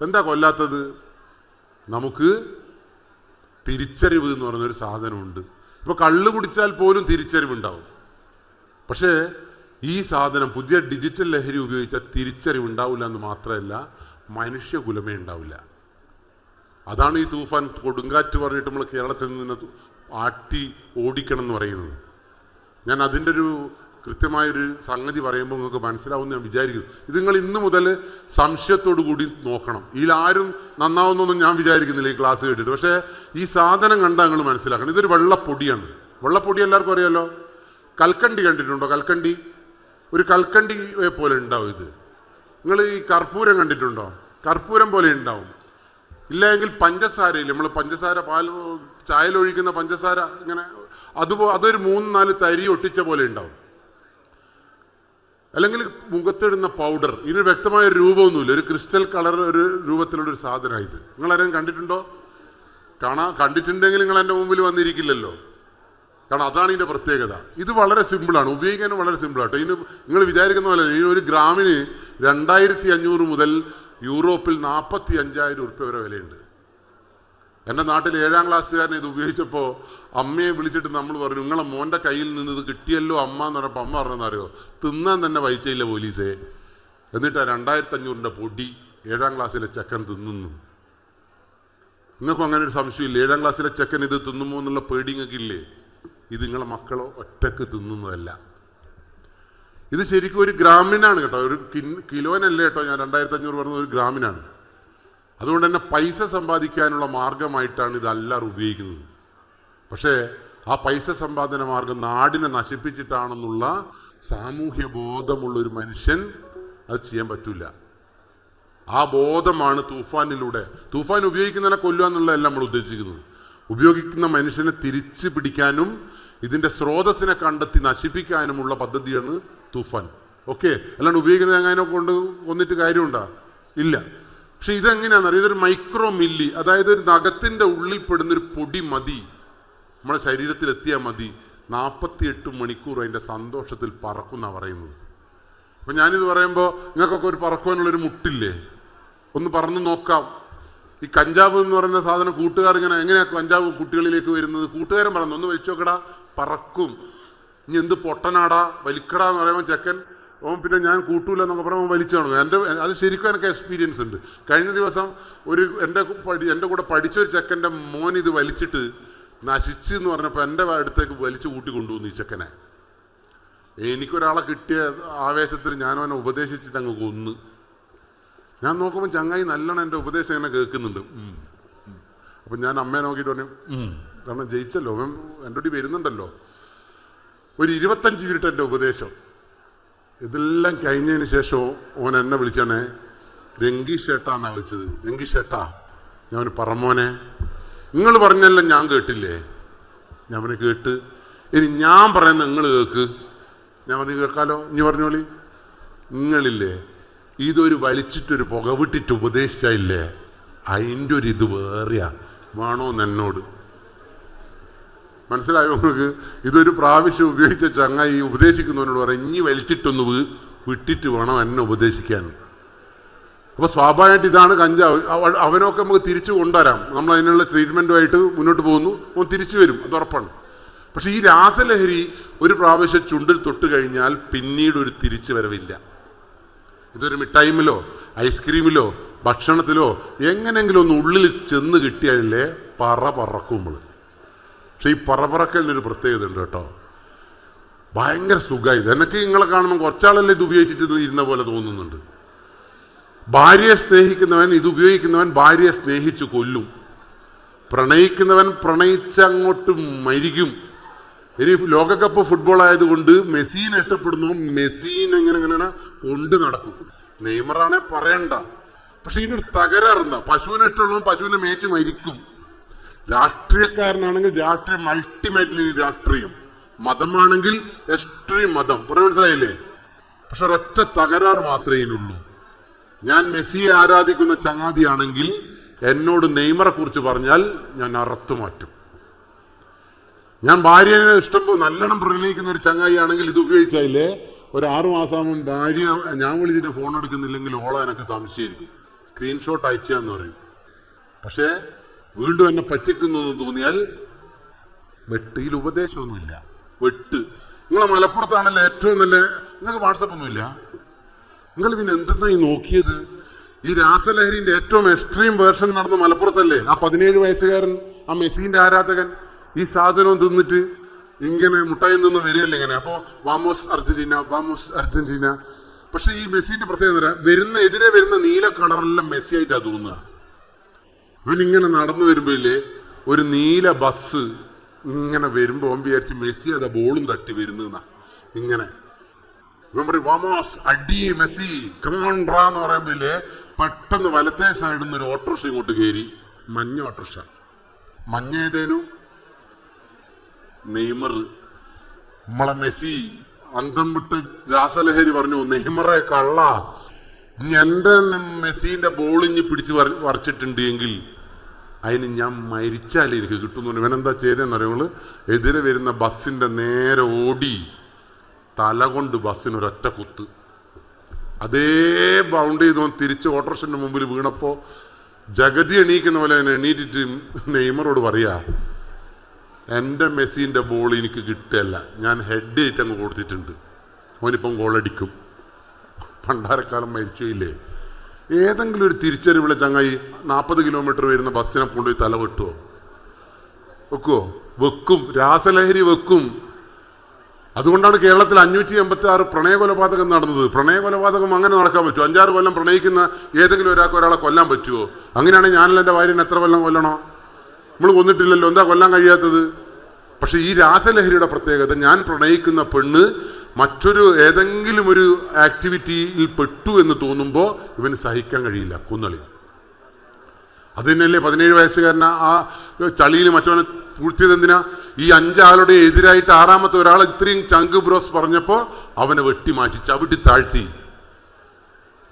എന്താ കൊല്ലാത്തത്? നമുക്ക് തിരിച്ചറിവ് എന്ന് പറയുന്നൊരു സാധനമുണ്ട്. ഇപ്പോൾ കള്ള് കുടിച്ചാൽ പോലും തിരിച്ചറിവുണ്ടാവും. പക്ഷേ ഈ സാധനം പുതിയ ഡിജിറ്റൽ ലഹരി ഉപയോഗിച്ചാൽ തിരിച്ചറിവുണ്ടാവില്ല എന്ന് മാത്രമല്ല, മനുഷ്യകുലമേ ഉണ്ടാവില്ല. അതാണ് ഈ തൂഫാൻ കൊടുങ്കാറ്റ് പറഞ്ഞിട്ട് നമ്മൾ കേരളത്തിൽ നിന്ന് ആട്ടി ഓടിക്കണം എന്ന് പറയുന്നത്. ഞാൻ അതിൻ്റെ ഒരു കൃത്യമായൊരു സംഗതി പറയുമ്പോൾ നിങ്ങൾക്ക് മനസ്സിലാവുമെന്ന് ഞാൻ വിചാരിക്കുന്നു. ഇത് നിങ്ങൾ ഇന്ന് മുതൽ സംശയത്തോടു കൂടി നോക്കണം. ഇതിലാരും നന്നാവുന്നൊന്നും ഞാൻ വിചാരിക്കുന്നില്ല ഈ ക്ലാസ് കേട്ടിട്ട്. പക്ഷേ ഈ സാധനം കണ്ടാൽ നിങ്ങൾ മനസ്സിലാക്കണം. ഇതൊരു വെള്ളപ്പൊടിയാണ്. വെള്ളപ്പൊടി എല്ലാവർക്കും അറിയാലോ. കൽക്കണ്ടി കണ്ടിട്ടുണ്ടോ? കൽക്കണ്ടി ഒരു കൽക്കണ്ടി പോലെ ഉണ്ടാവും. ഇത് നിങ്ങൾ ഈ കർപ്പൂരം കണ്ടിട്ടുണ്ടോ? കർപ്പൂരം പോലെ ഉണ്ടാവും. ഇല്ലെങ്കിൽ പഞ്ചസാരയില്ല, നമ്മൾ പഞ്ചസാര ചായയിലൊഴിക്കുന്ന പഞ്ചസാര ഇങ്ങനെ അതൊരു 3-4 തരി ഒട്ടിച്ച പോലെ ഉണ്ടാവും. അല്ലെങ്കിൽ മുഖത്തിടുന്ന പൗഡർ, ഇതിന് വ്യക്തമായ ഒരു രൂപമൊന്നുമില്ല, ഒരു ക്രിസ്റ്റൽ കളർ ഒരു രൂപത്തിലുള്ളൊരു സാധനമാണ് ഇത്. നിങ്ങളാരും കണ്ടിട്ടുണ്ടോ? കണ്ടിട്ടുണ്ടെങ്കിൽ നിങ്ങൾ എൻ്റെ മുമ്പിൽ വന്നിരിക്കില്ലല്ലോ. കാരണം അതാണ് ഇതിൻ്റെ പ്രത്യേകത. ഇത് വളരെ സിമ്പിളാണ്, ഉപയോഗിക്കാനും വളരെ സിമ്പിളാട്ടോ. ഇതിന് നിങ്ങൾ വിചാരിക്കുന്ന പോലെ ഈ ഒരു ഗ്രാമിന് 2500 മുതൽ യൂറോപ്പിൽ 45,000 ഉറുപ്പ്യ വരെ വിലയുണ്ട്. എൻ്റെ നാട്ടിൽ 7ാം ക്ലാസ്സുകാരൻ ഇത് ഉപയോഗിച്ചപ്പോൾ അമ്മയെ വിളിച്ചിട്ട് നമ്മൾ പറഞ്ഞു, നിങ്ങളെ മോൻ്റെ കയ്യിൽ നിന്ന് ഇത് കിട്ടിയല്ലോ അമ്മ എന്ന് പറഞ്ഞപ്പോൾ അമ്മ പറഞ്ഞെന്നറിയോ, തിന്നാൻ തന്നെ വഹിച്ചില്ല പോലീസേ. എന്നിട്ട് 2500 പൊടി 7ാം ക്ലാസ്സിലെ ചെക്കൻ തിന്നുന്നു. നിങ്ങൾക്കും അങ്ങനെ ഒരു സംശയമില്ല? 7ാം ക്ലാസ്സിലെ ചെക്കൻ ഇത് തിന്നുമോ എന്നുള്ള പേടി നിങ്ങൾക്കില്ലേ? ഇത് നിങ്ങളെ മക്കളോ ഒറ്റക്ക് തിന്നുന്നതല്ല. ഇത് ശരിക്കും ഒരു ഗ്രാമിനാണ് കേട്ടോ, ഒരു കിലോനല്ലേ കേട്ടോ. ഞാൻ 2500 പറഞ്ഞത് ഒരു ഗ്രാമിനാണ്. അതുകൊണ്ട് തന്നെ പൈസ സമ്പാദിക്കാനുള്ള മാർഗമായിട്ടാണ് ഇതെല്ലാവരും ഉപയോഗിക്കുന്നത്. പക്ഷേ ആ പൈസ സമ്പാദന മാർഗം നാടിനെ നശിപ്പിച്ചിട്ടാണെന്നുള്ള സാമൂഹ്യ ബോധമുള്ളൊരു മനുഷ്യൻ അത് ചെയ്യാൻ പറ്റൂല. ആ ബോധമാണ് തൂഫാനിലൂടെ. തൂഫാൻ ഉപയോഗിക്കുന്നതിനെ കൊല്ലുക എന്നുള്ളതല്ല നമ്മൾ ഉദ്ദേശിക്കുന്നത്. ഉപയോഗിക്കുന്ന മനുഷ്യനെ തിരിച്ചു പിടിക്കാനും ഇതിന്റെ സ്രോതസ്സിനെ കണ്ടെത്തി നശിപ്പിക്കാനുമുള്ള പദ്ധതിയാണ് തൂഫാൻ. ഓക്കെ, അല്ലാണ്ട് ഉപയോഗിക്കുന്നത് അങ്ങനെ കൊണ്ട് കൊന്നിട്ട് കാര്യമുണ്ടോ? ഇല്ല. പക്ഷെ ഇതെങ്ങനെയാണെന്നറിയാം, ഇതൊരു മൈക്രോ മില്ലി, അതായത് ഒരു നഖത്തിന്റെ ഉള്ളിൽ പെടുന്നൊരു പൊടി മതി നമ്മുടെ ശരീരത്തിൽ എത്തിയാൽ മതി 48 മണിക്കൂർ അതിന്റെ സന്തോഷത്തിൽ പറക്കുന്ന പറയുന്നത്. അപ്പൊ ഞാനിത് പറയുമ്പോൾ നിങ്ങൾക്കൊക്കെ ഒരു പറക്കുവാനുള്ളൊരു മുട്ടില്ലേ? ഒന്ന് പറന്ന് നോക്കാം. ഈ കഞ്ചാവ് എന്ന് പറയുന്ന സാധനം കൂട്ടുകാർ ഇങ്ങനെ എങ്ങനെയാ കഞ്ചാവ് കുട്ടികളിലേക്ക് വരുന്നത്? കൂട്ടുകാരൻ പറഞ്ഞു ഒന്ന് വലിച്ചു നോക്കടാ, പറക്കും. ഇനി എന്ത് പൊട്ടനാടാ വലിക്കടാ എന്ന് പറയുമ്പോൾ ചെക്കൻ പിന്നെ ഞാൻ കൂട്ടൂല എന്നൊക്കെ പറയുമ്പോൾ വലിച്ചു കാണും. അത് ശരിക്കും എനിക്ക് എക്സ്പീരിയൻസ് ഉണ്ട്. കഴിഞ്ഞ ദിവസം എൻ്റെ കൂടെ പഠിച്ചൊരു ചെക്കൻ്റെ മോൻ ഇത് വലിച്ചിട്ട് നശിച്ച് എന്ന് പറഞ്ഞപ്പോൾ എൻ്റെ അടുത്തേക്ക് വലിച്ചു കൂട്ടി കൊണ്ടുപോകുന്നു ഈ ചെക്കനെ. എനിക്കൊരാളെ കിട്ടിയ ആവേശത്തിൽ ഞാനും അവനെ ഉപദേശിച്ചിട്ട് അങ്ങ് കൊന്ന്. ഞാൻ നോക്കുമ്പോൾ ചങ്ങായി നല്ലോണം എൻ്റെ ഉപദേശം എന്നെ കേൾക്കുന്നുണ്ട്. അപ്പം ഞാൻ അമ്മയെ നോക്കിയിട്ട് പറഞ്ഞു കാരണം ജയിച്ചല്ലോ, അവൻ എൻ്റെ കൂടി വരുന്നുണ്ടല്ലോ. ഒരു 25 മിനിറ്റ് എൻ്റെ ഉപദേശം. ഇതെല്ലാം കഴിഞ്ഞതിന് ശേഷം ഓൻ എന്നെ വിളിച്ചാണേ രംഗീഷ് ഏട്ടാന്നാ വിളിച്ചത്. രംഗീഷ് ഏട്ടാ, ഞാൻ പറമോനെ നിങ്ങൾ പറഞ്ഞെല്ലാം ഞാൻ കേട്ടില്ലേ? ഞാൻ അവനെ കേട്ട്, ഇനി ഞാൻ പറയുന്ന നിങ്ങൾ കേൾക്ക്. ഞാൻ പറഞ്ഞു കേൾക്കാലോ, ഇനി പറഞ്ഞോളി. നിങ്ങളില്ലേ ഇതൊരു വലിച്ചിട്ടൊരു പുകവിട്ടിട്ട് ഉപദേശിച്ചില്ലേ, അതിൻ്റെ ഒരു ഇത് വേറെയാ വേണോന്ന് എന്നോട്. മനസ്സിലായോ നിങ്ങൾക്ക്? ഇതൊരു പ്രാവശ്യം ഉപയോഗിച്ച ചങ്ങായി ഉപദേശിക്കുന്നവനോട് പറയാം ഇനി വലിച്ചിട്ടൊന്ന് വിട്ടിട്ട് വേണം എന്നെ ഉപദേശിക്കാൻ. അപ്പൊ സ്വാഭാവികമായിട്ട് ഇതാണ് കഞ്ചാവ്. അവനൊക്കെ നമുക്ക് തിരിച്ചു കൊണ്ടുവരാം. നമ്മൾ അതിനുള്ള ട്രീറ്റ്മെന്റുമായിട്ട് മുന്നോട്ട് പോകുന്നു, അവൻ തിരിച്ചു വരും, അത് ഉറപ്പാണ്. പക്ഷെ ഈ രാസലഹരി ഒരു പ്രാവശ്യം ചുണ്ടിൽ തൊട്ട് കഴിഞ്ഞാൽ പിന്നീട് ഒരു തിരിച്ചു വരവില്ല. ഇതൊരു മിഠായിമിലോ ഐസ്ക്രീമിലോ ഭക്ഷണത്തിലോ എങ്ങനെയെങ്കിലും ഒന്ന് ഉള്ളിൽ ചെന്ന് കിട്ടിയാലേ പറക്കും നമ്മൾ. പക്ഷെ ഈ പറക്കലിനൊരു പ്രത്യേകത ഉണ്ട് കേട്ടോ, ഭയങ്കര സുഖമായി. എനിക്ക് നിങ്ങളെ കാണുമ്പോൾ കുറച്ചാളല്ലേ ഇത് ഉപയോഗിച്ചിട്ട് ഇരുന്ന പോലെ തോന്നുന്നുണ്ട്. ഭാര്യയെ സ്നേഹിക്കുന്നവൻ ഇത് ഉപയോഗിക്കുന്നവൻ ഭാര്യയെ സ്നേഹിച്ചു കൊല്ലും. പ്രണയിക്കുന്നവൻ പ്രണയിച്ചങ്ങോട്ട് മരിക്കും. ഇനി ലോകകപ്പ് ഫുട്ബോൾ ആയതുകൊണ്ട് മെസ്സിനെ ഇഷ്ടപ്പെടുന്നു, മെസ്സിനെ എങ്ങനെ കൊണ്ട് നടക്കും. നെയ്മറാണെ പറയണ്ട. പക്ഷെ ഇതിനൊരു തകരാറെന്താ, പശുവിനെ ഇഷ്ടമുള്ളവൻ പശുവിനെ മേച്ച് മരിക്കും. രാഷ്ട്രീയക്കാരനാണെങ്കിൽ രാഷ്ട്രീയം അൾട്ടിമേറ്റ്ലി രാഷ്ട്രീയം, മതമാണെങ്കിൽ എക്സ്ട്രീം മതം. മനസ്സിലായില്ലേ? പക്ഷെ ഒരൊറ്റ തകരാറ് മാത്രമേ ഇതിനുള്ളൂ. ഞാൻ മെസ്സിയെ ആരാധിക്കുന്ന ചങ്ങാതിയാണെങ്കിൽ എന്നോട് നെയ്മറെ കുറിച്ച് പറഞ്ഞാൽ ഞാൻ അറുത്തു മാറ്റും. ഞാൻ ഭാര്യനെ ഇഷ്ടം നല്ലോണം പ്രണയിക്കുന്ന ഒരു ചങ്ങായി ആണെങ്കിൽ ഇത് ഉപയോഗിച്ചാലേ ഒരു 6 മാസമാകുമ്പോൾ ഭാര്യ ഞാൻ വിളിച്ചിട്ട് ഫോൺ എടുക്കുന്നില്ലെങ്കിൽ ഓളെ എനിക്ക് സംശയമായിരിക്കും, സ്ക്രീൻഷോട്ട് അയച്ചാന്ന് പറയും. പക്ഷേ വീണ്ടും എന്നെ പറ്റിക്കുന്നു എന്ന് തോന്നിയാൽ വെട്ടിയിൽ ഉപദേശമൊന്നുമില്ല, വെട്ട്. നിങ്ങളെ മലപ്പുറത്താണല്ലോ ഏറ്റവും നല്ല, നിങ്ങൾക്ക് വാട്സപ്പ് ഒന്നുമില്ല, നിങ്ങൾ പിന്നെ എന്തെന്നാ ഈ നോക്കിയത്? ഈ രാസലഹരിന്റെ ഏറ്റവും എക്സ്ട്രീം വേർഷൻ നടന്ന മലപ്പുറത്തല്ലേ? ആ 17 വയസ്സുകാരൻ, ആ മെസ്സിന്റെ ആരാധകൻ ഈ സാധനവും തിന്നിട്ട് ഇങ്ങനെ മുട്ടായി നിന്ന് വരികയല്ലേ ഇങ്ങനെ. അപ്പോ വാമോസ് അർജന്റീന, വാമോസ് അർജന്റീന. പക്ഷെ ഈ മെസ്സിന്റെ പ്രത്യേകത എതിരെ വരുന്ന നീല കളറെല്ലാം മെസ്സി ആയിട്ടാ തോന്നുക. ഇവനിങ്ങനെ നടന്നു വരുമ്പോയില്ലേ ഒരു നീല ബസ് ഇങ്ങനെ വരുമ്പോ ഓൻ വിചാരിച്ച് മെസ്സി അതാ ബോളും തട്ടി വരുന്ന ഇങ്ങനെ. ഇവൻ പറയും വാമോസ് അടി മെസ്സി കമോൺട്രാ എന്ന് പറയുമ്പോയില്ലേ പെട്ടെന്ന് വലത്തേ സൈഡിൽ നിന്ന് ഒരു ഓട്ടോറിക്ഷ ഇങ്ങോട്ട് കയറി, മഞ്ഞ ഓട്ടോറിക്ഷ. മഞ്ഞ ഏതേനു? നെയ്മർ. നമ്മളെ മെസ്സി അന്തം വിട്ട് രാസലഹരി പറഞ്ഞു നെയ്മറെ കള്ള, ഇനി എന്റെ മെസ്സിന്റെ ബോൾ ഇനി പിടിച്ച് വരച്ചിട്ടുണ്ട് എങ്കിൽ അതിന് ഞാൻ മരിച്ചാലേ എനിക്ക് കിട്ടുന്നു. ഇവനെന്താ ചെയ്തെന്നറിയുള്ളൂ, എതിരെ വരുന്ന ബസ്സിന്റെ നേരെ ഓടി തല കൊണ്ട് ബസ്സിനൊരൊറ്റ കുത്ത്. അതേ ബൗണ്ട് ചെയ്ത് തിരിച്ച് ഓട്ടോറിക്ഷന്റെ മുമ്പിൽ വീണപ്പോ ജഗതി എണീക്കുന്ന പോലെ തന്നെ എണീറ്റിട്ട് നെയ്മറോട് പറയാ എൻ്റെ മെസ്സിന്റെ ബോൾ എനിക്ക് കിട്ടുകയല്ല, ഞാൻ ഹെഡ് ആയിട്ട് അങ്ങ് കൊടുത്തിട്ടുണ്ട്, അവനിപ്പം ഗോളടിക്കും. പണ്ടാരക്കാലം മരിച്ചില്ലേ? ഏതെങ്കിലും ഒരു തിരിച്ചറിവുള്ള ചങ്ങായി 40 കിലോമീറ്റർ വരുന്ന ബസ്സിനെ കൊണ്ടുപോയി തല വെട്ടുവോ? വെക്കുവോ? വെക്കും. രാസലഹരി വെക്കും. അതുകൊണ്ടാണ് കേരളത്തിൽ 586 പ്രണയ കൊലപാതകം നടന്നത്. പ്രണയ കൊലപാതകം അങ്ങനെ നടക്കാൻ പറ്റുമോ? 5-6 കൊല്ലം പ്രണയിക്കുന്ന ഏതെങ്കിലും ഒരാളെ കൊല്ലാൻ പറ്റുമോ? അങ്ങനെയാണെങ്കിൽ ഞാനല്ല എൻ്റെ ഭാര്യനെ എത്ര കൊല്ലം കൊല്ലണോ? നമ്മൾ കൊന്നിട്ടില്ലല്ലോ, എന്താ കൊല്ലാൻ കഴിയാത്തത്? പക്ഷെ ഈ രാസലഹരിയുടെ പ്രത്യേകത, ഞാൻ പ്രണയിക്കുന്ന പെണ്ണ് മറ്റൊരു ഏതെങ്കിലും ഒരു ആക്ടിവിറ്റിയിൽ പെട്ടു എന്ന് തോന്നുമ്പോൾ ഇവന് സഹിക്കാൻ കഴിയില്ല, കുന്നളി. അത് തന്നെയല്ലേ 17 വയസ്സുകാരനാ ആ ചളിയിൽ മറ്റവനെ പൂഴ്ത്തിയത് എന്തിനാ? ഈ 5 ആളുടെ എതിരായിട്ട് 6ാമത്തെ ഒരാൾ ഇത്രയും ചങ്ക് ബ്രോസ് പറഞ്ഞപ്പോൾ അവനെ വെട്ടിമാറ്റി ചവിട്ടി താഴ്ത്തി.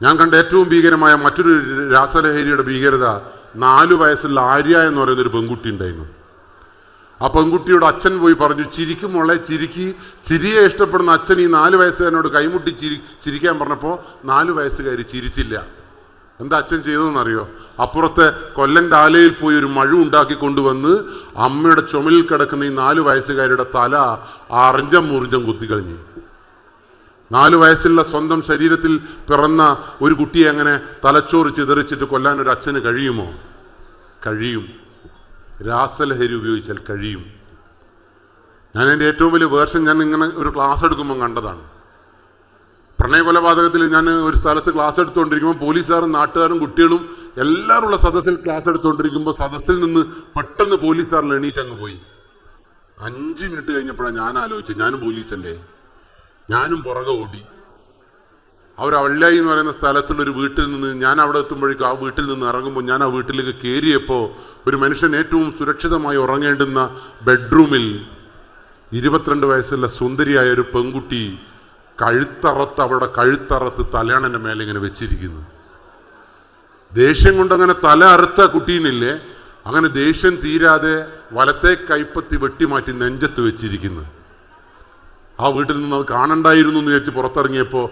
ഞാൻ കണ്ട ഏറ്റവും ഭീകരമായ മറ്റൊരു രാസലഹരിയുടെ ഭീകരത, 4 വയസ്സുള്ള ആര്യ എന്ന് പറയുന്നൊരു പെൺകുട്ടി ഉണ്ടായിരുന്നു. ആ പെൺകുട്ടിയോട് അച്ഛൻ പോയി പറഞ്ഞു, ചിരിക്കും മോളെ ചിരിക്ക്. ചിരിയെ ഇഷ്ടപ്പെടുന്ന അച്ഛൻ ഈ 4 വയസ്സുകാരനോട് കൈമുട്ടി ചിരിക്കാൻ പറഞ്ഞപ്പോൾ 4 വയസ്സുകാരി ചിരിച്ചില്ല. എന്താ അച്ഛൻ ചെയ്തതെന്നറിയോ? അപ്പുറത്തെ കൊല്ലൻ്റെ ആലയിൽ പോയി ഒരു മഴ ഉണ്ടാക്കി കൊണ്ടുവന്ന് അമ്മയുടെ ചുമലിൽ കിടക്കുന്ന ഈ 4 വയസ്സുകാരുടെ തല അറിഞ്ചം മുറിഞ്ചം കുത്തിക്കളഞ്ഞു. 4 വയസ്സുള്ള സ്വന്തം ശരീരത്തിൽ പിറന്ന ഒരു കുട്ടിയെ അങ്ങനെ തലച്ചോറ് ചിതറിച്ചിട്ട് കൊല്ലാൻ ഒരു അച്ഛന് കഴിയുമോ? കഴിയും. രാസലഹരി ഉപയോഗിച്ചാൽ കഴിയും. ഞാൻ എൻ്റെ ഏറ്റവും വലിയ വേർഷൻ ഞാൻ ഇങ്ങനെ ഒരു ക്ലാസ് എടുക്കുമ്പോൾ കണ്ടതാണ്. പ്രണയ കൊലപാതകത്തിൽ ഞാൻ ഒരു സ്ഥലത്ത് ക്ലാസ് എടുത്തുകൊണ്ടിരിക്കുമ്പോൾ പോലീസുകാരും നാട്ടുകാരും കുട്ടികളും എല്ലാവരും ഉള്ള സദസ്സിൽ ക്ലാസ് എടുത്തുകൊണ്ടിരിക്കുമ്പോൾ സദസ്സിൽ നിന്ന് പെട്ടെന്ന് പോലീസുകാരിൽ എണീറ്റ് അങ്ങ് പോയി. 5 മിനിറ്റ് കഴിഞ്ഞപ്പോഴാണ് ഞാൻ ആലോചിച്ചത്, ഞാനും പോലീസല്ലേ, ഞാനും പുറകെ ഓടി. അവർ അവള്ളിയായി എന്ന് പറയുന്ന സ്ഥലത്തുള്ളൊരു വീട്ടിൽ നിന്ന് ഞാൻ അവിടെ എത്തുമ്പോഴേക്കും ആ വീട്ടിൽ നിന്ന് ഇറങ്ങുമ്പോൾ ഞാൻ ആ വീട്ടിലേക്ക് കയറിയപ്പോൾ ഒരു മനുഷ്യൻ ഏറ്റവും സുരക്ഷിതമായി ഉറങ്ങേണ്ടുന്ന ബെഡ്റൂമിൽ 22 വയസ്സുള്ള സുന്ദരിയായ ഒരു പെൺകുട്ടി അവളുടെ കഴുത്തറത്ത് തലയാണെൻ്റെ മേലെ ഇങ്ങനെ വെച്ചിരിക്കുന്നു. ദേഷ്യം കൊണ്ടങ്ങനെ തല അറുത്ത കുട്ടീനില്ലേ, അങ്ങനെ ദേഷ്യം തീരാതെ വലത്തെ കൈപ്പത്തി വെട്ടിമാറ്റി നെഞ്ചത്ത് വെച്ചിരിക്കുന്നു. ആ വീട്ടിൽ നിന്ന് അത് കാണണ്ടായിരുന്നു എന്ന് വിചാരിച്ച് പുറത്തിറങ്ങിയപ്പോൾ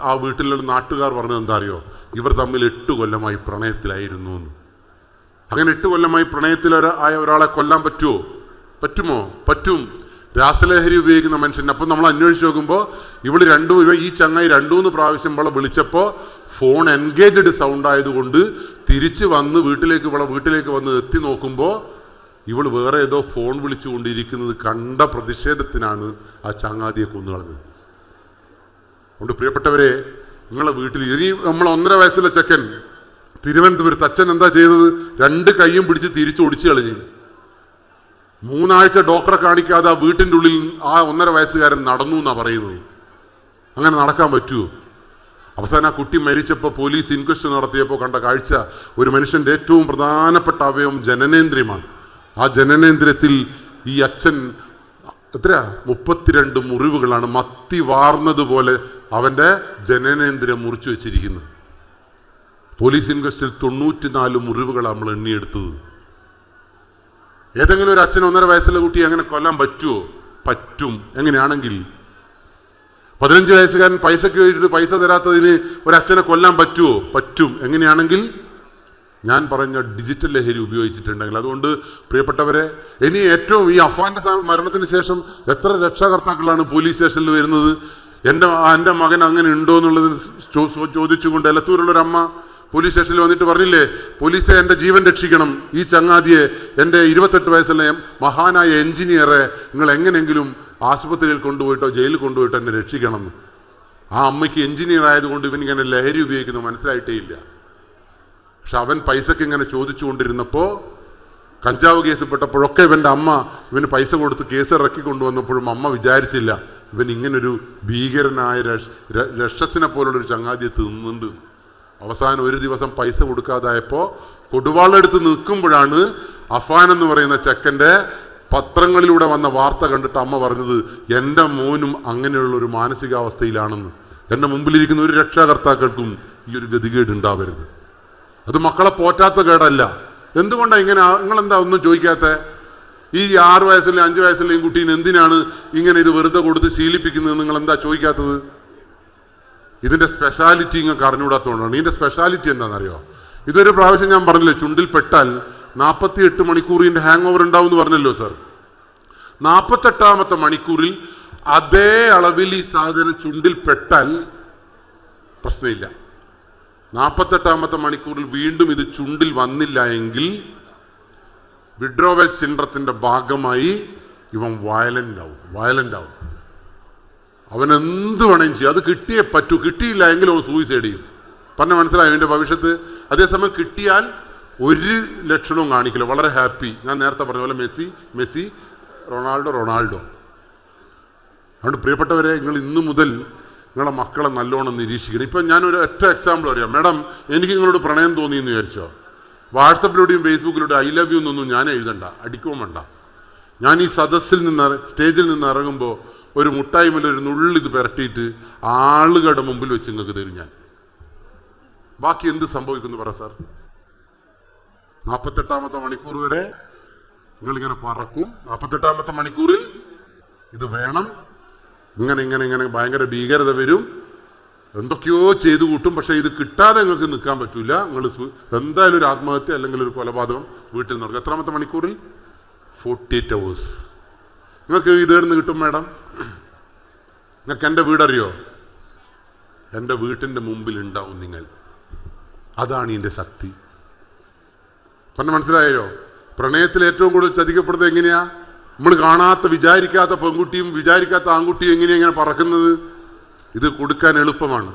ആ വീട്ടിലുള്ള നാട്ടുകാർ പറഞ്ഞത് എന്താ അറിയോ? ഇവർ തമ്മിൽ 8 കൊല്ലമായി പ്രണയത്തിലായിരുന്നു എന്ന്. അങ്ങനെ 8 കൊല്ലമായി പ്രണയത്തിലായ ഒരാളെ കൊല്ലാൻ പറ്റുമോ? പറ്റും. രാസലഹരി ഉപയോഗിക്കുന്ന മനുഷ്യൻ. അപ്പം നമ്മൾ അന്വേഷിച്ച് നോക്കുമ്പോൾ ഈ ചങ്ങായി 2-3 പ്രാവശ്യം ഇവളെ വിളിച്ചപ്പോൾ ഫോൺ എൻഗേജ്ഡ് സൗണ്ട് ആയതുകൊണ്ട് തിരിച്ച് വന്ന് വീട്ടിലേക്ക് വന്ന് എത്തി നോക്കുമ്പോൾ ഇവൾ വേറെ ഏതോ ഫോൺ വിളിച്ചുകൊണ്ടിരിക്കുന്നത് കണ്ട പ്രതിഷേധത്തിനാണ് ആ ചങ്ങാതിയെ കൊന്നുകളഞ്ഞത്. അതുകൊണ്ട് പ്രിയപ്പെട്ടവരെ, നിങ്ങളെ വീട്ടിൽ ഇനി നമ്മൾ 1.5 വയസ്സുള്ള ചെക്കൻ തിരുവനന്തപുരത്ത് അച്ഛൻ എന്താ ചെയ്തത്? 2 കൈയും പിടിച്ച് തിരിച്ച് ഒടിച്ചു കളഞ്ഞു. 3 ആഴ്ച ഡോക്ടറെ കാണിക്കാതെ ആ വീട്ടിൻ്റെ ഉള്ളിൽ ആ 1.5 വയസ്സുകാരൻ നടന്നു എന്നാണ് പറയുന്നത്. അങ്ങനെ നടക്കാൻ പറ്റുമോ? അവസാനം ആ കുട്ടി മരിച്ചപ്പോൾ പോലീസ് ഇൻക്വസ്റ്റ് നടത്തിയപ്പോൾ കണ്ട കാഴ്ച, ഒരു മനുഷ്യൻ്റെ ഏറ്റവും പ്രധാനപ്പെട്ട അവയവം ജനനേന്ദ്രിയമാണ്. ആ ജനനേന്ദ്രിയത്തിൽ ഈ അച്ഛൻ 32 മുറിവുകളാണ്, മത്തി വാർന്നതുപോലെ അവൻ്റെ ജനനേന്ദ്രിയം മുറിച്ചു വെച്ചിരിക്കുന്നത്. പോലീസ് ഇൻക്വസ്റ്റിൽ 94 മുറിവുകളാണ് നമ്മൾ എണ്ണിയെടുത്തത്. ഏതെങ്കിലും ഒരു അച്ഛൻ 1.5 വയസ്സുള്ള കുട്ടിയെ അങ്ങനെ കൊല്ലാൻ പറ്റുമോ? പറ്റും. എങ്ങനെയാണെങ്കിൽ 15 വയസ്സുകാരൻ പൈസയ്ക്ക് ചോദിച്ചിട്ട് പൈസ തരാത്തതിന് ഒരച്ഛനെ കൊല്ലാൻ പറ്റുമോ? പറ്റും. എങ്ങനെയാണെങ്കിൽ ഞാൻ പറഞ്ഞ ഡിജിറ്റൽ ലഹരി ഉപയോഗിച്ചിട്ടുണ്ടെങ്കിൽ. അതുകൊണ്ട് പ്രിയപ്പെട്ടവരെ, ഇനി ഏറ്റവും ഈ അഫാന്റെ മരണത്തിന് ശേഷം എത്ര രക്ഷാകർത്താക്കളാണ് പോലീസ് സ്റ്റേഷനിൽ വരുന്നത്? എൻ്റെ മകൻ അങ്ങനെ ഉണ്ടോ എന്നുള്ളത് ചോദിച്ചുകൊണ്ട് എലത്തൂരുള്ളൊരമ്മ പോലീസ് സ്റ്റേഷനിൽ വന്നിട്ട് പറഞ്ഞില്ലേ, പോലീസെ എൻ്റെ ജീവൻ രക്ഷിക്കണം, ഈ ചങ്ങാതിയെ, എൻ്റെ 28 വയസ്സുള്ള മഹാനായ എഞ്ചിനീയറെ നിങ്ങൾ എങ്ങനെയെങ്കിലും ആശുപത്രിയിൽ കൊണ്ടുപോയിട്ടോ ജയിലിൽ കൊണ്ടുപോയിട്ടോ എന്നെ രക്ഷിക്കണം. ആ അമ്മയ്ക്ക് എഞ്ചിനീയർ ആയതുകൊണ്ട് ഇവനിങ്ങനെ ലഹരി ഉപയോഗിക്കുന്നത് മനസ്സിലായിട്ടേ ഇല്ല. പക്ഷെ അവൻ പൈസക്ക് ഇങ്ങനെ ചോദിച്ചുകൊണ്ടിരുന്നപ്പോൾ, കഞ്ചാവ് കേസിൽപ്പെട്ടപ്പോഴൊക്കെ ഇവൻ്റെ അമ്മ ഇവന് പൈസ കൊടുത്ത് കേസ് ഇറക്കി കൊണ്ടുവന്നപ്പോഴും അമ്മ വിചാരിച്ചില്ല ഇവൻ ഇങ്ങനൊരു ഭീകരനായ രക്ഷസിനെ പോലുള്ളൊരു ചങ്ങാതിയെ തിന്നുന്നുണ്ട്. അവസാനം ഒരു ദിവസം പൈസ കൊടുക്കാതായപ്പോൾ കൊടുവാളെടുത്ത് നിൽക്കുമ്പോഴാണ് അഫാൻ എന്ന് പറയുന്ന ചെക്കൻ്റെ പത്രങ്ങളിലൂടെ വന്ന വാർത്ത കണ്ടിട്ട് അമ്മ പറഞ്ഞത്, എൻ്റെ മോനും അങ്ങനെയുള്ളൊരു മാനസികാവസ്ഥയിലാണെന്ന്. എൻ്റെ മുമ്പിലിരിക്കുന്ന ഒരു രക്ഷാകർത്താക്കൾക്കും ഈ ഒരു ഗതികേട് ഉണ്ടാവരുത്. അത് മക്കളെ പോറ്റാത്ത കേടല്ല. എന്തുകൊണ്ടാണ് ഇങ്ങനെ? നിങ്ങളെന്താ ഒന്നും ചോദിക്കാത്ത? ഈ 6 വയസ്സിലെ 5 വയസ്സിലെയും കുട്ടീനെ എന്തിനാണ് ഇങ്ങനെ ഇത് വെറുതെ കൊടുത്ത് ശീലിപ്പിക്കുന്നത്? നിങ്ങൾ എന്താ ചോദിക്കാത്തത്? ഇതിൻ്റെ സ്പെഷ്യാലിറ്റി നിങ്ങൾക്ക് അറിഞ്ഞുകൂടാത്തതുകൊണ്ടാണ്. ഇതിൻ്റെ സ്പെഷ്യാലിറ്റി എന്താണെന്നറിയോ? ഇതൊരു പ്രാവശ്യം ഞാൻ പറഞ്ഞില്ലേ, ചുണ്ടിൽ പെട്ടാൽ 48 മണിക്കൂറിൻ്റെ ഹാങ് ഓവർ ഉണ്ടാവും എന്ന് പറഞ്ഞല്ലോ സാർ. 48ാമത്തെ മണിക്കൂറിൽ അതേ അളവിൽ ഈ സാധനം ചുണ്ടിൽ പെട്ടാൽ പ്രശ്നമില്ല. 48ാമത്തെ മണിക്കൂറിൽ വീണ്ടും ഇത് ചുണ്ടിൽ വന്നില്ല എങ്കിൽ വിഡ്രോവൽ സിൻഡ്രത്തിൻ്റെ ഭാഗമായി ഇവൻ വയലൻ്റ് ആവും. അവൻ എന്ത് വേണമെങ്കിലും ചെയ്യും. അത് കിട്ടിയേ പറ്റൂ. കിട്ടിയില്ല എങ്കിൽ അവൻ സൂയിസൈഡ് ചെയ്യും. പറഞ്ഞ മനസ്സിലായോ എൻ്റെ ഭവിഷ്യത്ത്? അതേസമയം കിട്ടിയാൽ ഒരു ലക്ഷണവും കാണിക്കില്ല, വളരെ ഹാപ്പി. ഞാൻ നേരത്തെ പറഞ്ഞ പോലെ മെസ്സി, റൊണാൾഡോ. അതുകൊണ്ട് പ്രിയപ്പെട്ടവരെ, നിങ്ങൾ ഇന്നു മുതൽ നിങ്ങളെ മക്കളെ നല്ലോണം നിരീക്ഷിക്കണം. ഇപ്പം ഞാനൊരു ഒറ്റ എക്സാമ്പിൾ പറയാം. മാഡം, എനിക്ക് നിങ്ങളോട് പ്രണയം തോന്നിയെന്ന് വിചാരിച്ചോ, വാട്സപ്പിലൂടെയും ഫേസ്ബുക്കിലൂടെയും ഐ ലവ് യു എന്നൊന്നും ഞാൻ എഴുതണ്ട, അടിക്കുകയും വേണ്ട. ഞാൻ ഈ സ്റ്റേജിൽ നിന്ന് ഇറങ്ങുമ്പോൾ ഒരു മുട്ടായ്മയിൽ ഒരു നുള്ളിത് പുരട്ടിയിട്ട് ആളുകളുടെ മുമ്പിൽ വെച്ച് നിങ്ങൾക്ക് തരും ഞാൻ. ബാക്കി എന്ത് സംഭവിക്കുന്നു പറ സാർ? 48ാമത്തെ മണിക്കൂർ വരെ നിങ്ങളിങ്ങനെ പറക്കും. 48ാമത്തെ മണിക്കൂറിൽ ഇത് വേണം, ഇങ്ങനെ ഭയങ്കര ഭീകരത വരും, എന്തൊക്കെയോ ചെയ്തു കൂട്ടും. പക്ഷെ ഇത് കിട്ടാതെ നിങ്ങൾക്ക് നിൽക്കാൻ പറ്റൂല. നിങ്ങൾ എന്തായാലും ഒരു ആത്മഹത്യ അല്ലെങ്കിൽ ഒരു കൊലപാതകം വീട്ടിൽ നടക്കും. എത്രാമത്തെ മണിക്കൂറിൽ? 48 hours. നിങ്ങൾക്ക് ഇത് എവിടെ നിന്ന് കിട്ടും മാഡം? നിങ്ങൾക്ക് എൻ്റെ വീടറിയോ? എൻ്റെ വീട്ടിൻ്റെ മുമ്പിൽ ഉണ്ടാവും നിങ്ങൾ. അതാണ് ഇതിൻ്റെ ശക്തി. പറഞ്ഞ മനസ്സിലായോ? പ്രണയത്തിൽ ഏറ്റവും കൂടുതൽ ചതിക്കപ്പെടുന്നത് എങ്ങനെയാ? നമ്മൾ കാണാത്ത വിചാരിക്കാത്ത പെൺകുട്ടിയും വിചാരിക്കാത്ത ആൺകുട്ടിയും എങ്ങനെയാ പറക്കുന്നത്? ഇത് കൊടുക്കാൻ എളുപ്പമാണ്.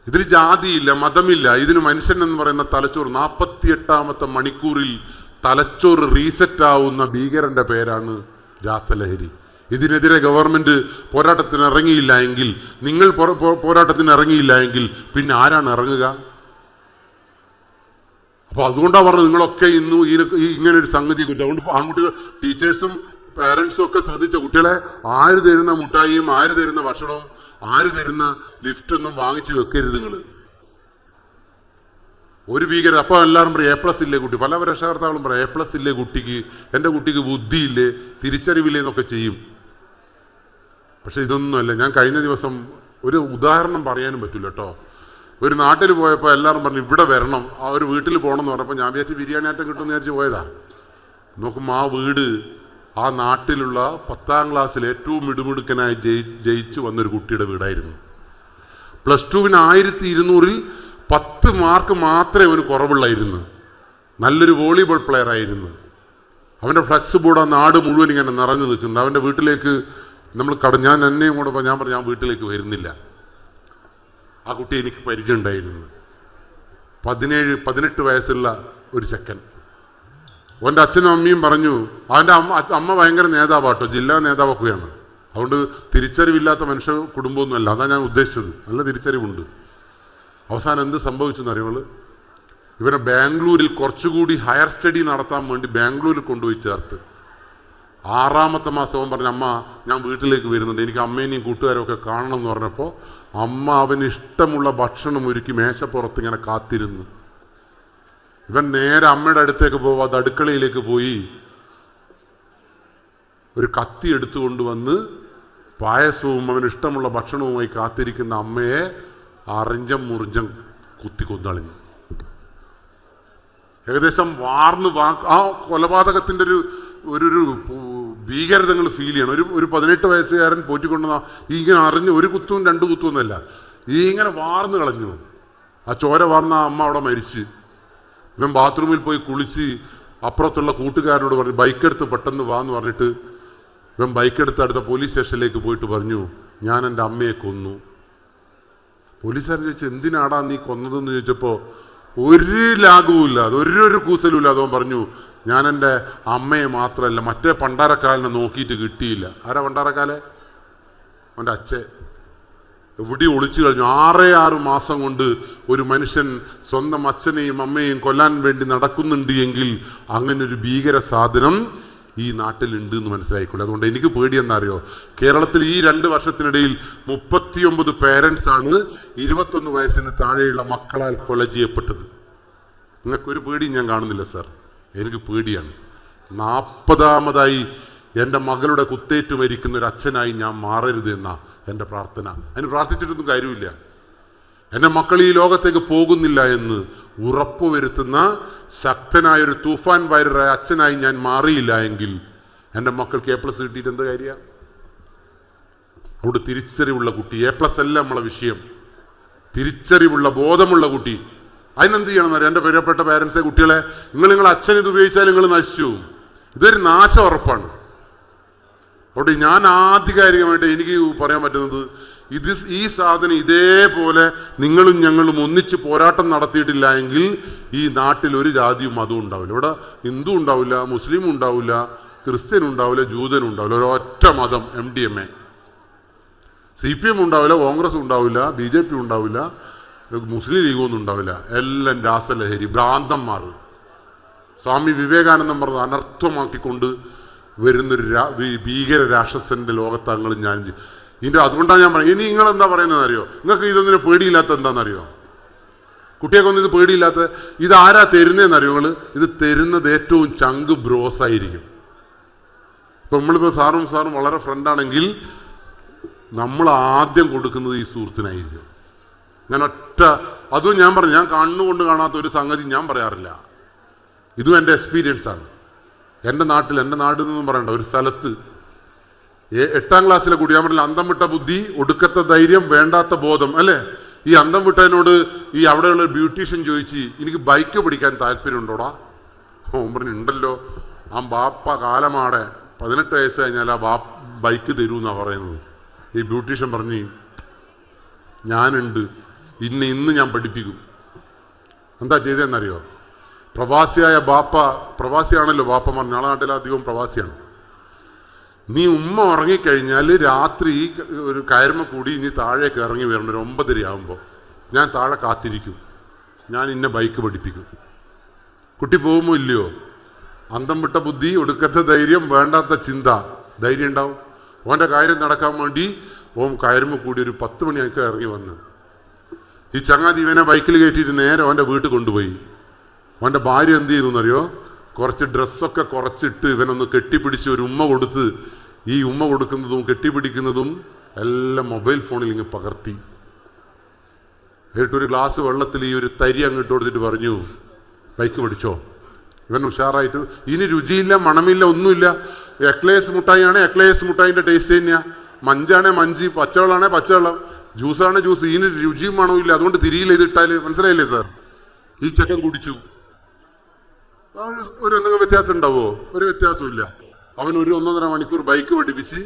ഇതിന് ജാതിയില്ല, മതമില്ല. ഇതിന് മനുഷ്യൻ എന്ന് പറയുന്ന തലച്ചോറ് 48ാമത്തെ മണിക്കൂറിൽ തലച്ചോറ് റീസെറ്റ് ആവുന്ന ഭീകരന്റെ പേരാണ് രാസലഹരി. ഇതിനെതിരെ ഗവൺമെന്റ് പോരാട്ടത്തിന് ഇറങ്ങിയില്ല എങ്കിൽ, നിങ്ങൾ പോരാട്ടത്തിന് ഇറങ്ങിയില്ല എങ്കിൽ പിന്നെ ആരാണ് ഇറങ്ങുക? അപ്പൊ അതുകൊണ്ടാണ് പറഞ്ഞത് നിങ്ങളൊക്കെ ഇന്നും ഇങ്ങനെ ഒരു സംഗതിയെ കുറിച്ച്. അതുകൊണ്ട് ആൺകുട്ടികൾ, ടീച്ചേഴ്സും പാരൻസും ഒക്കെ ശ്രദ്ധിച്ച കുട്ടികളെ ആര് തരുന്ന മുട്ടായിയും ആര് തരുന്ന ഭക്ഷണവും ആര് തരുന്ന ലിഫ്റ്റൊന്നും വാങ്ങിച്ചു വെക്കരുത് നിങ്ങൾ. ഒരു ഭീകരത. അപ്പോൾ എല്ലാവരും പറയും A+ ഇല്ലേ കുട്ടി. പല രക്ഷകർത്താക്കളും പറയും A+ ഇല്ലേ കുട്ടിക്ക്, എൻ്റെ കുട്ടിക്ക് ബുദ്ധിയില്ലേ, തിരിച്ചറിവില്ലേ എന്നൊക്കെ ചെയ്യും. പക്ഷെ ഇതൊന്നുമല്ല. ഞാൻ കഴിഞ്ഞ ദിവസം ഒരു ഉദാഹരണം പറയാനും പറ്റില്ല കേട്ടോ. ഒരു നാട്ടിൽ പോയപ്പോൾ എല്ലാവരും പറഞ്ഞു ഇവിടെ വരണം, ആ ഒരു വീട്ടിൽ പോകണം എന്ന് പറഞ്ഞപ്പോൾ ഞാൻ വിചാരിച്ച് ബിരിയാണി ആറ്റം കിട്ടുമെന്ന് വിചാരിച്ച് പോയതാ. നോക്കുമ്പോൾ ആ വീട് ആ നാട്ടിലുള്ള 10ാം ക്ലാസ്സിൽ ഏറ്റവും മിടുമിടുക്കനായി ജയിച്ചു വന്നൊരു കുട്ടിയുടെ വീടായിരുന്നു. +2-ന് 1200-ൽ 10 മാർക്ക് മാത്രമേ അവന് കുറവുള്ളായിരുന്നു. നല്ലൊരു വോളിബോൾ പ്ലെയർ ആയിരുന്നു. അവൻ്റെ ഫ്ലക്സ് ബോർഡ് ആ നാട് മുഴുവൻ ഇങ്ങനെ നിറഞ്ഞു നിൽക്കുന്നത്. അവൻ്റെ വീട്ടിലേക്ക് നമ്മൾ ഞാൻ എന്നെയും കൂടെ ഞാൻ പറഞ്ഞു ഞാൻ വീട്ടിലേക്ക് വരുന്നില്ല. ആ കുട്ടി എനിക്ക് പരിചയം ഉണ്ടായിരുന്നു. 17-18 വയസ്സുള്ള ഒരു ചെക്കൻ. അവൻ്റെ അച്ഛനും അമ്മയും പറഞ്ഞു, അവൻ്റെ അമ്മ ഭയങ്കര നേതാവാട്ടോ, ജില്ലാ നേതാവൊക്കെയാണ്. അതുകൊണ്ട് തിരിച്ചറിവില്ലാത്ത മനുഷ്യ കുടുംബമൊന്നുമല്ല. അതാണ് ഞാൻ ഉദ്ദേശിച്ചത്. നല്ല തിരിച്ചറിവുണ്ട്. അവസാനം എന്ത് സംഭവിച്ചെന്നറിയുമ്പോൾ, ഇവനെ ബാംഗ്ലൂരിൽ കുറച്ചുകൂടി ഹയർ സ്റ്റഡി നടത്താൻ വേണ്ടി ബാംഗ്ലൂരിൽ കൊണ്ടുപോയി ചേർത്ത്. 6ാമത്തെ മാസം അവൻ പറഞ്ഞു, അമ്മ ഞാൻ വീട്ടിലേക്ക് വരുന്നുണ്ട്, എനിക്ക് അമ്മേനെയും കൂട്ടുകാരും ഒക്കെ കാണണം എന്ന് പറഞ്ഞപ്പോൾ അമ്മ അവന് ഇഷ്ടമുള്ള ഭക്ഷണം ഒരുക്കി മേശപ്പുറത്ത് ഇങ്ങനെ കാത്തിരുന്നു. ഇവൻ നേരെ അമ്മയുടെ അടുത്തേക്ക് പോവാതെ അടുക്കളയിലേക്ക് പോയി ഒരു കത്തി എടുത്തുകൊണ്ടുവന്ന് പായസവും അവന് ഇഷ്ടമുള്ള ഭക്ഷണവുമായി കാത്തിരിക്കുന്ന അമ്മയെ അറിഞ്ചം മുറിഞ്ചം കുത്തി കൊന്നളിഞ്ഞു. ഏകദേശം ആ കൊലപാതകത്തിൻ്റെ ഒരു ഭീകരത നിങ്ങൾ ഫീൽ ചെയ്യണം. ഒരു 18 വയസ്സുകാരൻ പോറ്റിക്കൊണ്ടുവന്ന ഇങ്ങനെ അറിഞ്ഞ് ഒരു കുത്തും 2 കുത്തും ഒന്നുമല്ല, ഇങ്ങനെ വാർന്ന് കളഞ്ഞു. ആ ചോര വാർന്ന അമ്മ അവിടെ മരിച്ച്. ഇവൻ ബാത്റൂമിൽ പോയി കുളിച്ച് അപ്പുറത്തുള്ള കൂട്ടുകാരനോട് പറഞ്ഞു ബൈക്കെടുത്ത് പെട്ടെന്ന് വാന്ന് പറഞ്ഞിട്ട് ഇവൻ ബൈക്കെടുത്ത് അടുത്ത പോലീസ് സ്റ്റേഷനിലേക്ക് പോയിട്ട് പറഞ്ഞു ഞാൻ എൻ്റെ അമ്മയെ കൊന്നു. പോലീസുകാരൻ ചോദിച്ചു എന്തിനാടാ നീ കൊന്നതെന്ന് ചോദിച്ചപ്പോൾ ഒരു ലാഘവും ഇല്ലാതെ ഒരു കൂസലും ഇല്ലാതെ അവൻ പറഞ്ഞു ഞാൻ എൻ്റെ അമ്മയെ മാത്രമല്ല മറ്റേ പണ്ടാരക്കാലിനെ നോക്കിയിട്ട് കിട്ടിയില്ല. ആരാ പണ്ടാരക്കാലെ? അവൻ്റെ അച്ഛൻ എവിടെ ഒളിച്ചു കഴിഞ്ഞു. 6 മാസം കൊണ്ട് ഒരു മനുഷ്യൻ സ്വന്തം അച്ഛനെയും അമ്മയെയും കൊല്ലാൻ വേണ്ടി നടക്കുന്നുണ്ട് എങ്കിൽ അങ്ങനെ ഒരു ഭീകര സാധനം ഈ നാട്ടിലുണ്ട് എന്ന് മനസ്സിലായിക്കൊള്ളു. അതുകൊണ്ട് എനിക്ക് പേടിയെന്നറിയോ, കേരളത്തിൽ ഈ 2 വർഷത്തിനിടയിൽ 39 പേരൻസ് ആണ് 21 വയസ്സിന് താഴെയുള്ള മക്കളാൽ കൊല ചെയ്യപ്പെട്ടത്. നിങ്ങൾക്കൊരു പേടിയും ഞാൻ കാണുന്നില്ല സാർ, എനിക്ക് പേടിയാണ്. 40ാമതായി എൻ്റെ മകളുടെ കുത്തേറ്റ് മരിക്കുന്ന ഒരു അച്ഛനായി ഞാൻ മാറരുത് എന്നാ എൻ്റെ പ്രാർത്ഥന. അതിന് പ്രാർത്ഥിച്ചിട്ടൊന്നും കാര്യമില്ല. എൻ്റെ മക്കൾ ഈ ലോകത്തേക്ക് പോകുന്നില്ല എന്ന് ഉറപ്പുവരുത്തുന്ന ശക്തനായൊരു തൂഫാൻ വൈററായ അച്ഛനായി ഞാൻ മാറിയില്ല എങ്കിൽ എൻ്റെ മക്കൾക്ക് A+ കിട്ടിയിട്ട് എന്ത് കാര്യമാണ്? അവിടെ തിരിച്ചറിവുള്ള കുട്ടി, A+ അല്ല നമ്മളെ വിഷയം, തിരിച്ചറിവുള്ള ബോധമുള്ള കുട്ടി. അതിനെന്ത് ചെയ്യണമെന്നറിയാം? എൻ്റെ പ്രിയപ്പെട്ട പാരൻസെ, കുട്ടികളെ നിങ്ങൾ അച്ഛൻ ഇത് ഉപയോഗിച്ചാൽ നിങ്ങൾ നശിച്ചു. ഇതൊരു നാശം ഉറപ്പാണ്. അവിടെ ഞാൻ ആധികാരികമായിട്ട് എനിക്ക് പറയാൻ പറ്റുന്നത് ഈ സാധനം ഇതേപോലെ നിങ്ങളും ഞങ്ങളും ഒന്നിച്ച് പോരാട്ടം നടത്തിയിട്ടില്ല എങ്കിൽ ഈ നാട്ടിൽ ഒരു ജാതിയും മതവും ഉണ്ടാവില്ല. ഇവിടെ ഹിന്ദു ഉണ്ടാവില്ല, മുസ്ലിം ഉണ്ടാവില്ല, ക്രിസ്ത്യനും ഉണ്ടാവില്ല, ജൂതനും ഉണ്ടാവില്ല, ഒരൊറ്റ മതം MDMA. CPM ഉണ്ടാവില്ല, കോൺഗ്രസ് ഉണ്ടാവില്ല, BJP ഉണ്ടാവില്ല, മുസ്ലിം ലീഗൊന്നും ഉണ്ടാവില്ല. എല്ലാം രാസലഹരി, ഭ്രാന്തന്മാർ. സ്വാമി വിവേകാനന്ദൻ പറഞ്ഞത് അനർത്ഥമാക്കിക്കൊണ്ട് വരുന്നൊരു ഭീകര രാക്ഷസന്റെ ലോകത്തങ്ങൾ ഞാൻ ഇതിൻ്റെ അതുകൊണ്ടാണ് ഞാൻ പറയുന്നത്. ഇനി നിങ്ങളെന്താ പറയുന്നതെന്ന് അറിയോ? നിങ്ങൾക്ക് ഇതൊന്നിന് പേടിയില്ലാത്ത എന്താണെന്നറിയോ? കുട്ടികൾക്കൊന്നും ഇത് പേടിയില്ലാത്ത ഇതാരാ തരുന്നതെന്നറിയോ? നിങ്ങൾ ഇത് തരുന്നത് ഏറ്റവും ചങ്ക് ബ്രോസ് ആയിരിക്കും. ഇപ്പം നമ്മളിപ്പോൾ സാറും വളരെ ഫ്രണ്ടാണെങ്കിൽ നമ്മൾ ആദ്യം കൊടുക്കുന്നത് ഈ സുഹൃത്തിനായിരിക്കും. അതും ഞാൻ പറഞ്ഞു, ഞാൻ കണ്ണുകൊണ്ട് കാണാത്ത ഒരു സംഗതി ഞാൻ പറയാറില്ല. ഇതും എൻ്റെ എക്സ്പീരിയൻസ് ആണ്. എൻ്റെ നാട്ടിൽ, എൻ്റെ നാട്ടിൽ നിന്നും പറയണ്ട, ഒരു സ്ഥലത്ത് 8ാം ക്ലാസ്സിലെ കൂടി ഞാൻ പറഞ്ഞില്ല, അന്തം വിട്ട ബുദ്ധി, ഒടുക്കത്തെ ധൈര്യം, വേണ്ടാത്ത ബോധം, അല്ലേ? ഈ അന്തം വിട്ടതിനോട് ഈ അവിടെയുള്ള ബ്യൂട്ടീഷ്യൻ ചോദിച്ച്, എനിക്ക് ബൈക്ക് പിടിക്കാൻ താല്പര്യം ഉണ്ടോടാ? ഓൻ പറഞ്ഞുണ്ടല്ലോ. ആ ബാപ്പ കാലമാടെ 18 വയസ്സ് കഴിഞ്ഞാൽ ആ ബൈക്ക് തരൂന്നാണ് പറയുന്നത്. ഈ ബ്യൂട്ടീഷ്യൻ പറഞ്ഞ്, ഞാനുണ്ട്, ഇന്ന് ഞാൻ പഠിപ്പിക്കും. എന്താ ചെയ്തതെന്നറിയോ? പ്രവാസിയായ ബാപ്പ, പ്രവാസിയാണല്ലോ ബാപ്പമാർ, ഞങ്ങളുടെ നാട്ടിലധികം പ്രവാസിയാണ്. നീ ഉമ്മ ഉറങ്ങിക്കഴിഞ്ഞാൽ രാത്രി ഒരു കയർമ കൂടി ഇനി താഴേക്ക് ഇറങ്ങി വരണം. ഒരു 9:30 ആകുമ്പോൾ ഞാൻ താഴെ കാത്തിരിക്കും, ഞാൻ ഇന്ന ബൈക്ക് പഠിപ്പിക്കും. കുട്ടി പോകുമോ ഇല്ലയോ? അന്തം വിട്ട ബുദ്ധി, ഒടുക്കത്തെ ധൈര്യം, വേണ്ടാത്ത ചിന്ത, ധൈര്യം ഉണ്ടാവും. ഓൻ്റെ കാര്യം നടക്കാൻ വേണ്ടി ഓൻ കയറുമ്പോൾ കൂടി ഒരു 10 മണിയൊക്കെ ഇറങ്ങി വന്ന് ഈ ചങ്ങാതി ഇവനെ ബൈക്കിൽ കയറ്റിയിട്ട് നേരെ ഓൻ്റെ വീട്ടിൽ കൊണ്ടുപോയി. ഓൻ്റെ ഭാര്യ എന്ത് ചെയ്തു എന്നറിയോ? കുറച്ച് ഡ്രസ്സൊക്കെ കുറച്ചിട്ട് ഇവനൊന്ന് കെട്ടിപ്പിടിച്ച് ഒരു ഉമ്മ കൊടുത്ത്, ഈ ഉമ്മ കൊടുക്കുന്നതും കെട്ടിപ്പിടിക്കുന്നതും എല്ലാം മൊബൈൽ ഫോണിൽ ഇങ്ങ് പകർത്തി. എന്നിട്ടൊരു ഗ്ലാസ് വെള്ളത്തിൽ ഈ ഒരു തരി അങ്ങോട്ട് കൊടുത്തിട്ട് പറഞ്ഞു, ബൈക്ക് പഠിച്ചോ. ഇവൻ ഉഷാറായിട്ട്, ഇനി രുചിയില്ല, മണമില്ല, ഒന്നുമില്ല. എക്ലേസ് മുട്ടായിയാണ് എക്ലേസ് മുട്ടായിൻ്റെ ടേസ്റ്റ് തന്നെയാ. മഞ്ചാണേ മഞ്ചി, പച്ചവെള്ളമാണേ പച്ചവെള്ളം, ജ്യൂസാണ് ജ്യൂസ്. ഇതിന് രുചിയും മണവും ഇല്ല, അതുകൊണ്ട് തിരിയില്ല ഇത് ഇട്ടാൽ. മനസ്സിലായില്ലേ സാർ? ഈ ചെക്കൻ കുടിച്ചു. ഒരു എന്തെങ്കിലും വ്യത്യാസം ഉണ്ടാവോ? ഒരു വ്യത്യാസവും ഇല്ല. അവൻ ഒരു 1.5 മണിക്കൂർ ബൈക്ക് പഠിപ്പിച്ച്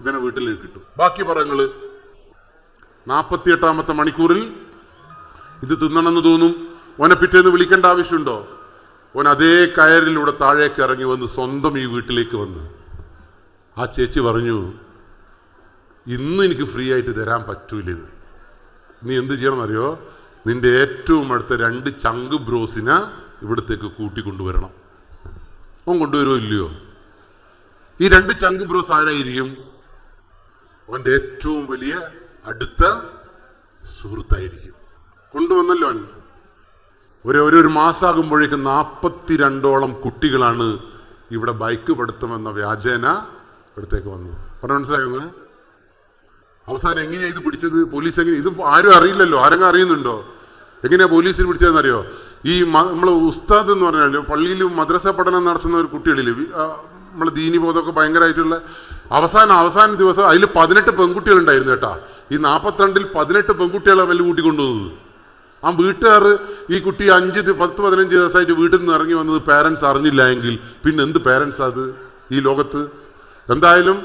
ഇവനെ വീട്ടിലേക്ക് കിട്ടും. ബാക്കി പറങ്ങള് 48ാമത്തെ മണിക്കൂറിൽ ഇത് തിന്നണമെന്ന് തോന്നും. ഓനെ പിറ്റേന്ന് വിളിക്കേണ്ട ആവശ്യമുണ്ടോ? ഓൻ അതേ കയറിലൂടെ താഴേക്ക് ഇറങ്ങി വന്ന് സ്വന്തം ഈ വീട്ടിലേക്ക് വന്ന് ആ ചേച്ചി പറഞ്ഞു, ഇന്നും എനിക്ക് ഫ്രീ ആയിട്ട് തരാൻ പറ്റൂല ഇത്. നീ എന്ത് ചെയ്യണമെന്നറിയോ? നിന്റെ ഏറ്റവും അടുത്ത 2 ചങ്ക് ബ്രോസിനെ ഇവിടത്തേക്ക് കൂട്ടിക്കൊണ്ടുവരണം. ഓൻ കൊണ്ടുവരുമോ ഇല്ലയോ? ഈ 2 ചങ്ക് ബ്രോസ് ആരായിരിക്കും? ഓൻ്റെ ഏറ്റവും വലിയ അടുത്ത സുഹൃത്തായിരിക്കും. കൊണ്ടുവന്നല്ലോ അവൻ. ഒരു മാസമാകുമ്പോഴേക്കും 42ഓളം കുട്ടികളാണ് ഇവിടെ ബൈക്ക് പഠിത്തമെന്ന വ്യാജേന ഇവിടത്തേക്ക് വന്നത്. പറഞ്ഞ മനസ്സിലായോ? അവസാനം എങ്ങനെയാ ഇത് പിടിച്ചത്? പോലീസ് എങ്ങനെ? ഇത് ആരും അറിയില്ലല്ലോ. ആരെങ്കിലും അറിയുന്നുണ്ടോ എങ്ങനെയാ പോലീസിന് പിടിച്ചതെന്നറിയോ? ഈ നമ്മൾ ഉസ്താദ് എന്ന് പറഞ്ഞാൽ പള്ളിയിൽ മദ്രസ പഠനം നടത്തുന്ന ഒരു കുട്ടികളില്ലേ, നമ്മൾ ദീനിബോധമൊക്കെ ഭയങ്കരമായിട്ടുള്ള അവസാന ദിവസം അതിൽ 18 പെൺകുട്ടികളുണ്ടായിരുന്നു കേട്ടാ. ഈ 42ൽ 18 പെൺകുട്ടികളെ വലിയ കൂട്ടിക്കൊണ്ടുവന്നത്. ആ വീട്ടുകാർ ഈ കുട്ടി 10-15 ദിവസമായിട്ട് വീട്ടിൽ നിന്ന് ഇറങ്ങി വന്നത് പേരൻസ് അറിഞ്ഞില്ല എങ്കിൽ പിന്നെ എന്ത് പേരൻസ് അത് ഈ ലോകത്ത്? എന്തായാലും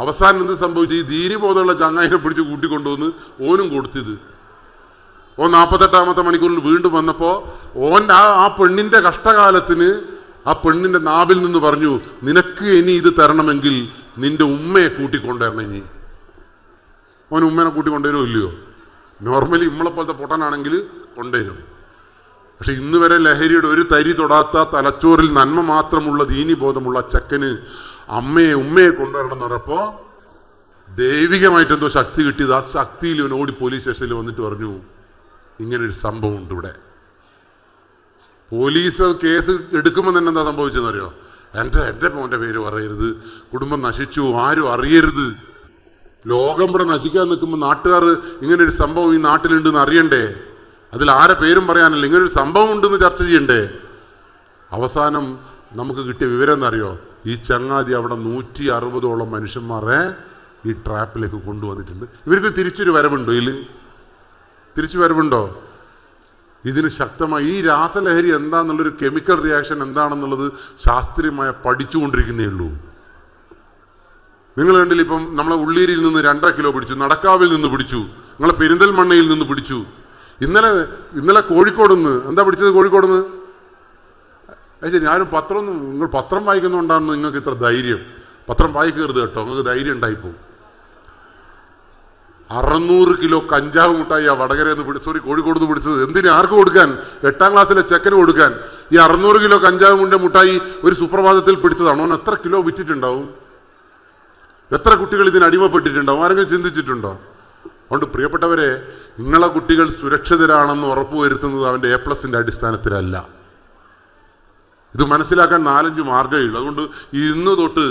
അവസാനം എന്ത് സംഭവിച്ചു? ഈ ദീനിബോധമുള്ള ചങ്ങായിനെ പിടിച്ച് കൂട്ടിക്കൊണ്ടുവന്ന് ഓനും കൊടുത്തത്. ഓൻ 48ാമത്തെ മണിക്കൂറിൽ വീണ്ടും വന്നപ്പോൾ ഓൻ്റെ ആ പെണ്ണിൻ്റെ കഷ്ടകാലത്തിന് ആ പെണ്ണിൻ്റെ നാവിൽ നിന്ന് പറഞ്ഞു, നിനക്ക് ഇനി ഇത് തരണമെങ്കിൽ നിന്റെ ഉമ്മയെ കൂട്ടിക്കൊണ്ടുവരണം. ഇനി ഓൻ ഉമ്മേനെ കൂട്ടിക്കൊണ്ടുവരുമോ ഇല്ലയോ? നോർമലി നമ്മളെപ്പോലത്തെ പൊട്ടനാണെങ്കിൽ കൊണ്ടുവരും. പക്ഷെ ഇന്ന് വരെ ലഹരിയുടെ ഒരു തരി തൊടാത്ത തലച്ചോറിൽ നന്മ മാത്രമുള്ള ദീനിബോധമുള്ള ചെക്കന് ഉമ്മയെ കൊണ്ടുവരണം എന്ന് പറഞ്ഞപ്പോൾ ദൈവികമായിട്ട് എന്തോ ശക്തി കിട്ടിയത്. ആ ശക്തിയിൽ ഇവൻ ഓടി പോലീസ് സ്റ്റേഷനിൽ വന്നിട്ട് പറഞ്ഞു, ഇങ്ങനൊരു സംഭവം ഉണ്ട് ഇവിടെ. പോലീസ് കേസ് എടുക്കുമ്പോൾ തന്നെ എന്താ സംഭവിച്ചതെന്നറിയോ? എൻ്റെ മോൻ്റെ പേര് പറയരുത്, കുടുംബം നശിച്ചു, ആരും അറിയരുത്. ലോകം ഇവിടെ നശിക്കാൻ നിൽക്കുമ്പോൾ നാട്ടുകാർ ഇങ്ങനൊരു സംഭവം ഈ നാട്ടിലുണ്ടെന്ന് അറിയണ്ടേ? അതിൽ ആരെ പേരും പറയാനല്ല, ഇങ്ങനൊരു സംഭവം ഉണ്ടെന്ന് ചർച്ച ചെയ്യണ്ടേ? അവസാനം നമുക്ക് കിട്ടിയ വിവരം എന്നറിയോ? ഈ ചങ്ങാതി അവിടെ 160ഓളം മനുഷ്യന്മാരെ ഈ ട്രാപ്പിലേക്ക് കൊണ്ടുവന്നിട്ടുണ്ട്. ഇവർക്ക് തിരിച്ചൊരു വരവുണ്ടോ? തിരിച്ചു വരവുണ്ടോ? ഇതിന് ശക്തമായി ഈ രാസലഹരി എന്താണെന്നുള്ളൊരു കെമിക്കൽ റിയാക്ഷൻ എന്താണെന്നുള്ളത് ശാസ്ത്രീയമായി പഠിച്ചുകൊണ്ടിരിക്കുന്നേ ഉള്ളൂ. നിങ്ങൾ കണ്ടില്ല, ഇപ്പം നമ്മളെ ഉള്ളീരിയിൽ നിന്ന് 2.5 കിലോ പിടിച്ചു, നടക്കാവിൽ നിന്ന് പിടിച്ചു, നിങ്ങളെ പെരിന്തൽമണ്ണയിൽ നിന്ന് പിടിച്ചു. ഇന്നലെ കോഴിക്കോട് നിന്ന് എന്താ പിടിച്ചത്? കോഴിക്കോട് നിന്ന് അത് ശരി, ആരും നിങ്ങൾ പത്രം വായിക്കുന്നുണ്ടാണ് നിങ്ങൾക്ക് ഇത്ര ധൈര്യം. പത്രം വായിക്കരുത് കേട്ടോ, നിങ്ങൾക്ക് ധൈര്യം ഉണ്ടായിപ്പോവും. 600 കിലോ കഞ്ചാവ് മുട്ടായി ആ വടകരയിൽ നിന്ന് കോഴിക്കോട് നിന്ന് പിടിച്ചത്. എന്തിന്? ആർക്ക് കൊടുക്കാൻ? 8ാം ക്ലാസ്സിലെ ചെക്കന് കൊടുക്കാൻ. ഈ 600 കിലോ കഞ്ചാവ് മുട്ടായി ഒരു സുപ്രഭാതത്തിൽ പിടിച്ചതാണ്. അവൻ എത്ര കിലോ വിറ്റിട്ടുണ്ടാവും? എത്ര കുട്ടികൾ ഇതിന് അടിമപ്പെട്ടിട്ടുണ്ടാവും? ആരെങ്കിലും ചിന്തിച്ചിട്ടുണ്ടോ? അതുകൊണ്ട് പ്രിയപ്പെട്ടവരെ, നിങ്ങളെ കുട്ടികൾ സുരക്ഷിതരാണെന്ന് ഉറപ്പുവരുത്തുന്നത് അവൻ്റെ A+ന്റെ അടിസ്ഥാനത്തിലല്ല. ഇത് മനസ്സിലാക്കാൻ 4-5 മാർഗ്ഗമേ ഉള്ളൂ. അതുകൊണ്ട് ഇന്ന് തൊട്ട്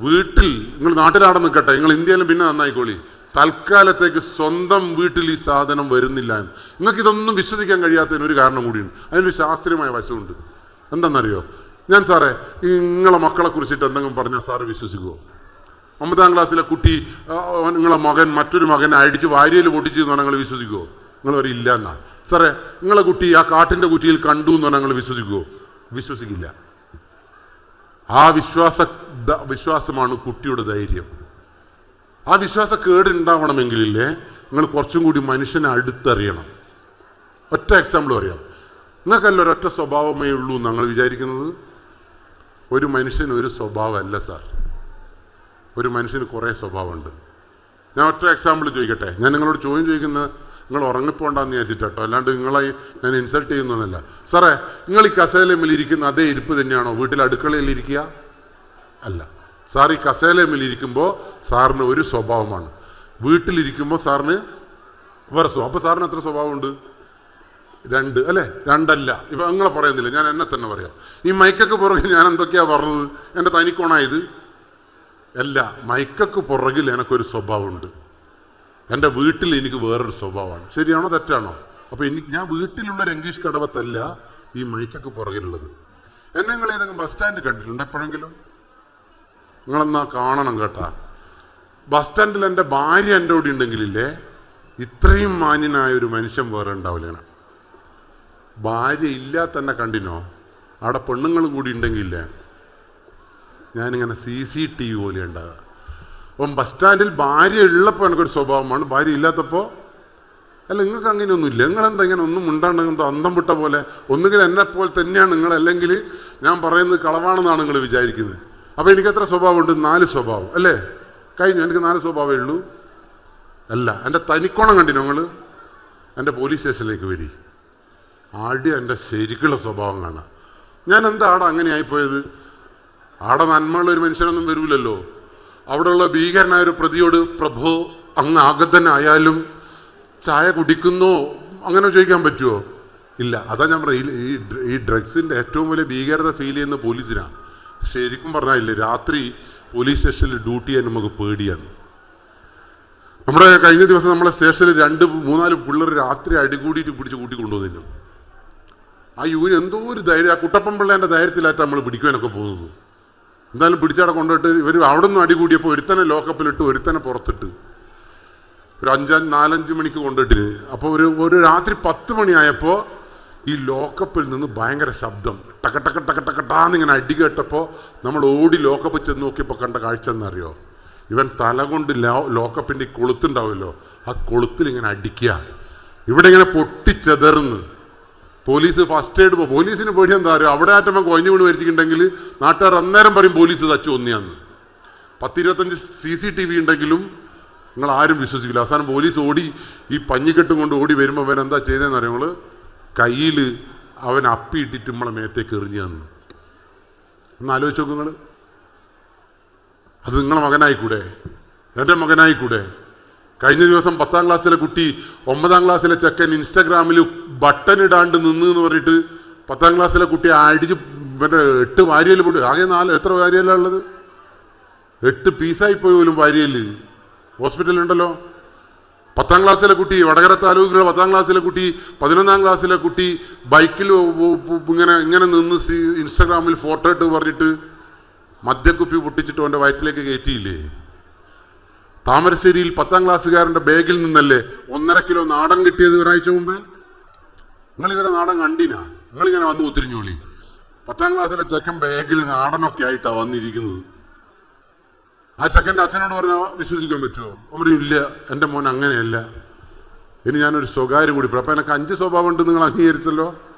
വീട്ടിൽ, നിങ്ങൾ നാട്ടിലാടെ നിൽക്കട്ടെ, നിങ്ങൾ ഇന്ത്യയിലും പിന്നെ നന്നായിക്കോളി, തൽക്കാലത്തേക്ക് സ്വന്തം വീട്ടിൽ ഈ സാധനം വരുന്നില്ല എന്ന്. നിങ്ങൾക്കിതൊന്നും വിശ്വസിക്കാൻ കഴിയാത്തതിന് ഒരു കാരണം കൂടിയുണ്ട്. അതിനൊരു ശാസ്ത്രീയമായ വശമുണ്ട്. എന്താണെന്നറിയോ? ഞാൻ സാറേ, നിങ്ങളെ മക്കളെ കുറിച്ചിട്ട് എന്തെങ്കിലും പറഞ്ഞാൽ സാറ് വിശ്വസിക്കുമോ? 9ാം ക്ലാസ്സിലെ കുട്ടി നിങ്ങളെ മകൻ മറ്റൊരു മകനെ അടിച്ച് വാരിയൽ പൊട്ടിച്ചു എന്ന് പറഞ്ഞാൽ നിങ്ങൾ വിശ്വസിക്കുമോ? നിങ്ങൾ പറയും ഇല്ല എന്നാ. സാറേ, നിങ്ങളെ കുട്ടി ആ കാട്ടിൻ്റെ കുറ്റിയിൽ കണ്ടു എന്ന് പറഞ്ഞാൽ നിങ്ങൾ വിശ്വസിക്കുമോ? വിശ്വസിക്കില്ല. ആ വിശ്വാസമാണ് കുട്ടിയുടെ ധൈര്യം. ആ വിശ്വാസക്കേട് ഉണ്ടാവണമെങ്കിലേ നിങ്ങൾ കുറച്ചും കൂടി മനുഷ്യനെ അടുത്തറിയണം. ഒറ്റ എക്സാമ്പിൾ പറയാം. നിങ്ങൾക്കല്ല ഒരൊറ്റ സ്വഭാവമേ ഉള്ളൂ എന്ന് ഞങ്ങൾ വിചാരിക്കുന്നത്. ഒരു മനുഷ്യന് ഒരു സ്വഭാവമല്ല സാർ, ഒരു മനുഷ്യന് കുറേ സ്വഭാവമുണ്ട്. ഞാൻ ഒറ്റ എക്സാമ്പിൾ ചോദിക്കട്ടെ. ഞാൻ നിങ്ങളോട് ചോദ്യം ചോദിക്കുന്നത് നിങ്ങൾ ഉറങ്ങിപ്പോണ്ടെന്ന് വിചാരിച്ചിട്ടോ, അല്ലാണ്ട് നിങ്ങളെ ഞാൻ ഇൻസൾട്ട് ചെയ്യുന്നതല്ല. സാറേ, നിങ്ങൾ ഈ കസേലയിൽ ഇരിക്കുന്ന അതേ ഇരിപ്പ് തന്നെയാണോ വീട്ടിൽ അടുക്കളയിൽ ഇരിക്കുക? അല്ല. സാർ ഈ കസേലയിൽ ഇരിക്കുമ്പോൾ സാറിന് ഒരു സ്വഭാവമാണ്, വീട്ടിലിരിക്കുമ്പോൾ സാറിന് വേറെ സ്വഭാവം. അപ്പോൾ സാറിന് എത്ര സ്വഭാവമുണ്ട്? 2 അല്ലേ? 2 അല്ല. ഇപ്പം നിങ്ങളെ പറയുന്നില്ല, ഞാൻ എന്നെ തന്നെ പറയാം. ഈ മൈക്കൊക്കെ പുറകിൽ ഞാൻ എന്തൊക്കെയാണ് പറഞ്ഞത്? എൻ്റെ തനിക്കോണായത് അല്ല. മൈക്കൊക്കെ പുറകിൽ എനിക്കൊരു സ്വഭാവമുണ്ട്. എൻ്റെ വീട്ടിൽ എനിക്ക് വേറൊരു സ്വഭാവമാണ്. ശരിയാണോ തെറ്റാണോ? അപ്പോൾ ഞാൻ വീട്ടിലുള്ള രംഗീഷ് കടവത്തല്ല ഈ മൈക്കൊക്കെ പുറകിലുള്ളത്. എന്നെ നിങ്ങൾ ഏതെങ്കിലും ബസ് സ്റ്റാൻഡ് കണ്ടിട്ടുണ്ട് എപ്പോഴെങ്കിലും? നിങ്ങളെന്നാ കാണണം കേട്ടാ. ബസ് സ്റ്റാൻഡിൽ എൻ്റെ ഭാര്യ എൻ്റെ കൂടെ ഉണ്ടെങ്കിലില്ലേ, ഇത്രയും മാന്യനായ ഒരു മനുഷ്യൻ വേറെ ഉണ്ടാവില്ല. ഭാര്യ ഇല്ലാത്ത തന്നെ കണ്ടിനോ? അവിടെ പെണ്ണുങ്ങളും കൂടി ഉണ്ടെങ്കിലേ ഞാനിങ്ങനെ CCTV പോലെ ഉണ്ടാകുക. അപ്പം ബസ് സ്റ്റാൻഡിൽ ഭാര്യ ഉള്ളപ്പോൾ എനിക്കൊരു സ്വഭാവമാണ്, ഭാര്യ ഇല്ലാത്തപ്പോൾ അല്ല. നിങ്ങൾക്ക് അങ്ങനെയൊന്നുമില്ല. നിങ്ങളെന്താ ഇങ്ങനെ ഒന്നും ഉണ്ടാണ്ടെങ്കിൽ അന്തം വിട്ട പോലെ? ഒന്നുകിൽ എന്നെപ്പോലെ തന്നെയാണ് നിങ്ങൾ, അല്ലെങ്കിൽ ഞാൻ പറയുന്നത് കളവാണെന്നാണ് നിങ്ങൾ വിചാരിക്കുന്നത്. അപ്പോൾ എനിക്ക് എത്ര സ്വഭാവമുണ്ട്? 4 സ്വഭാവം അല്ലേ? കഴിഞ്ഞു. എനിക്ക് 4 സ്വഭാവമേ ഉള്ളൂ. അല്ല, എൻ്റെ തനിക്കോണം കണ്ടിനോ നിങ്ങൾ? എൻ്റെ പോലീസ് സ്റ്റേഷനിലേക്ക് വരി, ആദ്യം എൻ്റെ ശരിക്കുള്ള സ്വഭാവം കാണാം. ഞാൻ എന്താ ആടെ അങ്ങനെ ആയിപ്പോയത്? ആടെ നന്മയുള്ള ഒരു മനുഷ്യനൊന്നും വരൂലല്ലോ. അവിടെയുള്ള ഭീകരനായ ഒരു പ്രതിയോട് പ്രഭോ അങ്ങ് ആഗതനായാലും ചായ കുടിക്കുന്നോ അങ്ങനെ ചോദിക്കാൻ പറ്റുമോ? ഇല്ല. അതാ ഞാൻ പറയാം, ഈ ഡ്രഗ്സിൻ്റെ ഏറ്റവും വലിയ ഭീകരത ഫീൽ ചെയ്യുന്ന പോലീസിനാണ്. ശരിക്കും പറഞ്ഞാൽ ഇല്ലേ, രാത്രി പോലീസ് സ്റ്റേഷനിൽ ഡ്യൂട്ടി ചെയ്യാൻ നമുക്ക് പേടിയാണ്. നമ്മുടെ കഴിഞ്ഞ ദിവസം നമ്മളെ സ്റ്റേഷനിൽ 2-3-4 പിള്ളേർ രാത്രി അടികൂടിയിട്ട് പിടിച്ച് കൂട്ടിക്കൊണ്ടുവന്നു. ആ എന്തോ ഒരു ധൈര്യം, ആ കുട്ടപ്പൻ പിള്ളേൻ്റെ ധൈര്യത്തിലായിട്ട് നമ്മൾ പിടിക്കുവാനൊക്കെ പോകുന്നത്. എന്തായാലും പിടിച്ചവിടെ കൊണ്ടുപോയിട്ട് ഇവർ അവിടെ നിന്ന് അടികൂടിയപ്പോൾ ഒരുത്തനെ ലോക്കപ്പിലിട്ട് ഒരുത്തനെ പുറത്തിട്ട് ഒരു 4-5 മണിക്ക് കൊണ്ടിട്ടിന്. അപ്പോൾ ഒരു രാത്രി 10 മണിയായപ്പോൾ ഈ ലോക്കപ്പിൽ നിന്ന് ഭയങ്കര ശബ്ദം, ടക്കട്ടാന്നിങ്ങനെ അടി കേട്ടപ്പോൾ നമ്മൾ ഓടി ലോക്കപ്പ് ചെന്ന് നോക്കിയപ്പോൾ കണ്ട കാഴ്ച എന്നറിയോ? ഇവൻ തല കൊണ്ട് ലോക്കപ്പിൻ്റെ കൊളുത്തുണ്ടാവുമല്ലോ, ആ കൊളുത്തിൽ ഇങ്ങനെ അടിക്കുക, ഇവിടെ ഇങ്ങനെ പൊട്ടിച്ചെതർന്ന്. പോലീസ് ഫസ്റ്റ് എയ്ഡ് പോലീസിന് പേടി എന്താ അറിയോ? അവിടെ ആറ്റം കൊഞ്ഞു വീണ് വരിച്ചിട്ടുണ്ടെങ്കിൽ നാട്ടുകാർ അന്നേരം പറയും പോലീസ് തച്ചു ഒന്നിയാന്ന്. 10-25 CCTV ഉണ്ടെങ്കിലും നിങ്ങൾ ആരും വിശ്വസിക്കില്ല. അവസാനം പോലീസ് ഓടി ഈ പഞ്ഞിക്കെട്ടും കൊണ്ട് ഓടി വരുമ്പോൾ അവൻ എന്താ ചെയ്തതെന്ന് അറിയാം? നമ്മൾ കയ്യിൽ അവൻ അപ്പിയിട്ടിട്ട് നമ്മളെ മേത്തേക്ക് എറിഞ്ഞു തന്നു. ഒന്ന് ആലോചിച്ച് നോക്ക് നിങ്ങൾ. അത് നിങ്ങളെ മകനായിക്കൂടെ? എൻ്റെ മകനായിക്കൂടെ? കഴിഞ്ഞ ദിവസം 10ാം ക്ലാസ്സിലെ കുട്ടി 9ാം ക്ലാസ്സിലെ ചെക്കൻ ഇൻസ്റ്റാഗ്രാമിൽ ബട്ടൺ ഇടാണ്ട് നിന്ന് എന്ന് പറഞ്ഞിട്ട് 10ാം ക്ലാസ്സിലെ കുട്ടി അടിച്ച് മറ്റേ 8 വാരിയൽ പൊടി. ആകെ 4 എത്ര വാരിയലാണ് ഉള്ളത്? 8 പീസായി പോയി പോലും വാരിയൽ. ഹോസ്പിറ്റലുണ്ടല്ലോ. 10ാം ക്ലാസ്സിലെ കുട്ടി, വടകര താലൂക്കിലുള്ള 10ാം ക്ലാസ്സിലെ കുട്ടി, 11ാം ക്ലാസ്സിലെ കുട്ടി ബൈക്കിൽ ഇങ്ങനെ നിന്ന് ഇൻസ്റ്റാഗ്രാമിൽ ഫോട്ടോ ഇട്ട് പറഞ്ഞിട്ട് മദ്യക്കുപ്പി പൊട്ടിച്ചിട്ട് അവൻ്റെ വയറ്റിലേക്ക് കയറ്റിയില്ലേ? താമരശ്ശേരിയിൽ 10ാം ക്ലാസ്സുകാരൻ്റെ ബാഗിൽ നിന്നല്ലേ 1.5 കിലോ നാടൻ കിട്ടിയത് ഒരാഴ്ച മുമ്പ്? നിങ്ങളിങ്ങനെ നാടൻ കണ്ടിനാ? നിങ്ങളിങ്ങനെ വന്ന് ഒത്തിരിഞ്ഞോളി. 10ാം ക്ലാസ്സിലെ ചെക്കൻ ബാഗിൽ നാടനൊക്കെ ആയിട്ടാണ് വന്നിരിക്കുന്നത്. ആ ചെക്കൻ്റെ അച്ഛനോട് പറഞ്ഞാൽ വിശ്വസിക്കാൻ പറ്റുമോ? അവർ ഇല്ല, എൻ്റെ മോൻ അങ്ങനെയല്ല. ഇനി ഞാനൊരു സ്വകാര്യം കൂടി പറയാം. അപ്പം എനിക്ക് 5 സ്വഭാവം ഉണ്ട്, നിങ്ങൾ അംഗീകരിച്ചല്ലോ.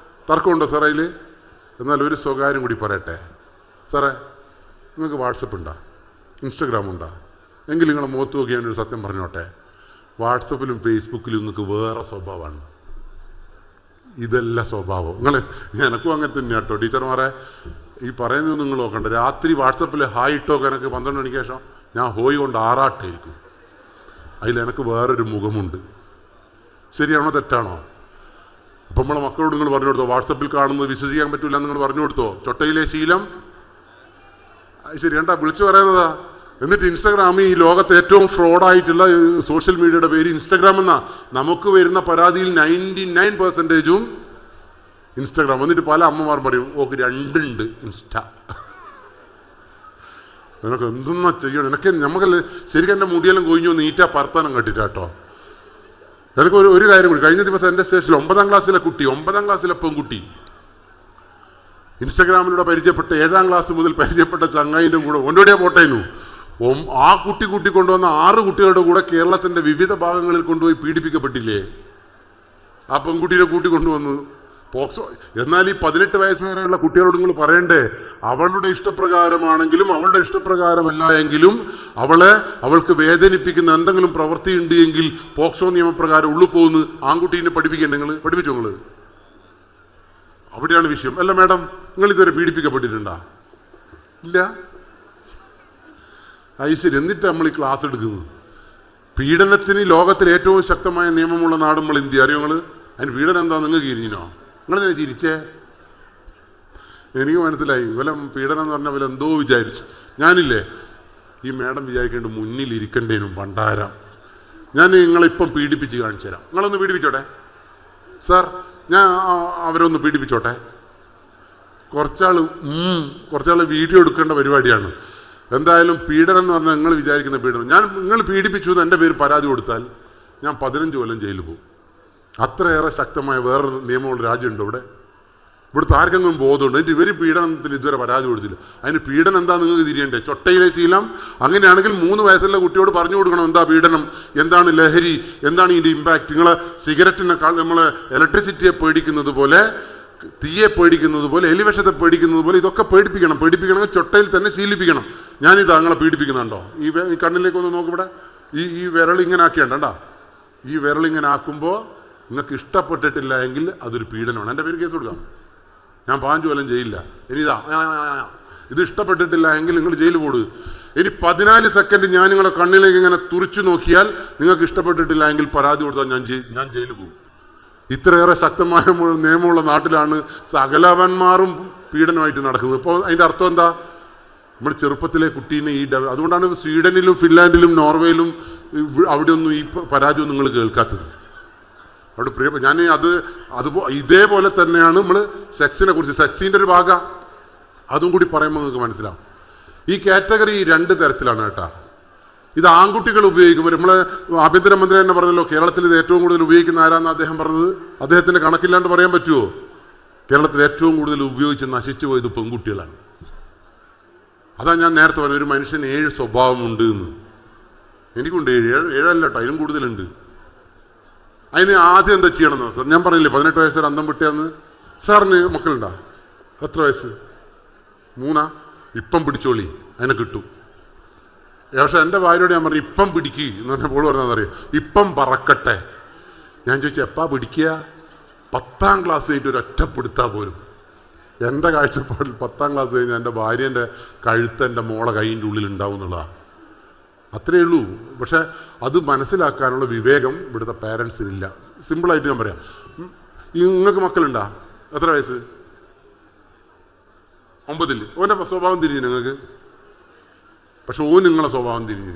തർക്കമുണ്ടോ സാർ അതിൽ? എന്നാൽ ഒരു സ്വകാര്യം കൂടി പറയട്ടെ സാറേ, നിങ്ങൾക്ക് വാട്സപ്പ് ഉണ്ടോ, ഇൻസ്റ്റഗ്രാം ഉണ്ടോ? എങ്കിൽ നിങ്ങളെ മുഖത്ത് നോക്കിയാൽ ഒരു സത്യം പറഞ്ഞോട്ടെ, വാട്സപ്പിലും ഫേസ്ബുക്കിലും നിങ്ങൾക്ക് വേറെ സ്വഭാവമാണ്. ഇതല്ല സ്വഭാവം. എനക്കും അങ്ങനെ തന്നെയാണ് കേട്ടോ ടീച്ചർമാരെ. ഈ പറയുന്നത് നിങ്ങൾ നോക്കണ്ട. രാത്രി വാട്സപ്പിൽ ഹായ് ഇട്ടോ എനിക്ക് 12 മണിക്ക് ശേഷം ഞാൻ ഹോയ് കൊണ്ട് ആറാട്ടായിരിക്കും. അതിൽ എനിക്ക് വേറൊരു മുഖമുണ്ട്. ശരിയാണോ തെറ്റാണോ? അപ്പം നമ്മളെ മക്കളോട് നിങ്ങൾ പറഞ്ഞു കൊടുത്തോ, വാട്സപ്പിൽ കാണുന്നത് വിശ്വസിക്കാൻ പറ്റില്ല എന്ന് നിങ്ങൾ പറഞ്ഞു കൊടുത്തോ? ചൊട്ടയിലെ ശീലം ശരി കണ്ടാ വിളിച്ചു പറയുന്നതാ. എന്നിട്ട് ഇൻസ്റ്റാഗ്രാം ഈ ലോകത്തെ ഏറ്റവും ഫ്രോഡായിട്ടുള്ള സോഷ്യൽ മീഡിയയുടെ പേര് ഇൻസ്റ്റാഗ്രാം എന്നാ. നമുക്ക് വരുന്ന പരാതിയിൽ 99% ഇൻസ്റ്റാഗ്രാം. എന്നിട്ട് പല അമ്മമാർ പറയും ഓക്ക് 2 ഉണ്ട് ഇൻസ്റ്റ. നിനക്ക് എന്തെന്നാ ചെയ്യണം? എനിക്ക് നമുക്കല്ലേ ശരിക്കും എൻ്റെ മുടിയെല്ലാം കൊഴിഞ്ഞു നീറ്റാ പർത്താനം കെട്ടിട്ടാട്ടോ. എനിക്ക് ഒരു കാര്യം കൂടി. കഴിഞ്ഞ ദിവസം എൻ്റെ സ്റ്റേഷനിൽ 9ാം ക്ലാസ്സിലെ കുട്ടി, 9ാം ക്ലാസ്സിലെ പെൺകുട്ടി ഇൻസ്റ്റാഗ്രാമിലൂടെ പരിചയപ്പെട്ട 7ാം ക്ലാസ് മുതൽ പരിചയപ്പെട്ട ചങ്ങായിൻ്റെ കൂടെ ഒന്നോടെയാ പോട്ടേനു. ആ കുട്ടി കൊണ്ടുവന്ന 6 കുട്ടികളുടെ കൂടെ കേരളത്തിൻ്റെ വിവിധ ഭാഗങ്ങളിൽ കൊണ്ടുപോയി പീഡിപ്പിക്കപ്പെട്ടില്ലേ? ആ പെൺകുട്ടിയെ കൂട്ടിക്കൊണ്ടുവന്നു പോക്സോ. എന്നാൽ ഈ 18 വയസ്സ് വരെയുള്ള കുട്ടികളോട് നിങ്ങൾ പറയണ്ടേ, അവളുടെ ഇഷ്ടപ്രകാരമാണെങ്കിലും അവളുടെ ഇഷ്ടപ്രകാരമല്ല എങ്കിലും അവൾക്ക് വേദനിപ്പിക്കുന്ന എന്തെങ്കിലും പ്രവൃത്തി ഉണ്ട് എങ്കിൽ പോക്സോ നിയമപ്രകാരം ഉള്ളു പോകുന്നു. ആൺകുട്ടീനെ പഠിപ്പിക്കണ്ടേ? നിങ്ങൾ പഠിപ്പിച്ചോ? നിങ്ങൾ അവിടെയാണ് വിഷയം. അല്ല മാഡം, നിങ്ങൾ ഇതുവരെ പീഡിപ്പിക്കപ്പെട്ടിട്ടുണ്ടാ? ഇല്ല. ശരി, എന്നിട്ട് നമ്മൾ ഈ ക്ലാസ് എടുക്കുന്നത്. പീഡനത്തിന് ലോകത്തിൽ ഏറ്റവും ശക്തമായ നിയമമുള്ള നാട് നമ്മൾ ഇന്ത്യ. അറിയോ നിങ്ങൾ? അതിന് പീഡനം എന്താ നിങ്ങൾക്ക് ഇരിഞ്ഞോ? നിങ്ങൾ തന്നെ ചിരിച്ചേ. എനിക്ക് മനസ്സിലായി ഇവലെ പീഡനം എന്ന് പറഞ്ഞാൽ ഇവലെ എന്തോ വിചാരിച്ചു. ഞാനില്ലേ ഈ മാഡം വിചാരിക്കേണ്ട മുന്നിൽ ഇരിക്കണ്ടേനും പണ്ടാരം. ഞാൻ നിങ്ങളിപ്പം പീഡിപ്പിച്ച് കാണിച്ചു തരാം. നിങ്ങളൊന്ന് പീഡിപ്പിച്ചോട്ടെ സാർ, ഞാൻ അവരൊന്ന് പീഡിപ്പിച്ചോട്ടെ. കുറച്ചാൾ വീഡിയോ എടുക്കേണ്ട പരിപാടിയാണ്. എന്തായാലും പീഡനം എന്ന് പറഞ്ഞാൽ നിങ്ങൾ വിചാരിക്കുന്ന പീഡനം. നിങ്ങൾ പീഡിപ്പിച്ചു എന്ന് എൻ്റെ പേര് പരാതി കൊടുത്താൽ ഞാൻ 15 കൊല്ലം ജയിലിൽ പോകും. അത്രയേറെ ശക്തമായ വേറൊരു നിയമമുള്ള രാജ്യമുണ്ടോ ഇവിടെ? ഇവിടുത്തെ ആർക്കെങ്കിലും ബോധമുണ്ട്? എന്നിട്ട് ഇവർ പീഡനത്തിന് ഇതുവരെ പരാതി കൊടുത്തില്ല. അതിന് പീഡനം എന്താ നിങ്ങൾക്ക് തിരിയണ്ടേ? ചൊട്ടയിലെ ശീലം. അങ്ങനെയാണെങ്കിൽ 3 വയസ്സുള്ള കുട്ടിയോട് പറഞ്ഞു കൊടുക്കണം എന്താ പീഡനം, എന്താണ് ലഹരി, എന്താണ് ഇതിൻ്റെ ഇമ്പാക്റ്റ്. നിങ്ങളെ സിഗരറ്റിനെ നമ്മളെ ഇലക്ട്രിസിറ്റിയെ പേടിക്കുന്നത് പോലെ, തീയെ പേടിക്കുന്നത് പോലെ, എലിവിഷത്തെ പേടിക്കുന്നത് പോലെ ഇതൊക്കെ പേടിപ്പിക്കണമെങ്കിൽ ചൊട്ടയിൽ തന്നെ ശീലിപ്പിക്കണം. ഞാനിതാ നിങ്ങളെ പീഡിപ്പിക്കുന്നുണ്ടോ? ഈ കണ്ണിലേക്കൊന്ന് നോക്കിവിടെ. ഈ വിരൽ ഇങ്ങനെ ആക്കിയണ്ടോ? ഈ വിരൽ ഇങ്ങനെ ആക്കുമ്പോൾ നിങ്ങൾക്ക് ഇഷ്ടപ്പെട്ടിട്ടില്ല എങ്കിൽ അതൊരു പീഡനമാണ്. എൻ്റെ പേര് കേസ് കൊടുക്കാം. ഞാൻ 5 കൊല്ലം ജയിലില്ല. ഇനി ഇത് ഇഷ്ടപ്പെട്ടിട്ടില്ല എങ്കിൽ നിങ്ങൾ ജയിലിൽ പോട്. ഇനി 14 സെക്കൻഡ് ഞാൻ നിങ്ങളെ കണ്ണിലേക്ക് ഇങ്ങനെ തുറിച്ചു നോക്കിയാൽ നിങ്ങൾക്ക് ഇഷ്ടപ്പെട്ടിട്ടില്ല എങ്കിൽ പരാതി കൊടുത്താൽ ഞാൻ ജയിലിൽ പോകും. ഇത്രയേറെ ശക്തമായ നിയമമുള്ള നാട്ടിലാണ് സകലവന്മാരും പീഡനമായിട്ട് നടക്കുന്നത്. ഇപ്പോൾ അതിൻ്റെ അർത്ഥം എന്താ? നമ്മൾ ചെറുപ്പത്തിലെ കുട്ടീനെ അതുകൊണ്ടാണ് സ്വീഡനിലും ഫിൻലാൻഡിലും നോർവേയിലും അവിടെയൊന്നും ഈ പരാതിയൊന്നും നിങ്ങൾ കേൾക്കാത്തത്. അവിടെ ഞാൻ ഇതേപോലെ തന്നെയാണ് നമ്മൾ സെക്സിനെ കുറിച്ച്, സെക്സിൻ്റെ ഒരു ഭാഗം അതും കൂടി പറയുമ്പോൾ നിങ്ങൾക്ക് മനസ്സിലാവും. ഈ കാറ്റഗറി 2 തരത്തിലാണ് കേട്ടാ. ഇത് ആൺകുട്ടികൾ ഉപയോഗിക്കുമ്പോൾ നമ്മൾ ആഭ്യന്തരമന്ത്രി തന്നെ പറഞ്ഞല്ലോ, കേരളത്തിൽ ഇത് ഏറ്റവും കൂടുതൽ ഉപയോഗിക്കുന്ന ആരാന്ന് അദ്ദേഹം പറഞ്ഞത്. അദ്ദേഹത്തിൻ്റെ കണക്കില്ലാണ്ട് പറയാൻ പറ്റുമോ? കേരളത്തിൽ ഏറ്റവും കൂടുതൽ ഉപയോഗിച്ച് നശിച്ചു പോയത് പെൺകുട്ടികളാണ്. അതാ ഞാൻ നേരത്തെ പറഞ്ഞ ഒരു മനുഷ്യന് 7 സ്വഭാവമുണ്ട് എന്ന്. എനിക്കുണ്ട് 7 അല്ല കേട്ടോ, അതിനും കൂടുതലുണ്ട്. അതിന് ആദ്യം എന്താ ചെയ്യണമെന്നോ സാർ? ഞാൻ പറഞ്ഞില്ലേ 18 വയസ്സ് അന്തം വിട്ടിയാന്ന്. സാറിന് മക്കളുണ്ടാ? എത്ര വയസ്സ്? 3. ഇപ്പം പിടിച്ചോളി, അതിനെ കിട്ടും. പക്ഷെ എൻ്റെ ഭാര്യയോട് ഞാൻ പറഞ്ഞു ഇപ്പം പിടിക്കുക എന്ന് പറഞ്ഞ പോള് പറഞ്ഞാന്നറിയാം, ഇപ്പം പറക്കട്ടെ. ഞാൻ ചോദിച്ചു എപ്പാ പിടിക്കുക? 10ാം ക്ലാസ് കഴിഞ്ഞിട്ട് ഒരു ഒറ്റപ്പെടുത്താ പോലും. എൻ്റെ കാഴ്ചപ്പാടിൽ 10ാം ക്ലാസ് കഴിഞ്ഞാൽ എൻ്റെ ഭാര്യേൻ്റെ കഴുത്ത് എൻ്റെ മോളെ കൈയിൻ്റെ ഉള്ളിൽ ഉണ്ടാവും എന്നുള്ളതാണ്. അത്രയേ ഉള്ളൂ. പക്ഷെ അത് മനസ്സിലാക്കാനുള്ള വിവേകം ഇവിടുത്തെ പാരൻസിനില്ല. സിമ്പിളായിട്ട് ഞാൻ പറയാം. നിങ്ങൾക്ക് മക്കളുണ്ടാ? എത്ര വയസ്സ്? 9. ഓൻ്റെ സ്വഭാവം തിരിഞ്ഞു നിങ്ങൾക്ക്. പക്ഷെ ഓൻ നിങ്ങളെ സ്വഭാവം തിരിഞ്ഞു.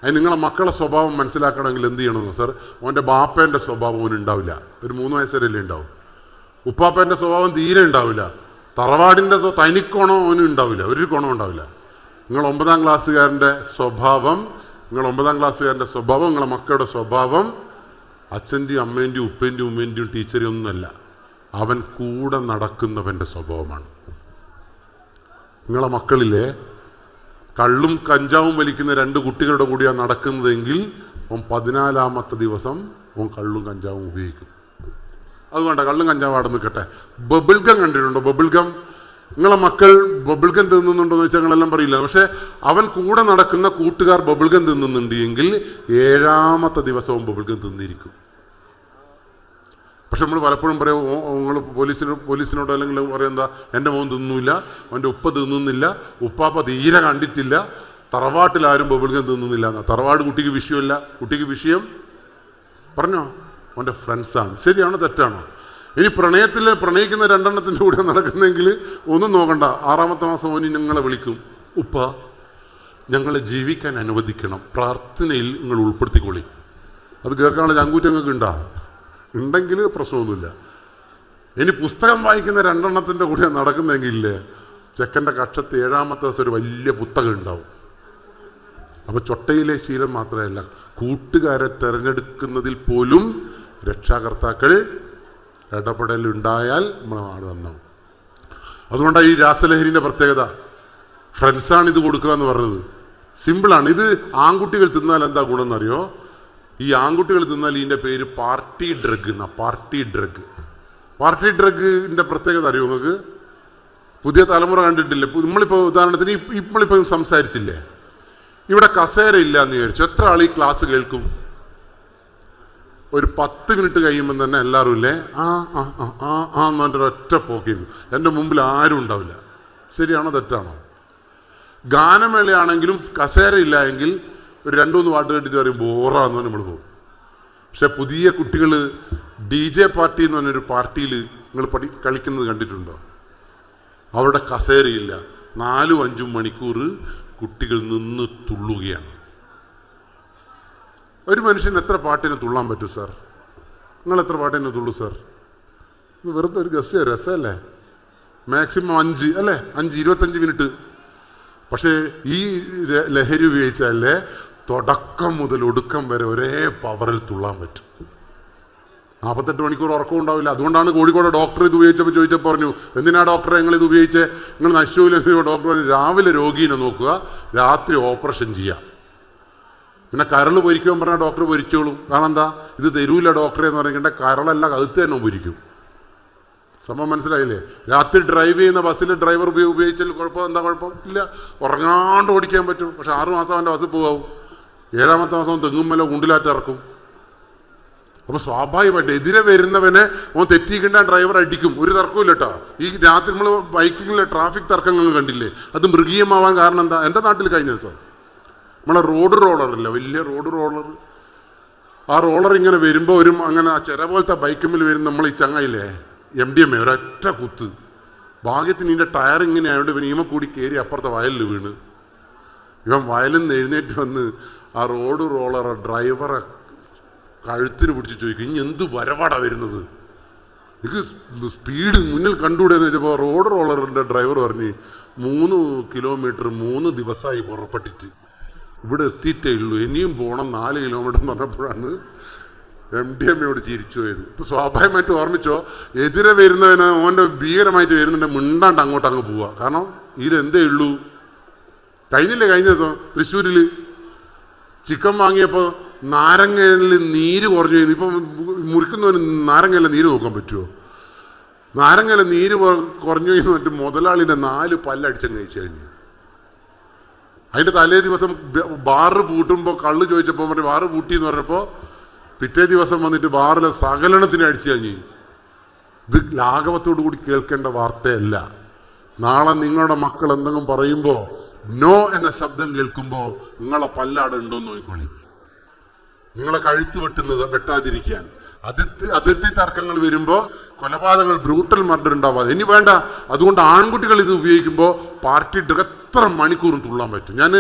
അതിന് നിങ്ങളെ മക്കളെ സ്വഭാവം മനസ്സിലാക്കണമെങ്കിൽ എന്ത് ചെയ്യണമെന്ന് സാർ? ഓൻ്റെ ബാപ്പേൻ്റെ സ്വഭാവം ഓനുണ്ടാവില്ല. ഒരു 3 വയസ്സുവരെയല്ലേ ഉണ്ടാവും. ഉപ്പാപ്പേൻ്റെ സ്വഭാവം തീരെ ഉണ്ടാവില്ല. തറവാടിൻ്റെ തനിക്കോണോ ഓനും ഉണ്ടാവില്ല. ഒരു കോണോ ഉണ്ടാവില്ല. നിങ്ങൾ 9ാം ക്ലാസ്സുകാരൻ്റെ സ്വഭാവം, നിങ്ങളെ മക്കളുടെ സ്വഭാവം അച്ഛൻ്റെയും അമ്മേൻ്റെയും ഉപ്പേൻ്റെയും ഉമ്മേൻ്റെയും ടീച്ചറെയും ഒന്നുമല്ല, അവൻ കൂടെ നടക്കുന്നവൻ്റെ സ്വഭാവമാണ്. നിങ്ങളെ മക്കളിലെ കള്ളും കഞ്ചാവും വലിക്കുന്ന 2 കുട്ടികളുടെ കൂടിയാണ് നടക്കുന്നതെങ്കിൽ ഓൻ 14ാമത്തെ ദിവസം ഓൻ കള്ളും കഞ്ചാവും ഉപയോഗിക്കും. അത് വേണ്ട, കള്ളും കഞ്ചാവാടെ നിൽക്കട്ടെ. ബബിൾഗം കണ്ടിട്ടുണ്ടോ? ബബിൾഗം നിങ്ങളെ മക്കൾ ബബിൾഗം തിന്നുന്നുണ്ടോ എന്ന് വെച്ചാൽ ഞങ്ങളെല്ലാം പറയില്ല. പക്ഷെ അവൻ കൂടെ നടക്കുന്ന കൂട്ടുകാർ ബബിൾഗം തിന്നുന്നുണ്ട് എങ്കിൽ 7ാമത്തെ ദിവസവും ബബിൾഗം തിന്നിരിക്കും. പക്ഷെ നമ്മൾ പലപ്പോഴും പറയും, നിങ്ങൾ പോലീസിനോട് അല്ലെങ്കിൽ പറയാം, എന്താ എൻ്റെ മോൻ തിന്നൂല്ല, അവൻ്റെ ഉപ്പ തിന്നുന്നില്ല, ഉപ്പാപ്പ തീരെ കണ്ടിട്ടില്ല, തറവാട്ടിലാരും ബബിൾഗം തിന്നുന്നില്ല എന്നാ. തറവാട് കുട്ടിക്ക് വിഷയമല്ല. കുട്ടിക്ക് വിഷയം പറഞ്ഞോ അവൻ്റെ ഫ്രണ്ട്സാണ്. ശരിയാണോ തെറ്റാണോ? ഇനി പ്രണയിക്കുന്ന 2 കൂടെ നടക്കുന്നെങ്കിൽ ഒന്നും നോക്കണ്ട, 6ാമത്തെ മാസം ഓനി ഞങ്ങളെ വിളിക്കും, ഉപ്പ ഞങ്ങളെ ജീവിക്കാൻ അനുവദിക്കണം, പ്രാർത്ഥനയിൽ നിങ്ങൾ ഉൾപ്പെടുത്തിക്കൊള്ളി. അത് കേൾക്കാനുള്ള ചങ്കൂറ്റങ്ങൾക്ക് ഉണ്ടെങ്കിൽ പ്രശ്നമൊന്നുമില്ല. ഇനി പുസ്തകം വായിക്കുന്ന 2 കൂടെ നടക്കുന്നെങ്കിൽ ചെക്കൻ്റെ കക്ഷത്ത് 7ാമത്തെ ദിവസം ഒരു വലിയ പുസ്തകം ഉണ്ടാവും. അപ്പോൾ ചൊട്ടയിലെ ശീലം മാത്രമല്ല, കൂട്ടുകാരെ തിരഞ്ഞെടുക്കുന്നതിൽ പോലും രക്ഷാകർത്താക്കൾ ഇടപെടലുണ്ടായാൽ നമ്മളെ നാട് നന്നാവും. അതുകൊണ്ടാണ് ഈ രാസലഹരിൻ്റെ പ്രത്യേകത. ഫ്രണ്ട്സാണ് ഇത് കൊടുക്കുക എന്ന് പറഞ്ഞത്. സിമ്പിളാണ്. ഇത് ആൺകുട്ടികൾ തിന്നാൽ എന്താ ഗുണം എന്നറിയോ? ഈ ആൺകുട്ടികൾ തിന്നാൽ ഇതിൻ്റെ പേര് പാർട്ടി ഡ്രഗ് എന്നാ. പാർട്ടി ഡ്രഗിൻ്റെ പ്രത്യേകത അറിയോ നിങ്ങൾക്ക്? പുതിയ തലമുറ കണ്ടിട്ടില്ലേ? നമ്മളിപ്പോൾ ഉദാഹരണത്തിന് നമ്മളിപ്പോൾ സംസാരിച്ചില്ലേ, ഇവിടെ കസേര ഇല്ല എന്ന് വിചാരിച്ചു, എത്ര ആൾ ഈ ക്ലാസ് കേൾക്കും? ഒരു 10 മിനിറ്റ് കഴിയുമ്പോൾ തന്നെ എല്ലാവരും ഇല്ലേ എന്ന് പറഞ്ഞിട്ട് ഒറ്റ പോക്കിയിരുന്നു. എൻ്റെ മുമ്പിൽ ആരും ഉണ്ടാവില്ല. ശരിയാണോ തെറ്റാണോ? ഗാനമേളയാണെങ്കിലും കസേര ഇല്ല എങ്കിൽ ഒരു 2-3 പാട്ട് കേട്ടിട്ട് പറയും ബോറാന്ന് നമ്മൾ പോകും. പക്ഷെ പുതിയ കുട്ടികൾ DJ പാർട്ടി എന്ന് പറഞ്ഞൊരു പാർട്ടിയിൽ നിങ്ങൾ കളിക്കുന്നത് കണ്ടിട്ടുണ്ടോ? അവിടെ കസേരയില്ല, 4-5 മണിക്കൂർ കുട്ടികൾ നിന്ന് തുള്ളുകയാണ്. ഒരു മനുഷ്യന് എത്ര പാട്ടിന് തുള്ളാൻ പറ്റും സാർ? നിങ്ങൾ എത്ര പാട്ടിന് തുള്ളു സാർ? വെറുതെ ഒരു രസമല്ലേ? മാക്സിമം 5 അല്ലേ? 25 മിനിറ്റ്. പക്ഷേ ഈ ലഹരി ഉപയോഗിച്ചാലേ തുടക്കം മുതൽ ഒടുക്കം വരെ ഒരേ പവറിൽ തുള്ളാൻ പറ്റും. 48 മണിക്കൂർ ഉറക്കം ഉണ്ടാവില്ല. അതുകൊണ്ടാണ് കോഴിക്കോട് ഡോക്ടർ ഇത് ചോദിച്ചപ്പോൾ പറഞ്ഞു, എന്തിനാ ഡോക്ടറെ നിങ്ങൾ ഇത് ഉപയോഗിച്ച്? നിങ്ങൾ നശിച്ചില്ല. ഡോക്ടർ പറഞ്ഞു, രാവിലെ രോഗീനെ നോക്കുക, രാത്രി ഓപ്പറേഷൻ ചെയ്യുക. പിന്നെ കരൾ പൊരിക്കുമ്പോൾ പറഞ്ഞാൽ ഡോക്ടർ പൊരിച്ചോളും. കാരണം എന്താ? ഇത് തരൂല ഡോക്ടറെ എന്ന് പറയേണ്ട, കരളല്ല കഴുത്ത് തന്നെ പൊരിക്കും. സംഭവം മനസ്സിലായില്ലേ? രാത്രി ഡ്രൈവ് ചെയ്യുന്ന ബസ്സിൽ ഡ്രൈവർ ഉപയോഗിച്ചാൽ എന്താ കുഴപ്പം? ഇല്ല, ഉറങ്ങാണ്ട് ഓടിക്കാൻ പറ്റും. പക്ഷെ 6 മാസം അവൻ്റെ ബസ് പോകാവും. 7ാമത്തെ മാസം തെങ്ങുമ്മല കുണ്ടിലാറ്റ് ഇറക്കും. അപ്പോൾ സ്വാഭാവികമായിട്ട് എതിരെ വരുന്നവനെ ഓൻ തെറ്റിക്കേണ്ട ഡ്രൈവർ അടിക്കും. ഒരു തർക്കമില്ല കേട്ടോ. ഈ രാത്രി നമ്മൾ ബൈക്കിങ്ങിലെ ട്രാഫിക് തർക്കങ്ങൾ കണ്ടില്ലേ? അത് മൃഗീയമാവാൻ കാരണം എന്താ? എൻ്റെ നാട്ടിൽ കഴിഞ്ഞ ദിവസം നമ്മളെ റോളറില്ല, വലിയ റോളർ, ആ റോളർ ഇങ്ങനെ വരുമ്പോൾ അങ്ങനെ ആ ചിര പോലത്തെ ബൈക്കുമ്മിൽ വരുന്ന നമ്മൾ ഈ ചങ്ങയില്ലേ MDMA ഒരൊറ്റ കുത്ത്. ഭാഗ്യത്തിന് ഇതിൻ്റെ ടയർ ഇങ്ങനെ ആയതുകൊണ്ട് ഇവൻ ഈമ കൂടി കയറി അപ്പുറത്തെ വയലിൽ വീണ്. ഇവൻ വയലിൽ നിന്ന് എഴുന്നേറ്റ് വന്ന് ആ റോളർ ഡ്രൈവറെ കഴുത്തിന് പിടിച്ച് ചോദിക്കും, ഇനി എന്ത് വരവാടാ വരുന്നത്? എനിക്ക് സ്പീഡ് മുന്നിൽ കണ്ടുകൂടെയെന്ന് വെച്ചപ്പോൾ റോളറിൻ്റെ ഡ്രൈവർ പറഞ്ഞ് 3 കിലോമീറ്റർ 3 ദിവസമായി പുറപ്പെട്ടിട്ട് ഇവിടെ എത്തിയിട്ടേ ഉള്ളൂ, ഇനിയും പോകണം 4 കിലോമീറ്റർ എന്ന് പറഞ്ഞപ്പോഴാണ് MDMAയോട് ചിരിച്ചു പോയത്. ഇപ്പം സ്വാഭാവികമായിട്ട് ഓർമ്മിച്ചോ, എതിരെ വരുന്നതിന് ഓൻ്റെ ഭീകരമായിട്ട് വരുന്നുണ്ട്, മിണ്ടാണ്ട് അങ്ങ് പോവുക. കാരണം ഇതിലെന്തേ ഉള്ളൂ? കഴിഞ്ഞ ദിവസം തൃശ്ശൂരിൽ ചിക്കൻ വാങ്ങിയപ്പോൾ നാരങ്ങയിൽ നീര് കുറഞ്ഞു. ഇപ്പം മുറിക്കുന്നവന് നാരങ്ങയിലെ നീര് നോക്കാൻ പറ്റുമോ? നാരങ്ങയിലെ നീര് കുറഞ്ഞു എന്ന് പറഞ്ഞിട്ട് മുതലാളിൻ്റെ 4 പല്ലടിച്ചങ്ങ് കഴിച്ചു കഴിഞ്ഞു. അതിൻ്റെ തലേ ദിവസം ബാറ് പൂട്ടുമ്പോൾ കള്ള് ചോദിച്ചപ്പോൾ പറഞ്ഞു ബാറ് പൂട്ടി എന്ന് പറഞ്ഞപ്പോൾ പിറ്റേ ദിവസം വന്നിട്ട് ബാറിലെ സകലനത്തിന് അടിച്ചു കഴിഞ്ഞു. ഇത് ലാഘവത്തോടു കൂടി കേൾക്കേണ്ട വാർത്തയല്ല. നാളെ നിങ്ങളുടെ മക്കൾ എന്തെങ്കിലും പറയുമ്പോൾ നോ എന്ന ശബ്ദം കേൾക്കുമ്പോൾ നിങ്ങളെ പല്ലാട് ഉണ്ടോന്ന് നോക്കിക്കോളി. നിങ്ങളെ കഴുത്ത് വെട്ടാതിരിക്കാൻ. അതിർത്തി തർക്കങ്ങൾ വരുമ്പോൾ കൊലപാതകങ്ങൾ, ബ്രൂട്ടൽ മർഡർ ഉണ്ടാവാതെ ഇനി വേണ്ട. അതുകൊണ്ട് ആൺകുട്ടികൾ ഇത് ഉപയോഗിക്കുമ്പോൾ പാർട്ടി എത്ര മണിക്കൂറും തുള്ളാൻ പറ്റും. ഞാൻ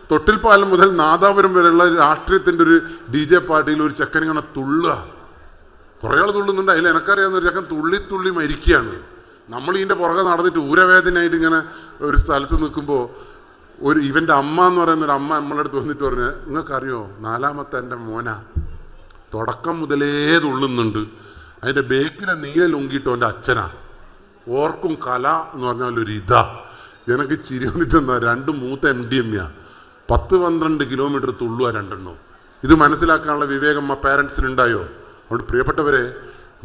തൊട്ടിൽപ്പാലം മുതൽ നാദാപുരം വരെയുള്ള രാഷ്ട്രീയത്തിൻ്റെ ഒരു DJ പാർട്ടിയിൽ ഒരു ചെക്കൻ ഇങ്ങനെ തുള്ളുക. കുറേ ആൾ തുള്ളുന്നുണ്ട്. അതിൽ എനിക്കറിയാവുന്ന ഒരു ചെക്കൻ തുള്ളി മരിക്കുകയാണ്. നമ്മൾ ഇതിൻ്റെ പുറകെ നടന്നിട്ട് ഊരവേദനയായിട്ട് ഇങ്ങനെ ഒരു സ്ഥലത്ത് നിൽക്കുമ്പോൾ ഇവൻ്റെ അമ്മ എന്ന് പറയുന്നൊരു അമ്മ നമ്മളെ അടുത്ത് വന്നിട്ട് പറഞ്ഞു, നിങ്ങൾക്കറിയോ 4ാമത്തെ എൻ്റെ മോന തുടക്കം മുതലേ തുള്ളുന്നുണ്ട്, അതിൻ്റെ ബേക്കിലെ നീല ലുങ്കിട്ടോ എൻ്റെ അച്ഛനാ. ഓർക്കും കല എന്ന് പറഞ്ഞാൽ ഒരു ഇതാ. എനിക്ക് ചിരി വന്നിട്ടെന്നാ 2 മൂത്ത MDMA 10-12 കിലോമീറ്റർ തുള്ളുക 2 എണ്ണം. ഇത് മനസ്സിലാക്കാനുള്ള വിവേകം ആ പാരൻസിനുണ്ടായോ? അതുകൊണ്ട് പ്രിയപ്പെട്ടവരെ,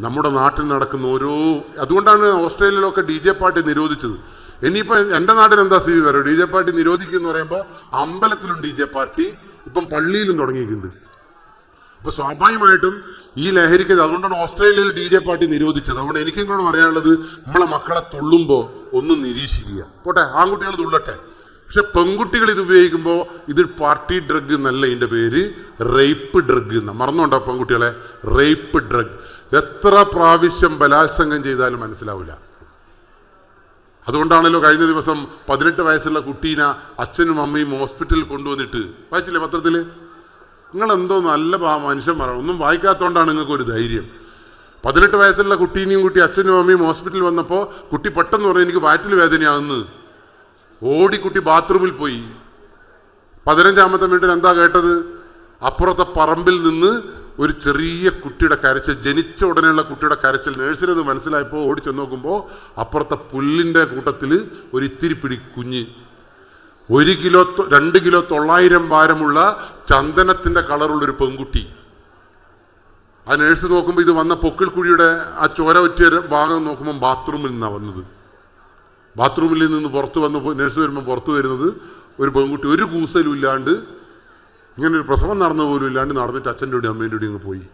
നമ്മുടെ നാട്ടിൽ നടക്കുന്ന അതുകൊണ്ടാണ് ഓസ്ട്രേലിയയിലൊക്കെ DJ പാർട്ടി നിരോധിച്ചത്. ഇനിയിപ്പോൾ എൻ്റെ നാട്ടിൽ എന്താ സ്ഥിതി തരും? DJ പാർട്ടി നിരോധിക്കുക എന്ന് പറയുമ്പോൾ അമ്പലത്തിലും DJ പാർട്ടി, ഇപ്പം പള്ളിയിലും തുടങ്ങിയിട്ടുണ്ട്. അപ്പൊ സ്വാഭാവികമായിട്ടും ഈ ലഹരിക്ക്, അതുകൊണ്ടാണ് ഓസ്ട്രേലിയയിൽ DJ പാർട്ടി നിരോധിച്ചത്. അതുകൊണ്ട് എനിക്ക് നിങ്ങളോട് പറയാനുള്ളത്, നമ്മളെ മക്കളെ തുള്ളുമ്പോൾ ഒന്ന് നിരീക്ഷിക്കുക. പോട്ടെ, ആൺകുട്ടികൾ തുള്ളട്ടെ, പക്ഷെ പെൺകുട്ടികൾ ഇത് ഉപയോഗിക്കുമ്പോൾ ഇത് പാർട്ടി ഡ്രഗ് എന്നല്ല, ഇതിൻ്റെ പേര് റേപ്പ് ഡ്രഗ് എന്ന. മറന്നുകൊണ്ടോ പെൺകുട്ടികളെ? Rape drug. എത്ര പ്രാവശ്യം ബലാത്സംഗം ചെയ്താലും മനസ്സിലാവില്ല. അതുകൊണ്ടാണല്ലോ കഴിഞ്ഞ ദിവസം 18 വയസ്സുള്ള കുട്ടീനെ അച്ഛനും അമ്മയും ഹോസ്പിറ്റലിൽ കൊണ്ടുവന്നിട്ട്, വായിച്ചില്ലേ പത്രത്തിൽ? നിങ്ങളെന്തോ നല്ല മനുഷ്യൻ പറയണം, ഒന്നും വായിക്കാത്തതുകൊണ്ടാണ് നിങ്ങൾക്ക് ഒരു ധൈര്യം. 18 വയസ്സുള്ള കുട്ടീനെയും കുട്ടി അച്ഛനും അമ്മയും ഹോസ്പിറ്റലിൽ വന്നപ്പോൾ കുട്ടി പെട്ടെന്ന് പറഞ്ഞു, എനിക്ക് വയറ്റിൽ വേദനയാകുന്നു. കുട്ടി ബാത്റൂമിൽ പോയി. 15-ാമത്തെ മിനിറ്റിൽ എന്താ കേട്ടത്? അപ്പുറത്തെ പറമ്പിൽ നിന്ന് ഒരു ചെറിയ കുട്ടിയുടെ കരച്ചിൽ, ജനിച്ച ഉടനെയുള്ള കുട്ടിയുടെ കരച്ചിൽ. നേഴ്സിനത് മനസ്സിലായപ്പോൾ ഓടി ചെന്ന് നോക്കുമ്പോൾ അപ്പുറത്തെ പുല്ലിൻ്റെ കൂട്ടത്തിൽ ഒരു ഇത്തിരി പിടി കുഞ്ഞ്, 1 കിലോ 2 കിലോ 900 ഭാരമുള്ള ചന്ദനത്തിൻ്റെ കളറുള്ളൊരു പെൺകുട്ടി. ആ നേഴ്സ് നോക്കുമ്പോൾ ഇത് വന്ന പൊക്കിൾ കുഴിയുടെ ആ ചോര ഒറ്റിയ ഭാഗം നോക്കുമ്പോൾ ബാത്റൂമിൽ നിന്നാണ് വന്നത്. ബാത്റൂമിൽ നിന്ന് പുറത്ത് വന്ന് നേഴ്സ് വരുമ്പോൾ പുറത്ത് വരുന്നത് ഒരു പെൺകുട്ടി, ഒരു കൂസലും ഇല്ലാണ്ട്, ഇങ്ങനെ ഒരു പ്രസവം നടന്ന പോലും ഇല്ലാണ്ട് നടന്നിട്ട് അച്ഛൻ്റെ കൂടി അമ്മേൻ്റെ കൂടി അങ്ങ് പോയി.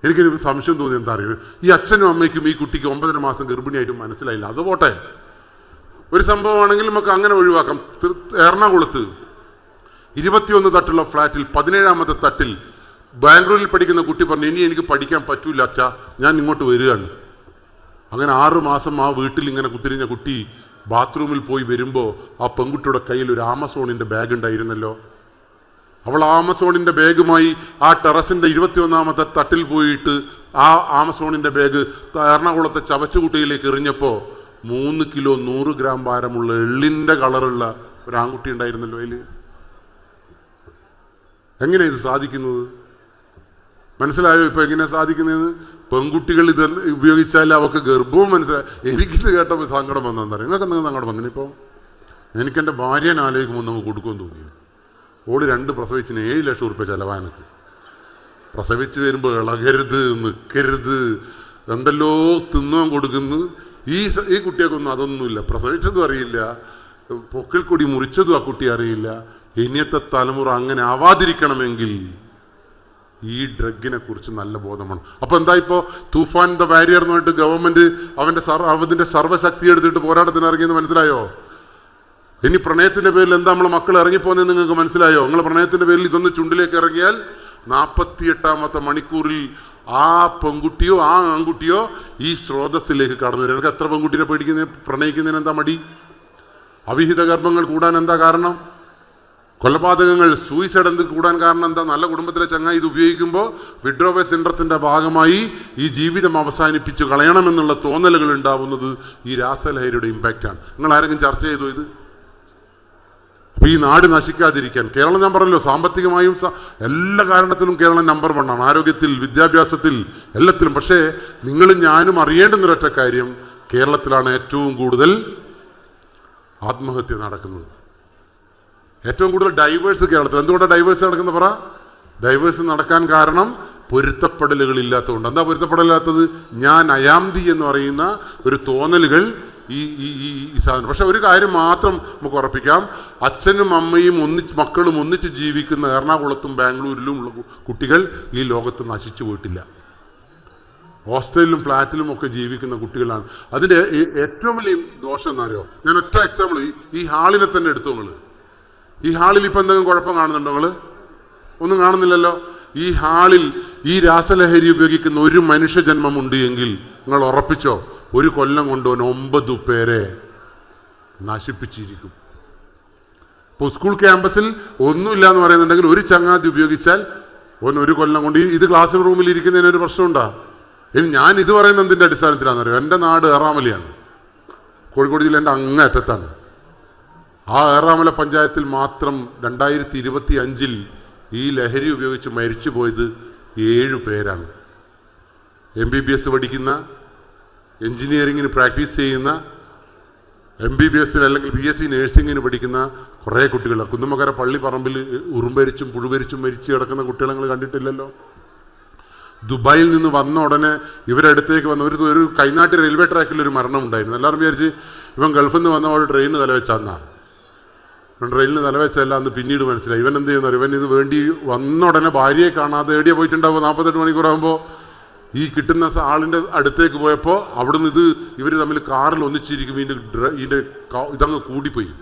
എനിക്കൊരു സംശയം തോന്നി, എന്താ അറിയുക, ഈ അച്ഛനും അമ്മയ്ക്കും ഈ കുട്ടിക്ക് 9 മാസം ഗർഭിണിയായിട്ടും മനസ്സിലായില്ല. അത് പോട്ടെ, ഒരു സംഭവമാണെങ്കിൽ നമുക്ക് അങ്ങനെ ഒഴിവാക്കാം. എറണാകുളത്ത് 21 തട്ടുള്ള ഫ്ലാറ്റിൽ 17-ാമത്തെ തട്ടിൽ ബാംഗ്ലൂരിൽ പഠിക്കുന്ന കുട്ടി പറഞ്ഞു, ഇനി എനിക്ക് പഠിക്കാൻ പറ്റൂല അച്ഛാ, ഞാൻ ഇങ്ങോട്ട് വരികയാണ്. അങ്ങനെ 6 മാസം ആ വീട്ടിൽ ഇങ്ങനെ കുത്തിരിഞ്ഞ കുട്ടി ബാത്റൂമിൽ പോയി വരുമ്പോൾ ആ പെൺകുട്ടിയുടെ കയ്യിൽ ഒരു ആമസോണിൻ്റെ ബാഗ് ഉണ്ടായിരുന്നല്ലോ. അവൾ ആമസോണിൻ്റെ ബാഗുമായി ആ ടെറസിൻ്റെ 21-ാമത്തെ തട്ടിൽ പോയിട്ട് ആ ആമസോണിൻ്റെ ബാഗ് എറണാകുളത്തെ ചവച്ചുകുട്ടിയിലേക്ക് എറിഞ്ഞപ്പോൾ 3 കിലോ 100 ഗ്രാം ഭാരമുള്ള എള്ളിൻ്റെ കളറുള്ള ഒരു ആൺകുട്ടി ഉണ്ടായിരുന്നല്ലോ അതിൽ. എങ്ങനെ ഇത് സാധിക്കുന്നത്? മനസ്സിലായോ ഇപ്പോൾ എങ്ങനെ സാധിക്കുന്നതെന്ന്? പെൺകുട്ടികൾ ഇത് ഉപയോഗിച്ചാൽ അവർക്ക് ഗർഭവും മനസ്സിലായി. എനിക്കിത് കേട്ടപ്പോൾ സങ്കടം വന്നെന്ന് പറയും. നിങ്ങൾക്ക് എന്തെങ്കിലും സങ്കടം വന്നിനിപ്പോൾ? എനിക്കെൻ്റെ ഭാര്യനെ ആലോചിക്കുമ്പോൾ നമുക്ക് കൊടുക്കുമെന്ന് തോന്നി. 2 പ്രസവിച്ചിന് 7 ലക്ഷം ഉറുപ്പ്യ ചിലവാനക്ക്. പ്രസവിച്ച് വരുമ്പോൾ ഇളകരുത്, നിൽക്കരുത്, എന്തെല്ലോ തിന്നാൻ കൊടുക്കുന്നു. ഈ കുട്ടിയൊക്കൊന്നും അതൊന്നുമില്ല. പ്രസവിച്ചതും അറിയില്ല, പൊക്കിൽ കൂടി മുറിച്ചതും ആ കുട്ടി അറിയില്ല. ഇനിയത്തെ തലമുറ അങ്ങനെ ആവാതിരിക്കണമെങ്കിൽ ഈ ഡ്രഗിനെ കുറിച്ച് നല്ല ബോധമാണ്. അപ്പോൾ എന്താ ഇപ്പോൾ തൂഫാൻ ദ വാരിയർ എന്ന് പറഞ്ഞിട്ട് ഗവൺമെന്റ് അതിന്റെ സർവ്വശക്തി എടുത്തിട്ട് പോരാട്ടത്തിന് ഇറങ്ങിയെന്ന് മനസ്സിലായോ? ഇനി പ്രണയത്തിന്റെ പേരിൽ എന്താ നമ്മളെ മക്കൾ ഇറങ്ങിപ്പോകുന്നത് നിങ്ങൾക്ക് മനസ്സിലായോ? നിങ്ങൾ പ്രണയത്തിന്റെ പേരിൽ ഇതൊന്ന് ചുണ്ടിലേക്ക് ഇറങ്ങിയാൽ 48-ാമത്തെ മണിക്കൂറിൽ ആ പെൺകുട്ടിയോ ആ ആൺകുട്ടിയോ ഈ സ്രോതസ്സിലേക്ക് കടന്നു വരും. എനിക്ക് എത്ര പെൺകുട്ടിനെ പ്രണയിക്കുന്നതിന് എന്താ മടി? അവിഹിത ഗർഭങ്ങൾ കൂടാൻ എന്താ കാരണം? കൊലപാതകങ്ങൾ, സൂയിസൈഡ് എന്ത് കൂടാൻ കാരണം എന്താ? നല്ല കുടുംബത്തിലെ ചങ്ങായി ഇത് ഉപയോഗിക്കുമ്പോൾ വിഡ്രോവൽ സിൻഡ്രത്തിന്റെ ഭാഗമായി ഈ ജീവിതം അവസാനിപ്പിച്ച് കളയണമെന്നുള്ള തോന്നലുകൾ ഉണ്ടാവുന്നത് ഈ രാസലഹരിയുടെ ഇമ്പാക്റ്റാണ്. നിങ്ങൾ ആരെങ്കിലും ചർച്ച ചെയ്തോ ഇത്? അപ്പൊ ഈ നാട് നശിക്കാതിരിക്കാൻ കേരളം, ഞാൻ പറഞ്ഞല്ലോ, സാമ്പത്തികമായും എല്ലാ കാരണത്തിലും കേരളം നമ്പർ 1 ആണ്. ആരോഗ്യത്തിൽ, വിദ്യാഭ്യാസത്തിൽ, എല്ലാത്തിലും. പക്ഷേ നിങ്ങളും ഞാനും അറിയേണ്ടുന്നൊരൊറ്റ കാര്യം, കേരളത്തിലാണ് ഏറ്റവും കൂടുതൽ ആത്മഹത്യ നടക്കുന്നത്. ഏറ്റവും കൂടുതൽ ഡൈവേഴ്സ് കേരളത്തിൽ. എന്തുകൊണ്ടാണ് ഡൈവേഴ്സ് നടക്കുന്നത്? പറ. ഡൈവേഴ്സ് നടക്കാൻ കാരണം പൊരുത്തപ്പെടലുകൾ ഇല്ലാത്തതുകൊണ്ട്. എന്താ പൊരുത്തപ്പെടലില്ലാത്തത്? ഞാൻ അയാംതി എന്ന് പറയുന്ന ഒരു തോന്നലുകൾ ഈ സാധനം. പക്ഷെ ഒരു കാര്യം മാത്രം നമുക്ക് ഉറപ്പിക്കാം, അച്ഛനും അമ്മയും മക്കളും ഒന്നിച്ച് ജീവിക്കുന്ന എറണാകുളത്തും ബാംഗ്ലൂരിലും ഉള്ള കുട്ടികൾ ഈ ലോകത്ത് നശിച്ചു പോയിട്ടില്ല. ഹോസ്റ്റലിലും ഫ്ലാറ്റിലും ഒക്കെ ജീവിക്കുന്ന കുട്ടികളാണ്. അതിൻ്റെ ഏറ്റവും വലിയ ദോഷം എന്നറിയോ? ഞാൻ ഒറ്റ എക്സാമ്പിൾ, ഈ ഹാളിനെ തന്നെ എടുത്തു. ഈ ഹാളിൽ ഇപ്പം എന്തെങ്കിലും കുഴപ്പം കാണുന്നുണ്ടോ? നിങ്ങൾ ഒന്നും കാണുന്നില്ലല്ലോ. ഈ ഹാളിൽ ഈ രാസലഹരി ഉപയോഗിക്കുന്ന ഒരു മനുഷ്യജന്മമുണ്ട് എങ്കിൽ നിങ്ങൾ ഉറപ്പിച്ചോ, 1 കൊല്ലം കൊണ്ട് 9 പേരെ നശിപ്പിച്ചിരിക്കും. ഇപ്പോൾ സ്കൂൾ ക്യാമ്പസിൽ ഒന്നുമില്ല എന്ന് പറയുന്നുണ്ടെങ്കിൽ ഒരു ചങ്ങാതി ഉപയോഗിച്ചാൽ 1 കൊല്ലം കൊണ്ട് ഇത് ക്ലാസ് റൂമിൽ ഇരിക്കുന്നതിന് ഒരു പ്രശ്നമുണ്ടോ? ഇനി ഞാൻ ഇത് പറയുന്നത് എന്തിൻ്റെ അടിസ്ഥാനത്തിലാണെന്ന് അറിയാം? എൻ്റെ നാട് ഏറാമലയാണ്, കോഴിക്കോട് ജില്ലേൻ്റെ അങ്ങേയറ്റത്താണ്. ആ ഏറാമല പഞ്ചായത്തിൽ മാത്രം 2025 ഈ ലഹരി ഉപയോഗിച്ച് മരിച്ചു പോയത് 7 പേരാണ്. MBBS പഠിക്കുന്ന, എൻജിനീയറിങ്ങിന് പ്രാക്ടീസ് ചെയ്യുന്ന, MBBS അല്ലെങ്കിൽ BSc നേഴ്സിങ്ങിന് പഠിക്കുന്ന കുറേ കുട്ടികൾ. കുന്നുമക്കര പള്ളിപ്പറമ്പിൽ ഉറുമ്പരിച്ചും പുഴുവരിച്ചും മരിച്ചു കിടക്കുന്ന കുട്ടികളെ നിങ്ങൾ കണ്ടിട്ടില്ലല്ലോ. ദുബായിൽ നിന്ന് വന്ന ഉടനെ ഇവരുടെ അടുത്തേക്ക് വന്ന ഒരു കൈനാട്ടി റെയിൽവേ ട്രാക്കിൽ ഒരു മരണം ഉണ്ടായിരുന്നു. എല്ലാവരും വിചാരിച്ച് ഇവൻ ഗൾഫിൽ നിന്ന് വന്ന അവിടെ ട്രെയിനിന് തലവെച്ചാന്നാ. ട്രെയിനിന് തലവെച്ചല്ല എന്ന് പിന്നീട് മനസ്സിലായി. ഇവൻ എന്ത് ചെയ്യുന്നു? ഇവൻ ഇത് വേണ്ടി വന്ന ഉടനെ ഭാര്യയെ കാണാതെ എവിടെയാ പോയിട്ടുണ്ടാവുക? 48 മണിക്കൂറാകുമ്പോൾ ഈ കിട്ടുന്ന ആളിൻ്റെ അടുത്തേക്ക് പോയപ്പോൾ അവിടുന്ന് ഇവർ തമ്മിൽ കാറിൽ ഒന്നിച്ചിരിക്കും. ഇതിൻ്റെ ഇതങ്ങ് കൂടിപ്പോയി.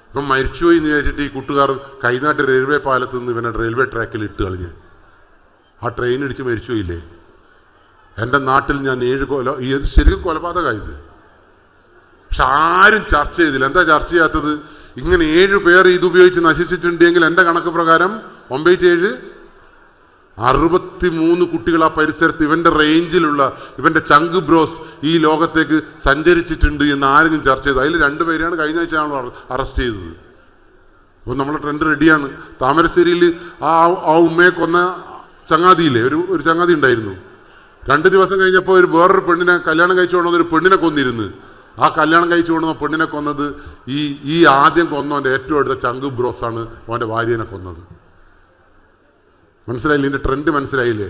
ഇപ്പം മരിച്ചുപോയി എന്ന് വിചാരിച്ചിട്ട് ഈ കൂട്ടുകാരൻ കൈനാട്ട് റെയിൽവേ പാലത്ത് നിന്ന് ഇവനെ റെയിൽവേ ട്രാക്കിൽ ഇട്ട് കളഞ്ഞ് ആ ട്രെയിൻ ഇടിച്ച് മരിച്ചുപോയില്ലേ. എൻ്റെ നാട്ടിൽ ഞാൻ 7 കൊല, ശരിക്കും കൊലപാതകമായത്. പക്ഷെ ആരും ചർച്ച ചെയ്തില്ല. എന്താ ചർച്ച ചെയ്യാത്തത്? ഇങ്ങനെ 7 പേർ ഇതുപയോഗിച്ച് നശിച്ചിട്ടുണ്ടെങ്കിൽ എൻ്റെ കണക്ക് പ്രകാരം 9-7 63 കുട്ടികൾ ആ പരിസരത്ത് ഇവൻ്റെ റേഞ്ചിലുള്ള ഇവൻ്റെ ചങ്ക് ബ്രോസ് ഈ ലോകത്തേക്ക് സഞ്ചരിച്ചിട്ടുണ്ട് എന്ന് ആരെങ്കിലും ചർച്ച ചെയ്തു? അതിൽ 2 പേരെയാണ് കഴിഞ്ഞ ആഴ്ചയാണല്ലോ അറസ്റ്റ് ചെയ്തത്. അപ്പോൾ നമ്മളെ ട്രെൻഡ് റെഡിയാണ്. താമരശ്ശേരിയിൽ ആ ഉമ്മയെ കൊന്ന ചങ്ങാതിയില്ലേ, ഒരു ചങ്ങാതി ഉണ്ടായിരുന്നു. 2 ദിവസം കഴിഞ്ഞപ്പോൾ വേറൊരു പെണ്ണിനെ കല്യാണം കഴിച്ചു കൊണ്ടുവന്ന ഒരു പെണ്ണിനെ കൊന്നിരുന്നു. ആ കല്യാണം കഴിച്ചു കൊണ്ടുവന്ന പെണ്ണിനെ കൊന്നത് ഈ ആദ്യം കൊന്നവൻ്റെ ഏറ്റവും അടുത്ത ചങ്ക് ബ്രോസാണ് അവൻ്റെ ഭാര്യനെ കൊന്നത്. മനസ്സിലായില്ലേ? ഇതിൻ്റെ ട്രെൻഡ് മനസ്സിലായില്ലേ?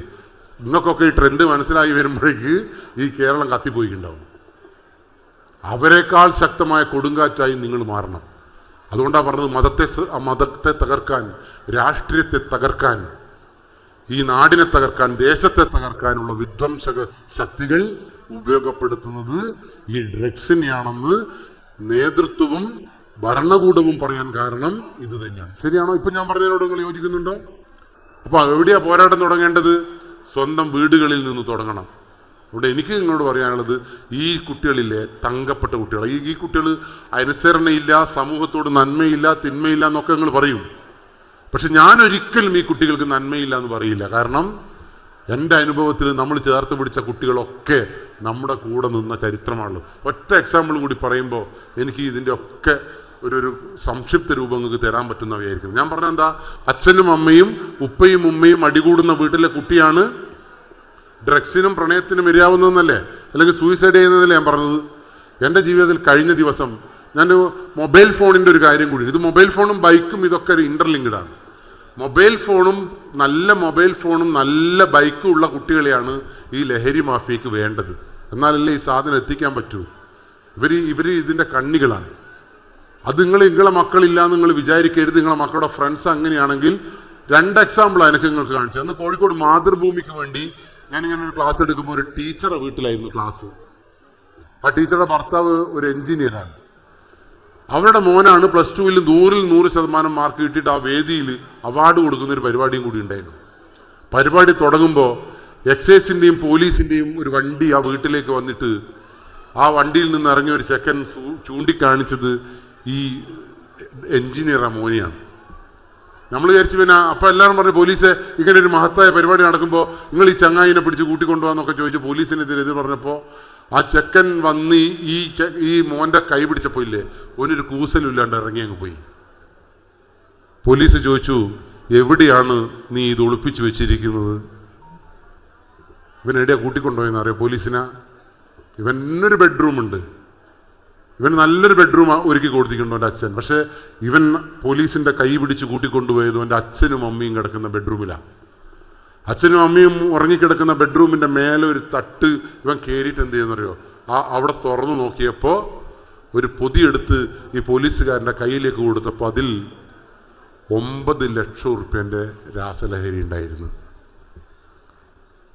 നിങ്ങൾക്കൊക്കെ ഈ ട്രെൻഡ് മനസ്സിലായി വരുമ്പോഴേക്ക് ഈ കേരളം കത്തിപ്പോയിട്ടുണ്ടാവും. അവരെക്കാൾ ശക്തമായ കൊടുങ്കാറ്റായി നിങ്ങൾ മാറണം. അതുകൊണ്ടാണ് പറഞ്ഞത് മതത്തെ തകർക്കാൻ, രാഷ്ട്രീയത്തെ തകർക്കാൻ, ഈ നാടിനെ തകർക്കാൻ, ദേശത്തെ തകർക്കാനുള്ള വിധ്വംസക ശക്തികൾ ഉപയോഗപ്പെടുത്തുന്നത് ഈ ഡ്രഗ്സിനെയാണെന്ന് നേതൃത്വവും ഭരണകൂടവും പറയാൻ കാരണം ഇത് തന്നെയാണ്. ശരിയാണോ? ഇപ്പൊ ഞാൻ പറഞ്ഞതിനോട് നിങ്ങൾ യോജിക്കുന്നുണ്ടോ? അപ്പൊ എവിടെയാ പോരാട്ടം തുടങ്ങേണ്ടത്? സ്വന്തം വീടുകളിൽ നിന്ന് തുടങ്ങണം. അതുകൊണ്ട് എനിക്ക് നിങ്ങളോട് പറയാനുള്ളത്, ഈ കുട്ടികളില്ലേ, തങ്കപ്പെട്ട കുട്ടികൾ, ഈ കുട്ടികൾ അനുസരണയില്ല, സമൂഹത്തോട് നന്മയില്ല, തിന്മയില്ല എന്നൊക്കെ നിങ്ങൾ പറയും. പക്ഷെ ഞാൻ ഒരിക്കലും ഈ കുട്ടികൾക്ക് നന്മയില്ല എന്ന് പറയില്ല. കാരണം എൻ്റെ അനുഭവത്തിൽ നമ്മൾ ചേർത്ത് പിടിച്ച കുട്ടികളൊക്കെ നമ്മുടെ കൂടെ നിന്ന ചരിത്രമാണല്ലോ. ഒറ്റ എക്സാമ്പിളും കൂടി പറയുമ്പോൾ എനിക്ക് ഇതിൻ്റെ ഒക്കെ ഒരു സംക്ഷിപ്ത രൂപം നിങ്ങൾക്ക് തരാൻ പറ്റുന്ന വിചാരിക്കുന്നത്. ഞാൻ പറഞ്ഞ എന്താ, അച്ഛനും അമ്മയും ഉപ്പയും ഉമ്മയും അടികൂടുന്ന വീട്ടിലെ കുട്ടിയാണ് ഡ്രഗ്സിനും പ്രണയത്തിനും ഇരയാവുന്നതെന്നല്ലേ, അല്ലെങ്കിൽ സൂയിസൈഡ് ചെയ്യുന്നതല്ലേ ഞാൻ പറഞ്ഞത്. എൻ്റെ ജീവിതത്തിൽ കഴിഞ്ഞ ദിവസം ഞാൻ മൊബൈൽ ഫോണിൻ്റെ ഒരു കാര്യം കൂടി, ഇത് മൊബൈൽ ഫോണും ബൈക്കും ഇതൊക്കെ ഇന്റർലിങ്ക്ഡ് ആണ്. മൊബൈൽ ഫോണും നല്ല ബൈക്കും ഉള്ള കുട്ടികളെയാണ് ഈ ലഹരി മാഫിയക്ക് വേണ്ടത്. എന്നാലല്ലേ ഈ സാധനം എത്തിക്കാൻ പറ്റൂ. ഇവർ ഇതിൻ്റെ കണ്ണികളാണ്. അത് നിങ്ങളെ മക്കളില്ല എന്ന് നിങ്ങൾ വിചാരിക്കരുത്. നിങ്ങളെ മക്കളുടെ ഫ്രണ്ട്സ് അങ്ങനെയാണെങ്കിൽ 2 എക്സാമ്പിളാണ് എനിക്ക് നിങ്ങൾക്ക് കാണിച്ചത്. അന്ന് കോഴിക്കോട് മാതൃഭൂമിക്ക് വേണ്ടി ഞാനിങ്ങനെ ഒരു ക്ലാസ് എടുക്കുമ്പോൾ ഒരു ടീച്ചറുടെ വീട്ടിലായിരുന്നു ക്ലാസ്. ആ ടീച്ചറുടെ ഭർത്താവ് ഒരു എഞ്ചിനീയറാണ്. അവരുടെ മോനാണ് +2-ൽ 100% മാർക്ക് കിട്ടിയിട്ട് ആ വേദിയിൽ അവാർഡ് കൊടുക്കുന്ന ഒരു പരിപാടിയും കൂടി ഉണ്ടായിരുന്നു. പരിപാടി തുടങ്ങുമ്പോൾ എക്സൈസിൻ്റെയും പോലീസിൻ്റെയും ഒരു വണ്ടി ആ വീട്ടിലേക്ക് വന്നിട്ട് ആ വണ്ടിയിൽ നിന്ന് ഇറങ്ങിയ ഒരു ചെക്കൻ ചൂണ്ടിക്കാണിച്ചത് ഈ എഞ്ചിനീയറാ മോനെയാണ്. നമ്മൾ വിചാരിച്ചു പിന്നെ അപ്പം എല്ലാവരും പറഞ്ഞു, പോലീസ് ഇങ്ങനെ ഒരു മഹത്തായ പരിപാടി നടക്കുമ്പോൾ നിങ്ങൾ ഈ ചങ്ങായിനെ പിടിച്ച് കൂട്ടിക്കൊണ്ടുപോകാന്നൊക്കെ ചോദിച്ചു. പോലീസിനെതിരെ ഇത് പറഞ്ഞപ്പോൾ ആ ചെക്കൻ വന്ന് ഈ മോൻ്റെ കൈ പിടിച്ചപ്പോൾ ഇല്ലേ, ഓനൊരു കൂസലും ഇല്ലാണ്ട് ഇറങ്ങി അങ്ങ് പോയി. പോലീസ് ചോദിച്ചു, എവിടെയാണ് നീ ഇത് ഒളിപ്പിച്ചു വെച്ചിരിക്കുന്നത്? ഇവൻ എവിടെയാ കൂട്ടിക്കൊണ്ടുപോയെന്ന് അറിയാം പോലീസിനാ? ഇവനൊരു ബെഡ്റൂമുണ്ട്, ഇവൻ നല്ലൊരു ബെഡ്റൂം ഒരുക്കി കൊടുത്തിട്ടുണ്ടോ എൻ്റെ അച്ഛൻ. പക്ഷെ ഇവൻ പോലീസിൻ്റെ കൈ പിടിച്ച് കൂട്ടിക്കൊണ്ടുപോയത് എൻ്റെ അച്ഛനും അമ്മയും കിടക്കുന്ന ബെഡ്റൂമിലാണ്. അച്ഛനും അമ്മയും ഉറങ്ങിക്കിടക്കുന്ന ബെഡ്റൂമിൻ്റെ മേലെ ഒരു തട്ട് ഇവൻ കയറിയിട്ട് എന്ത് ചെയ്യുന്നറിയോ, അവിടെ തുറന്നു നോക്കിയപ്പോൾ ഒരു പൊതിയെടുത്ത് ഈ പോലീസുകാരൻ്റെ കയ്യിലേക്ക് കൊടുത്തപ്പോൾ അതിൽ 9 ലക്ഷം ഉറുപ്പ്യൻ്റെ രാസലഹരി ഉണ്ടായിരുന്നു.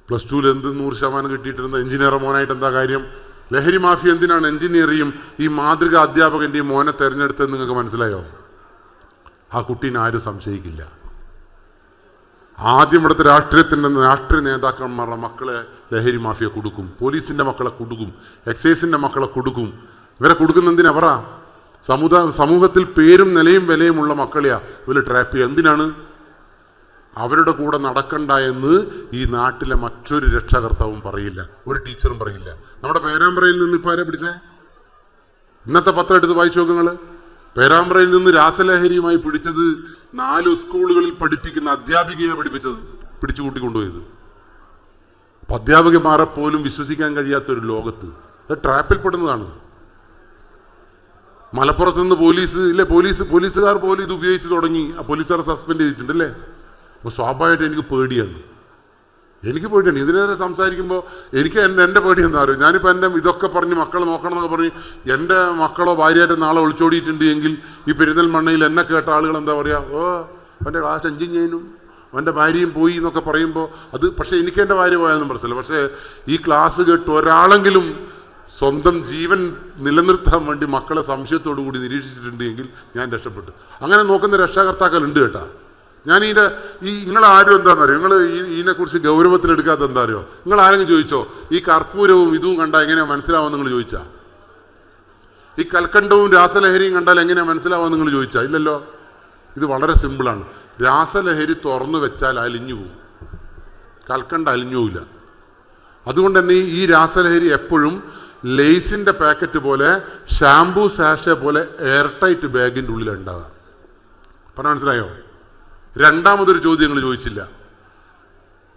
+2-ൽ എന്ത് 100% കിട്ടിയിട്ടിരുന്ന എഞ്ചിനീയർ മോനായിട്ട് എന്താ കാര്യം? ലഹരി മാഫിയ എന്തിനാണ് എഞ്ചിനീയറിയും ഈ മാതൃക അധ്യാപകൻ്റെയും മോനെ തിരഞ്ഞെടുത്തതെന്ന് നിങ്ങൾക്ക് മനസ്സിലായോ? ആ കുട്ടീനെ ആരും സംശയിക്കില്ല. ആദ്യം ഇവിടുത്തെ രാഷ്ട്രീയ നേതാക്കന്മാരുടെ മക്കളെ ലഹരി മാഫിയ കൊടുക്കും, പോലീസിൻ്റെ മക്കളെ കൊടുക്കും, എക്സൈസിൻ്റെ മക്കളെ കൊടുക്കും. ഇവരെ കൊടുക്കുന്ന എന്തിനാ പറ? സമൂഹത്തിൽ പേരും നിലയും വിലയുമുള്ള മക്കളെയാ ഇവർ ട്രാപ്പ് ചെയ്യുക. എന്തിനാണ്? അവരുടെ കൂടെ നടക്കണ്ട എന്ന് ഈ നാട്ടിലെ മറ്റൊരു രക്ഷാകർത്താവും പറയില്ല, ഒരു ടീച്ചറും പറയില്ല. നമ്മുടെ പേരാമ്പ്രയിൽ നിന്ന് ഇപ്പം ആരെ പിടിച്ചേ? ഇന്നത്തെ പത്രം എടുത്ത് വായിച്ചു നോക്കുങ്ങൾ. പേരാമ്പ്രയിൽ നിന്ന് രാസലഹരിയുമായി പിടിച്ചത് 4 സ്കൂളുകളിൽ പഠിപ്പിക്കുന്ന അധ്യാപികയെ പിടിച്ചു കൂട്ടിക്കൊണ്ടുപോയത്. അപ്പം അധ്യാപികമാരെ പോലും വിശ്വസിക്കാൻ കഴിയാത്തൊരു ലോകത്ത് അത് ട്രാപ്പിൽപ്പെടുന്നതാണ്. മലപ്പുറത്ത് നിന്ന് പോലീസുകാർ പോലും ഇത് ഉപയോഗിച്ച് തുടങ്ങി. ആ പോലീസുകാരെ സസ്പെൻഡ് ചെയ്തിട്ടുണ്ടല്ലേ. അപ്പോൾ സ്വാഭാവികമായിട്ട് എനിക്ക് പേടിയാണ്. എനിക്ക് പോയിട്ടുണ്ട്. ഇതിനെതിരെ സംസാരിക്കുമ്പോൾ എനിക്ക് എൻ്റെ പേടി എന്താ അറിയും, ഞാനിപ്പോൾ എൻ്റെ ഇതൊക്കെ പറഞ്ഞ് മക്കളെ നോക്കണം എന്നൊക്കെ പറഞ്ഞ് എൻ്റെ മക്കളോ ഭാര്യയായിട്ട് നാളെ ഒളിച്ചോടിയിട്ടുണ്ട് എങ്കിൽ ഈ പെരിന്തൽമണ്ണയിൽ എന്നെ കേട്ട ആളുകൾ എന്താ പറയുക, ഓ അവൻ്റെ ക്ലാസ് എഞ്ചിനീയറിനും അവൻ്റെ ഭാര്യയും പോയി എന്നൊക്കെ പറയുമ്പോൾ അത്, പക്ഷേ എനിക്ക് എൻ്റെ ഭാര്യ പോയാലും പ്രശ്നമില്ല. പക്ഷേ ഈ ക്ലാസ് കേട്ട് ഒരാളെങ്കിലും സ്വന്തം ജീവൻ നിലനിർത്താൻ വേണ്ടി മക്കളെ സംശയത്തോടു കൂടി നിരീക്ഷിച്ചിട്ടുണ്ട് എങ്കിൽ ഞാൻ രക്ഷപ്പെട്ടു. അങ്ങനെ നോക്കുന്ന രക്ഷാകർത്താക്കൾ ഉണ്ട് കേട്ടാ. ഞാൻ നിങ്ങളാരും എന്താണെന്നറിയോ, നിങ്ങൾ ഇതിനെക്കുറിച്ച് ഗൗരവത്തിലെടുക്കാത്ത എന്താ അറിയോ, നിങ്ങൾ ആരെങ്കിലും ചോദിച്ചോ ഈ കർപ്പൂരവും ഇതും കണ്ടാൽ എങ്ങനെയാ മനസ്സിലാവാൻ നിങ്ങൾ ചോദിച്ചാ? ഈ കൽക്കണ്ടവും രാസലഹരിയും കണ്ടാൽ എങ്ങനെയാ മനസ്സിലാവാൻ നിങ്ങൾ ചോദിച്ചാ? ഇല്ലല്ലോ. ഇത് വളരെ സിമ്പിളാണ്. രാസലഹരി തുറന്നു വെച്ചാൽ അലിഞ്ഞു പോകും, കൽക്കണ്ട അലിഞ്ഞു പോവില്ല. അതുകൊണ്ട് തന്നെ ഈ രാസലഹരി എപ്പോഴും ലേസിന്റെ പാക്കറ്റ് പോലെ, ഷാംപൂ സാഷെ പോലെ എയർ ടൈറ്റ് ബാഗിൻ്റെ ഉള്ളിൽ ഉണ്ടാവുക. പറഞ്ഞാൽ മനസ്സിലായോ? രണ്ടാമതൊരു ചോദ്യം നിങ്ങൾ ചോദിച്ചില്ല.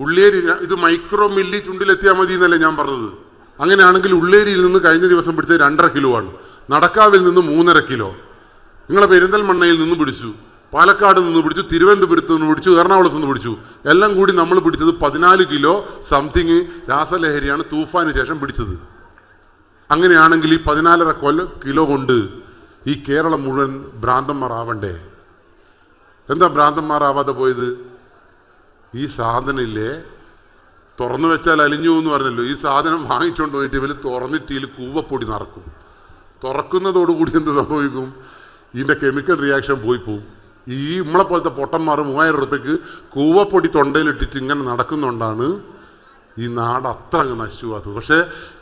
ഉള്ളേരി ഇത് മൈക്രോ മില്ലി ചുണ്ടിലെത്തിയാൽ മതി എന്നല്ലേ ഞാൻ പറഞ്ഞത്. അങ്ങനെയാണെങ്കിൽ ഉള്ളേരിയിൽ നിന്ന് കഴിഞ്ഞ ദിവസം പിടിച്ചത് 2.5 കിലോ ആണ്, നടക്കാവിൽ നിന്ന് 3.5 കിലോ, നിങ്ങളെ പെരിന്തൽമണ്ണയിൽ നിന്ന് പിടിച്ചു, പാലക്കാട് നിന്ന് പിടിച്ചു, തിരുവനന്തപുരത്ത് നിന്ന് പിടിച്ചു, എറണാകുളത്ത് നിന്ന് പിടിച്ചു. എല്ലാം കൂടി നമ്മൾ പിടിച്ചത് 14 കിലോ സംതിങ് രാസലഹരിയാണ് തൂഫാന് ശേഷം പിടിച്ചത്. അങ്ങനെയാണെങ്കിൽ ഈ 14.5 കിലോ കൊണ്ട് ഈ കേരളം മുഴുവൻ ഭ്രാന്തന്മാരാവണ്ടേ? എന്താ ഭ്രാന്തന്മാരാവാതെ പോയത്? ഈ സാധനം ഇല്ലേ, തുറന്നു വെച്ചാൽ അലിഞ്ഞു എന്ന് പറഞ്ഞല്ലോ. ഈ സാധനം വാങ്ങിച്ചുകൊണ്ട് പോയിട്ട് ഇവർ തുറന്നിട്ട് ഇതിൽ കൂവപ്പൊടി നിറക്കും. തുറക്കുന്നതോടുകൂടി എന്ത് സംഭവിക്കും? ഇതിൻ്റെ കെമിക്കൽ റിയാക്ഷൻ പോയി പോവും. ഈ നമ്മളെ പോലത്തെ പൊട്ടന്മാർ 3000 രൂപയ്ക്ക് കൂവപ്പൊടി തൊണ്ടയിലിട്ടിട്ട് ഇങ്ങനെ നടക്കുന്നുകൊണ്ടാണ് ഈ നാട് അത്ര അങ്ങ് നശിച്ചു പോകാത്തത്. പക്ഷേ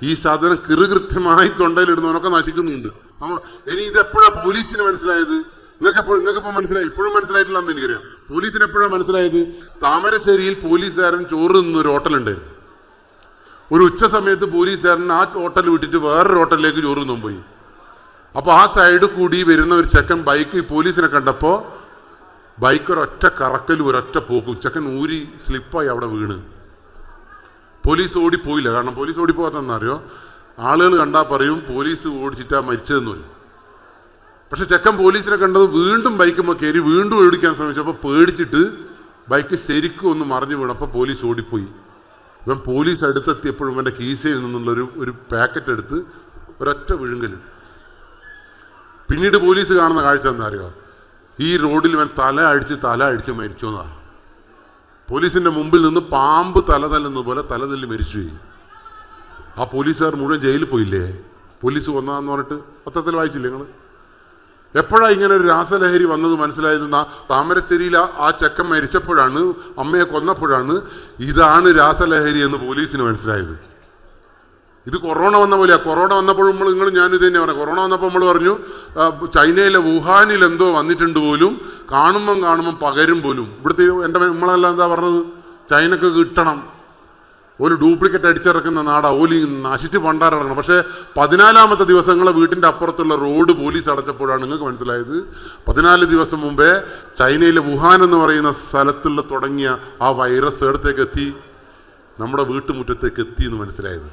ഈ സാധനം കൃത്യമായി തൊണ്ടയിലിടുന്നവനൊക്കെ നശിക്കുന്നുണ്ട്. ഇനി ഇതെപ്പോഴാണ് പോലീസിന് മനസ്സിലായത്? നിങ്ങൾക്കിപ്പോൾ മനസ്സിലായി? ഇപ്പോഴും മനസ്സിലായിട്ടില്ല എന്ന് എനിക്കറിയാം. പോലീസിന് എപ്പോഴാണ് മനസ്സിലായത്? താമരശ്ശേരിയിൽ പോലീസുകാരൻ ചോറ് നിന്നൊരു ഹോട്ടലുണ്ടായിരുന്നു. ഒരു ഉച്ച സമയത്ത് പോലീസുകാരൻ ആ ഹോട്ടൽ വിട്ടിട്ട് വേറൊരു ഹോട്ടലിലേക്ക് ചോറ് നിന്നും പോയി. അപ്പോൾ ആ സൈഡ് കൂടി വരുന്ന ഒരു ചെക്കൻ ബൈക്ക് ഈ പോലീസിനെ കണ്ടപ്പോൾ ബൈക്ക് ഒരൊറ്റ കറക്കലും ഒരൊറ്റ പോക്കും, ചെക്കൻ ഊരി സ്ലിപ്പായി അവിടെ വീണ്. പോലീസ് ഓടിപ്പോയില്ല. കാരണം പോലീസ് ഓടിപ്പോകാത്തതെന്നറിയോ, ആളുകൾ കണ്ടാൽ പറയും പോലീസ് ഓടിച്ചിട്ടാ മരിച്ചതെന്ന് പറയും. പക്ഷെ ചെക്കൻ പോലീസിനെ കണ്ടത് വീണ്ടും ബൈക്കുമ്പോൾ കയറി വീണ്ടും ഓടിക്കാൻ ശ്രമിച്ചപ്പോൾ പേടിച്ചിട്ട് ബൈക്ക് ശരിക്കും ഒന്ന് മറിഞ്ഞു വീണപ്പോൾ പോലീസ് ഓടിപ്പോയി. ഇവൻ പോലീസ് അടുത്തെത്തിയപ്പോഴും എൻ്റെ കീസയിൽ നിന്നുള്ളൊരു പാക്കറ്റ് എടുത്ത് ഒരൊറ്റ വിഴുങ്ങൽ. പിന്നീട് പോലീസ് കാണുന്ന കാഴ്ച എന്താ അറിയോ, ഈ റോഡിൽ ഇവൻ തല അടിച്ച് മരിച്ചു എന്നാണ്. പോലീസിന്റെ മുമ്പിൽ നിന്ന് പാമ്പ് തല തല്ലുന്ന പോലെ തല തല്ലി മരിച്ചുപോയി. ആ പോലീസുകാർ മുഴുവൻ ജയിലിൽ പോയില്ലേ? പോലീസ് കൊന്നതാന്ന് പറഞ്ഞിട്ട് പത്രത്തിൽ വായിച്ചില്ലേ നിങ്ങൾ? എപ്പോഴാണ് ഇങ്ങനെ ഒരു രാസലഹരി വന്നത് മനസ്സിലായത്? താമരശ്ശേരിയിൽ ആ ചെക്കൻ മരിച്ചപ്പോഴാണ്, അമ്മയെ കൊന്നപ്പോഴാണ് ഇതാണ് രാസലഹരി എന്ന് പോലീസിന് മനസ്സിലായത്. ഇത് കൊറോണ വന്ന പോലെയാ. കൊറോണ വന്നപ്പോഴും ഞാനും ഇത് തന്നെ പറഞ്ഞു. കൊറോണ വന്നപ്പോൾ നമ്മൾ പറഞ്ഞു ചൈനയിലെ വുഹാനിൽ എന്തോ വന്നിട്ടുണ്ട് പോലും, കാണുമ്പം പകരും പോലും. ഇവിടുത്തെ നമ്മളെല്ലാം എന്താ പറഞ്ഞത്? ചൈനക്ക് കിട്ടണം, ഒരു ഡ്യൂപ്ലിക്കേറ്റ് അടിച്ചിറക്കുന്ന നാടാ, ഓലി നശിച്ച് പണ്ടാറിറങ്ങണം. പക്ഷേ 14ാമത്തെ ദിവസങ്ങളെ വീട്ടിൻ്റെ അപ്പുറത്തുള്ള റോഡ് പോലീസ് അടച്ചപ്പോഴാണ് നിങ്ങൾക്ക് മനസ്സിലായത് 14 ദിവസം മുമ്പേ ചൈനയിലെ വുഹാൻ എന്ന് പറയുന്ന സ്ഥലത്തുള്ള തുടങ്ങിയ ആ വൈറസ് എടുത്തേക്ക് എത്തി, നമ്മുടെ വീട്ടുമുറ്റത്തേക്ക് എത്തി എന്ന് മനസ്സിലായത്.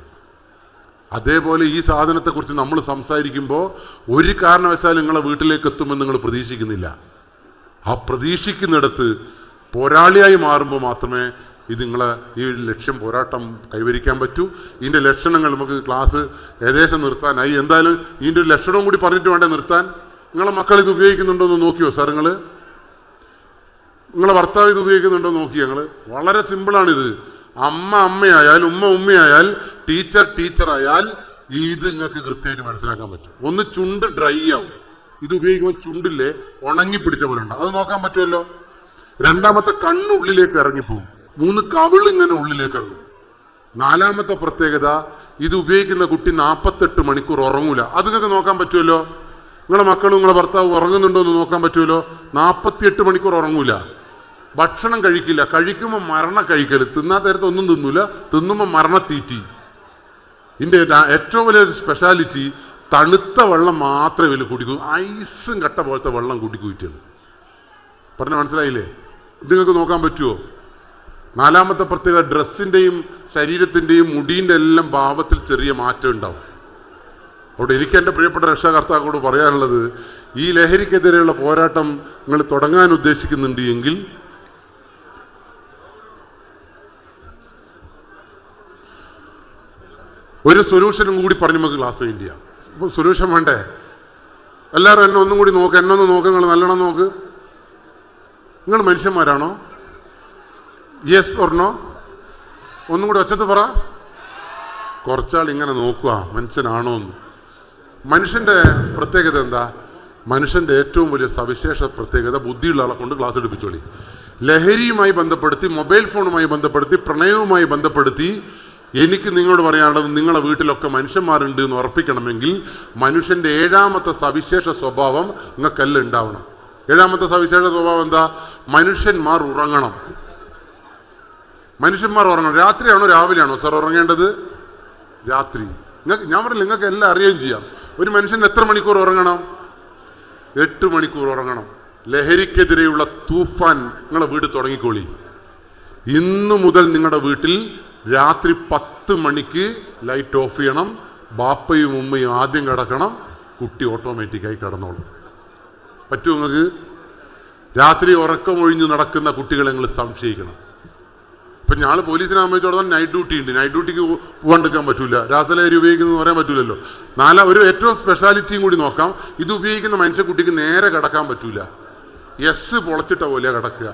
അതേപോലെ ഈ സാധനത്തെക്കുറിച്ച് നമ്മൾ സംസാരിക്കുമ്പോൾ ഒരു കാരണവശാലും നിങ്ങളെ വീട്ടിലേക്ക് എത്തുമെന്ന് നിങ്ങൾ പ്രതീക്ഷിക്കുന്നില്ല. ആ പ്രതീക്ഷിക്കുന്നിടത്ത് പോരാളിയായി മാറുമ്പോൾ മാത്രമേ ഇത് നിങ്ങളെ ഈ ലക്ഷ്യം പോരാട്ടം കൈവരിക്കാൻ പറ്റൂ. ഇതിൻ്റെ ലക്ഷണങ്ങൾ നമുക്ക് ക്ലാസ് ഏകദേശം നിർത്താനായി. എന്തായാലും ഇതിൻ്റെ ഒരു ലക്ഷണവും കൂടി പറഞ്ഞിട്ട് വേണ്ടേ നിർത്താൻ. നിങ്ങളെ മക്കൾ ഇത് ഉപയോഗിക്കുന്നുണ്ടോ എന്ന് നോക്കിയോ സാർ? നിങ്ങളെ ഭർത്താവ് ഇത് ഉപയോഗിക്കുന്നുണ്ടോ എന്ന് നോക്കി. വളരെ സിമ്പിളാണിത്. അമ്മയായാൽ ഉമ്മയായാൽ ടീച്ചറായാൽ ഇത് നിങ്ങൾക്ക് കൃത്യമായിട്ട് മനസ്സിലാക്കാൻ പറ്റും. ഒന്ന് ചുണ്ട് ഡ്രൈ ആവും, ഇത് ഉപയോഗിക്കുമ്പോൾ ചുണ്ടില്ലേ ഉണങ്ങി പിടിച്ച പോലെ ഉണ്ട്, അത് നോക്കാൻ പറ്റുമല്ലോ. രണ്ടാമത്തെ കണ്ണുള്ളിലേക്ക് ഇറങ്ങിപ്പോവും. 3 കവിള് ഇങ്ങനെ ഉള്ളിലേക്ക് ഇറങ്ങും. 4ാമത്തെ പ്രത്യേകത, ഇത് ഉപയോഗിക്കുന്ന കുട്ടി 48 മണിക്കൂർ ഉറങ്ങൂല, അത് നിങ്ങൾക്ക് നോക്കാൻ പറ്റുമല്ലോ. നിങ്ങളെ മക്കളും നിങ്ങളെ ഭർത്താവും ഉറങ്ങുന്നുണ്ടോ എന്ന് നോക്കാൻ പറ്റുമല്ലോ. 48 മണിക്കൂർ ഉറങ്ങൂല, ഭക്ഷണം കഴിക്കില്ല, കഴിക്കുമ്പോൾ മരണ കഴിക്കൽ, തിന്നാത്ത നേരത്തെ ഒന്നും തിന്നൂല, തിന്നുമ്പോൾ മരണത്തീറ്റി. ഇതിൻ്റെ ഏറ്റവും വലിയൊരു സ്പെഷ്യാലിറ്റി, തണുത്ത വെള്ളം മാത്രമേ ഇവർ കുടിക്കൂ. ഐസും കട്ട പോലത്തെ വെള്ളം കുടിക്കൂറ്റുകൾ. പറഞ്ഞ മനസ്സിലായില്ലേ? ഇത് നിങ്ങൾക്ക് നോക്കാൻ പറ്റുമോ? 4ാമത്തെ പ്രത്യേകത, ഡ്രസ്സിൻ്റെയും ശരീരത്തിൻ്റെയും മുടീൻ്റെ എല്ലാം ഭാവത്തിൽ ചെറിയ മാറ്റം ഉണ്ടാവും. അവിടെ എനിക്ക് എൻ്റെ പ്രിയപ്പെട്ട രക്ഷാകർത്താക്കളോട് പറയാനുള്ളത്, ഈ ലഹരിക്കെതിരെയുള്ള പോരാട്ടം നിങ്ങൾ തുടങ്ങാൻ ഉദ്ദേശിക്കുന്നുണ്ട് എങ്കിൽ ഒരു സൊല്യൂഷനും കൂടി പറഞ്ഞ് നമുക്ക് ക്ലാസ് വേണ്ടി ചെയ്യാം. ഇപ്പോൾ സൊല്യൂഷൻ വേണ്ടേ? എല്ലാവരും എന്നെ ഒന്നും കൂടി നോക്ക്, എന്നെ ഒന്ന് നോക്ക്, നിങ്ങൾ നല്ലോണം നോക്ക്. നിങ്ങൾ മനുഷ്യന്മാരാണോ? Yes or no? ഒന്നും കൂടി ഒച്ചത്ത് പറ. കുറച്ചാൾ ഇങ്ങനെ നോക്കുക മനുഷ്യനാണോ എന്ന്. മനുഷ്യൻ്റെ പ്രത്യേകത എന്താ? മനുഷ്യൻ്റെ ഏറ്റവും വലിയ സവിശേഷ പ്രത്യേകത ബുദ്ധിയുള്ള ആളെ കൊണ്ട് ക്ലാസ് എടുപ്പിച്ചോളി. ലഹരിയുമായി ബന്ധപ്പെടുത്തി, മൊബൈൽ ഫോണുമായി ബന്ധപ്പെടുത്തി, പ്രണയവുമായി ബന്ധപ്പെടുത്തി എനിക്ക് നിങ്ങളോട് പറയാനുള്ളത്, നിങ്ങളെ വീട്ടിലൊക്കെ മനുഷ്യന്മാരുണ്ട് എന്ന് ഉറപ്പിക്കണമെങ്കിൽ മനുഷ്യൻ്റെ ഏഴാമത്തെ സവിശേഷ സ്വഭാവം നിങ്ങൾക്കെല്ലാം ഉണ്ടാവണം. ഏഴാമത്തെ സവിശേഷ സ്വഭാവം എന്താ? മനുഷ്യന്മാർ ഉറങ്ങണം. മനുഷ്യന്മാർ ഉറങ്ങണം. രാത്രിയാണോ രാവിലെയാണോ സാർ ഉറങ്ങേണ്ടത്? രാത്രി. ഞാൻ പറഞ്ഞില്ല, നിങ്ങൾക്ക് എല്ലാം അറിയുകയും ചെയ്യാം. ഒരു മനുഷ്യൻ എത്ര മണിക്കൂർ ഉറങ്ങണം? 8 മണിക്കൂർ ഉറങ്ങണം. ലഹരിക്കെതിരെയുള്ള തൂഫാൻ നിങ്ങളെ വീട് തുടങ്ങിക്കോളി. ഇന്നു മുതൽ നിങ്ങളുടെ വീട്ടിൽ രാത്രി 10 മണിക്ക് ലൈറ്റ് ഓഫ് ചെയ്യണം. ബാപ്പയും ഉമ്മയും ആദ്യം കിടക്കണം, കുട്ടി ഓട്ടോമാറ്റിക്കായി കിടന്നോളും. പറ്റുമോ നിങ്ങൾക്ക്? രാത്രി ഉറക്കമൊഴിഞ്ഞ് നടക്കുന്ന കുട്ടികളെ നിങ്ങൾ സംശയിക്കണം. ഇപ്പം ഞങ്ങൾ പോലീസിനെ സംബന്ധിച്ചോളം നൈറ്റ് ഡ്യൂട്ടി ഉണ്ട്. നൈറ്റ് ഡ്യൂട്ടിക്ക് പോകാണ്ടിരിക്കാൻ പറ്റില്ല. രാസലഹരി ഉപയോഗിക്കുന്നത് പറയാൻ പറ്റില്ലല്ലോ. ഒരു ഏറ്റവും സ്പെഷ്യാലിറ്റിയും കൂടി നോക്കാം. ഇത് ഉപയോഗിക്കുന്ന മനുഷ്യക്കുട്ടിക്ക് നേരെ കിടക്കാൻ പറ്റില്ല. എസ് പൊളച്ചിട്ട പോലെ കിടക്കുക.